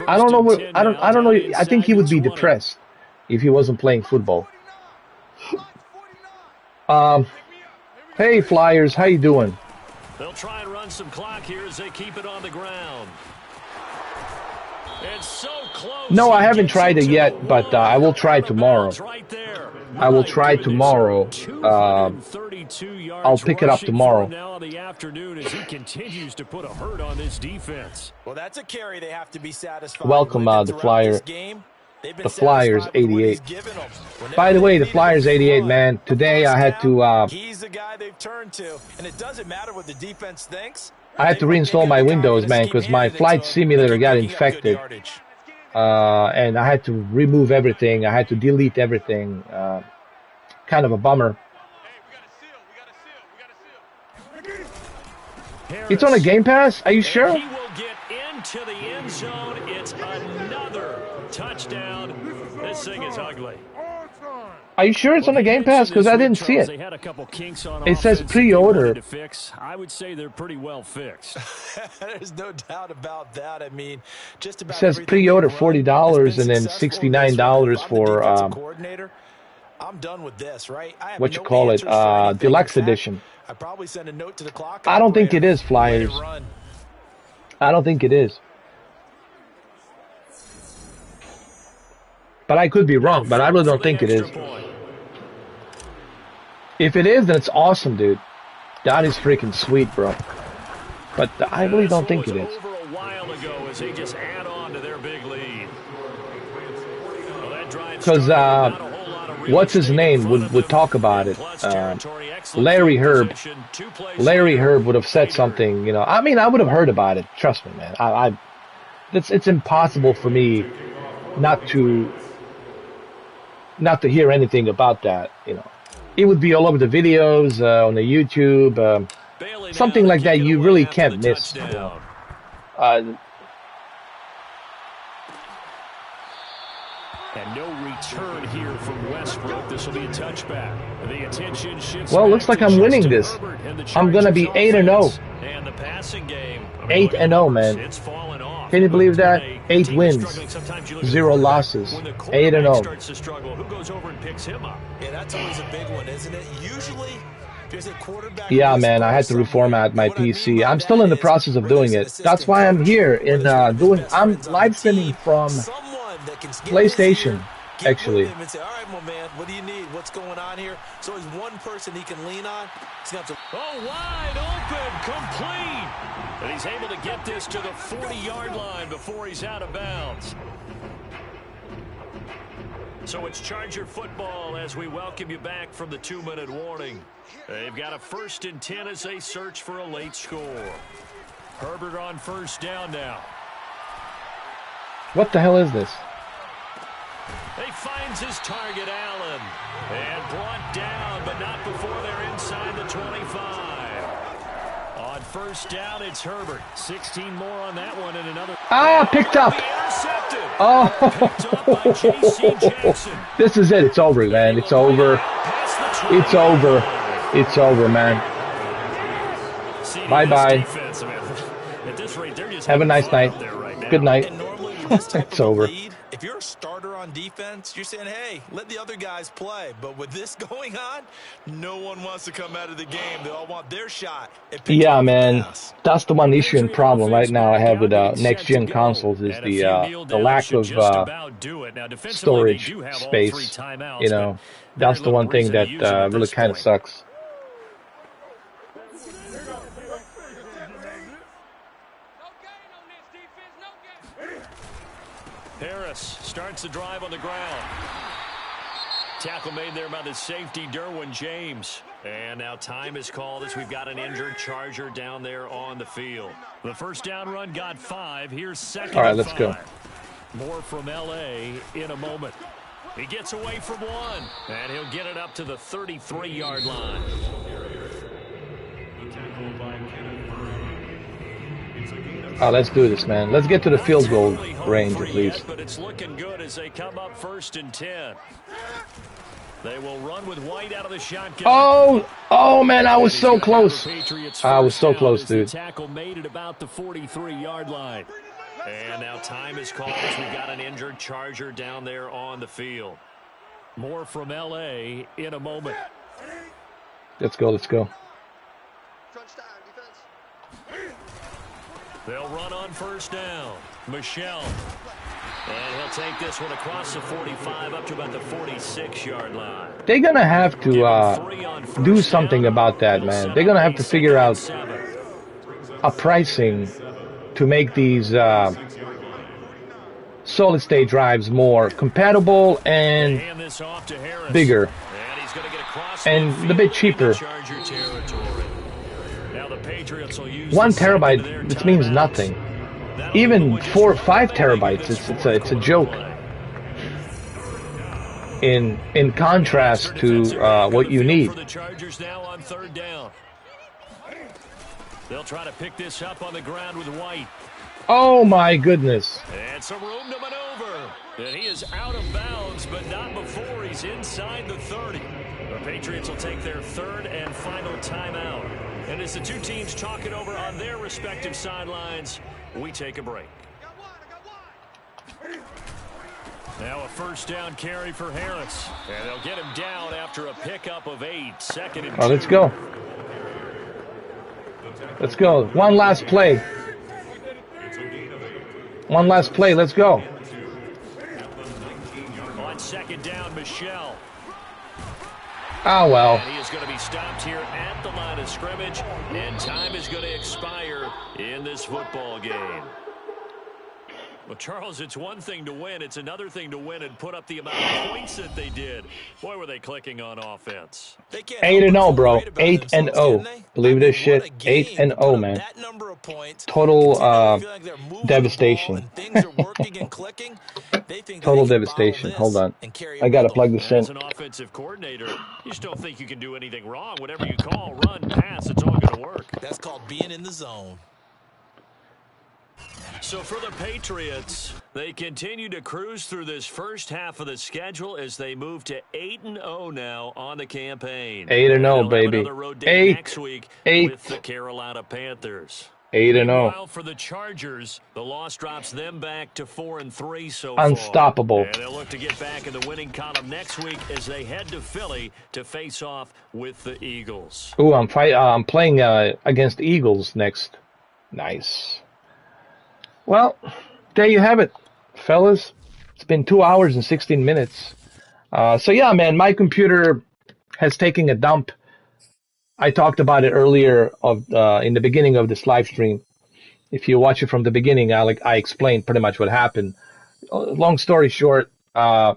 I don't know. I don't know. I think he would be depressed if he wasn't playing football. Hey Flyers, how you doing? They'll try and run some clock here as they keep it on the ground. It's so close. No, I haven't tried it yet, but I will try tomorrow. I will try tomorrow. I'll pick it up tomorrow. Now in the afternoon as he continues to put a hurt on this defense. Well, that's a carry they have to be satisfied Welcome, with the Flyer. game. The Flyers 88. By the way, the Flyers 88, man. Today I had to. He's the guy they've turned to, and it doesn't matter what the defense thinks. I had to reinstall my Windows, man, because my flight simulator got infected. And I had to remove everything. I had to delete everything. Kind of a bummer. It's on a Game Pass? Are you sure? He will get into the end zone. It's another touchdown. This thing is ugly. Are you sure it's on the Game Pass? Because I didn't see it. It says pre-order. I would say they're pretty well fixed. There's no doubt about that. I mean, just about it says pre-order $40 and then $69 for I'm done with this, right? What you call it? Deluxe edition. I probably send a note to the clock. I don't think it is, Flyers. I don't think it is. But I could be wrong, but I really don't think it is. If it is, then it's awesome, dude. That is freaking sweet, bro. But I really don't think it is. Over a while ago as they just add on to their big lead. Because what's his name would talk about it. Larry Herb. Larry Herb would have said something, you know. I mean, I would have heard about it. Trust me, man. It's impossible for me not to hear anything about that, you know. It would be all over the videos, on the YouTube, something like that you really can't miss. You know. And no return here from Westbrook. This will be a touchback. The attention shifts. Well, looks like I'm winning this. I'm going to be 8-0. And the passing game. 8-0, man. It's fallen off. Can you believe that? 8 wins, 0 losses, 8-0. Starts to struggle. Who goes over and picks him up? Yeah, that's always a big one, isn't it? Usually, there's a quarterback. Yeah, man, I had to reformat my PC. I'm still in the process of doing it. That's why I'm here in I'm live streaming from PlayStation, actually. All right, my man, what do you need? What's going on here? So there's one person he can lean on. Oh, wide open, complete. And he's able to get this to the 40-yard line before he's out of bounds. So it's Charger football as we welcome you back from the 2-minute warning. They've got a 1st and 10 as they search for a late score. Herbert on 1st down now. What the hell is this? He finds his target, Allen, and brought down, but not before they're inside the 25. On 1st down, it's Herbert. 16 more on that one, and another. Picked up. Oh, this is it. It's over, man. It's over. It's over. It's over, man. Bye-bye. Have a nice night. Good night. It's over. If you're a starter on defense, you're saying, hey, let the other guys play. But with this going on, no one wants to come out of the game. They all want their shot. Yeah, man. That's the one issue and problem right now I have with next-gen consoles is the lack of storage space. You know, that's the one thing that really kind of sucks. Harris starts the drive on the ground. Tackle made there by the safety, Derwin James. And now time is called as we've got an injured Charger down there on the field. The 1st down run got 5. Here's 2nd. All right, let's go. More from L.A. in a moment. He gets away from 1, and he'll get it up to the 33-yard line. Let's do this, man. Let's get to the field goal range at least. But it's looking good as they come up 1st and 10. They will run with White out of the shotgun. Oh, man, I was so close. I was so close, dude. Tackle made at about the 43-yard line. And now time is called as we've got an injured Charger down there on the field. More from L.A. in a moment. Let's go, let's go. They'll run on 1st down. Michelle. And he'll take this one across the 45 up to about the 46-yard line. They're going to have to do something about that, man. They're going to have to figure out a pricing to make these solid state drives more compatible and bigger and a bit cheaper. 1 terabyte, this means nothing. Even 4 or 5 terabytes, it's a joke. In contrast to what you need. They'll try to pick this up on the ground with White. Oh my goodness. And some room to maneuver. And he is out of bounds, but not before he's inside the 30. The Patriots will take their third and final timeout. And as the two teams talk it over on their respective sidelines, we take a break. Now a first down carry for Harris. And they'll get him down after a pickup of 8. 2nd and 2. Oh, let's go. Let's go. One last play. One last play. Let's go. On 2nd down, Michelle. Oh, well. And he is going to be stopped here at the line of scrimmage, and time is going to expire in this football game. Well, Charles, it's one thing to win. It's another thing to win and put up the amount of points that they did. Boy, were they clicking on offense. 8-0, bro. 8-0. Believe this shit. 8-0, man. Total devastation. Total devastation. Hold on. I got to plug this in. As an offensive coordinator, you just don't think you can do anything wrong. Whatever you call, run, pass, it's all going to work. That's called being in the zone. So for the Patriots, they continue to cruise through this first half of the schedule as they move to 8-0 now on the campaign. 8-0, baby. Another road date next week with the Carolina Panthers. 8-0. Meanwhile, for the Chargers, the loss drops them back to 4-3 so far. Unstoppable. And they'll look to get back in the winning column next week as they head to Philly to face off with the Eagles. Ooh, I'm playing against the Eagles next. Nice. Well, there you have it, fellas. It's been 2 hours and 16 minutes. So yeah, man, my computer has taken a dump. I talked about it earlier in the beginning of this live stream. If you watch it from the beginning, I explained pretty much what happened. Long story short, all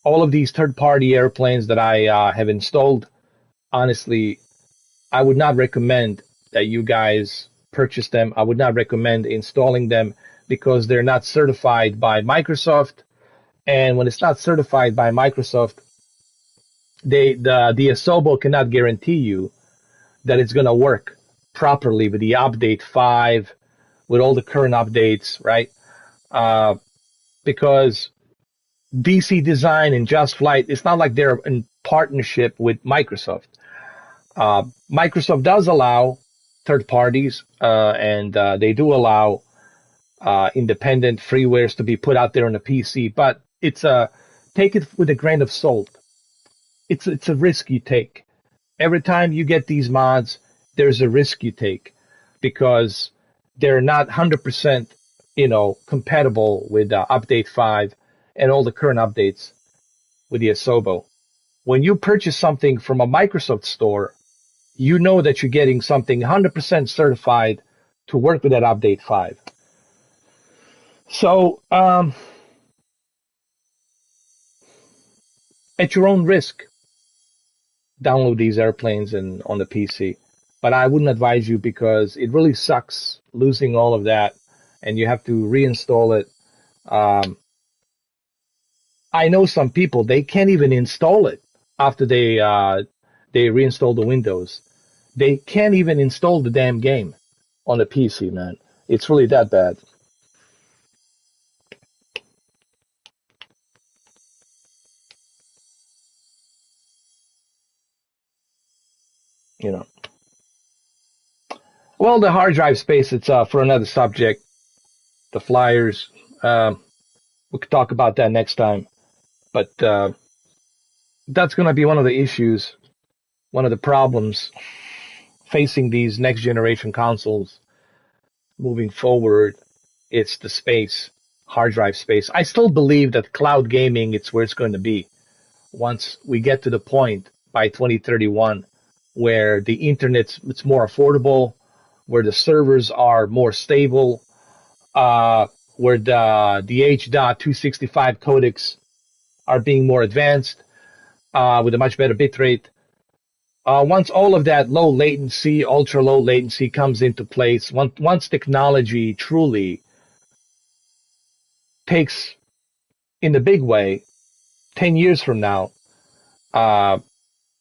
of these third-party airplanes that I have installed, honestly, I would not recommend that you guys purchase them. I would not recommend installing them because they're not certified by Microsoft. And when it's not certified by Microsoft, the Asobo cannot guarantee you that it's going to work properly with the update 5, with all the current updates, right? Because DC Design and Just Flight, it's not like they're in partnership with Microsoft. Microsoft does allow third parties, and they do allow independent freewares to be put out there on the PC, but it's take it with a grain of salt. It's a risk you take. Every time you get these mods, there's a risk you take because they're not 100%, compatible with update 5 and all the current updates with the Asobo. When you purchase something from a Microsoft store, you know that you're getting something 100% certified to work with that update 5. So, at your own risk, download these airplanes on the PC. But I wouldn't advise you because it really sucks losing all of that, and you have to reinstall it. I know some people, they can't even install it after they reinstall the Windows. They can't even install the damn game on the PC, man. It's really that bad. Well, the hard drive space, it's for another subject. The flyers, we could talk about that next time. But that's going to be one of the issues, one of the problems facing these next generation consoles moving forward. It's the space, hard drive space. I still believe that cloud gaming, it's where it's going to be once we get to the point by 2031 where the it's more affordable, where the servers are more stable, where the H.265 codecs are being more advanced with a much better bit rate. Once all of that low latency, ultra low latency comes into place, once technology truly takes in the big way, 10 years from now,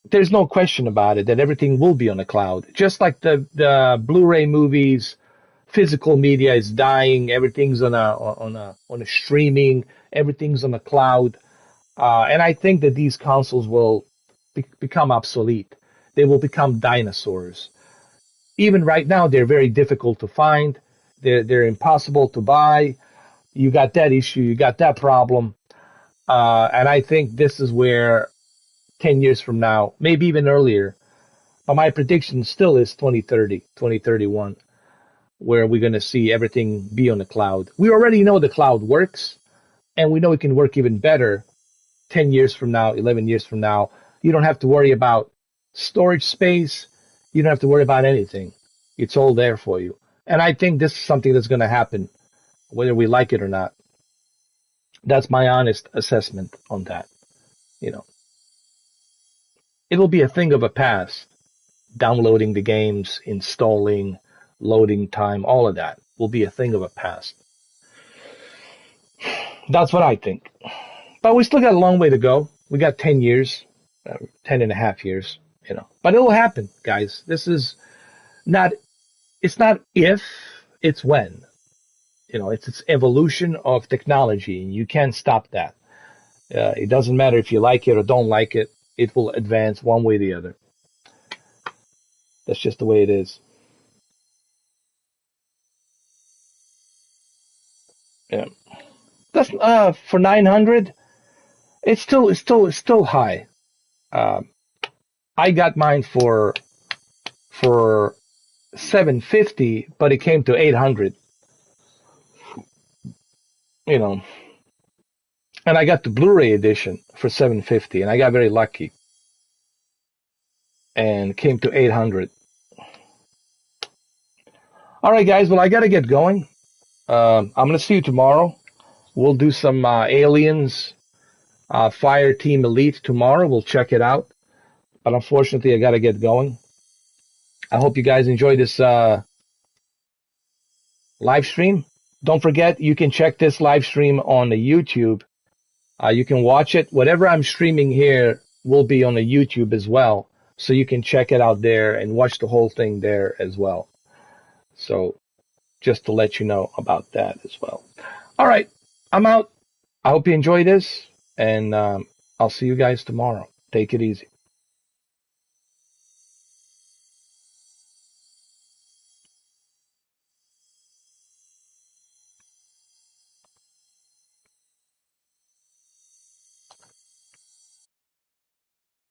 there's no question about it that everything will be on the cloud. Just like the Blu-ray movies, physical media is dying. Everything's on a streaming. Everything's on the cloud. And I think that these consoles will become obsolete. They will become dinosaurs. Even right now, they're very difficult to find. They're impossible to buy. You got that issue. You got that problem. And I think this is where 10 years from now, maybe even earlier, but my prediction still is 2030, 2031, where we're going to see everything be on the cloud. We already know the cloud works, and we know it can work even better 10 years from now, 11 years from now. You don't have to worry about storage space. You don't have to worry about anything. It's all there for you. And I think this is something that's going to happen, whether we like it or not. That's my honest assessment on that. You know, it will be a thing of the past. Downloading the games, installing, loading time, all of that will be a thing of the past. That's what I think. But we still got a long way to go. We got 10 years, 10 and a half years, you know. But it will happen, guys. This is not, it's not if, it's when. You know, it's evolution of technology, and you can't stop that. It doesn't matter if you like it or don't like it. It will advance one way or the other. That's just the way it is. Yeah. That's for 900. It's still high. I got mine for 750, but it came to 800. You know, and I got the Blu-ray edition for 750, and I got very lucky, and it came to 800. All right, guys. Well, I got to get going. I'm gonna see you tomorrow. We'll do some Aliens Fire Team Elite tomorrow. We'll check it out. But unfortunately, I got to get going. I hope you guys enjoy this live stream. Don't forget, you can check this live stream on the YouTube. You can watch it. Whatever I'm streaming here will be on the YouTube as well. So you can check it out there and watch the whole thing there as well. So just to let you know about that as well. All right, I'm out. I hope you enjoy this, and I'll see you guys tomorrow. Take it easy.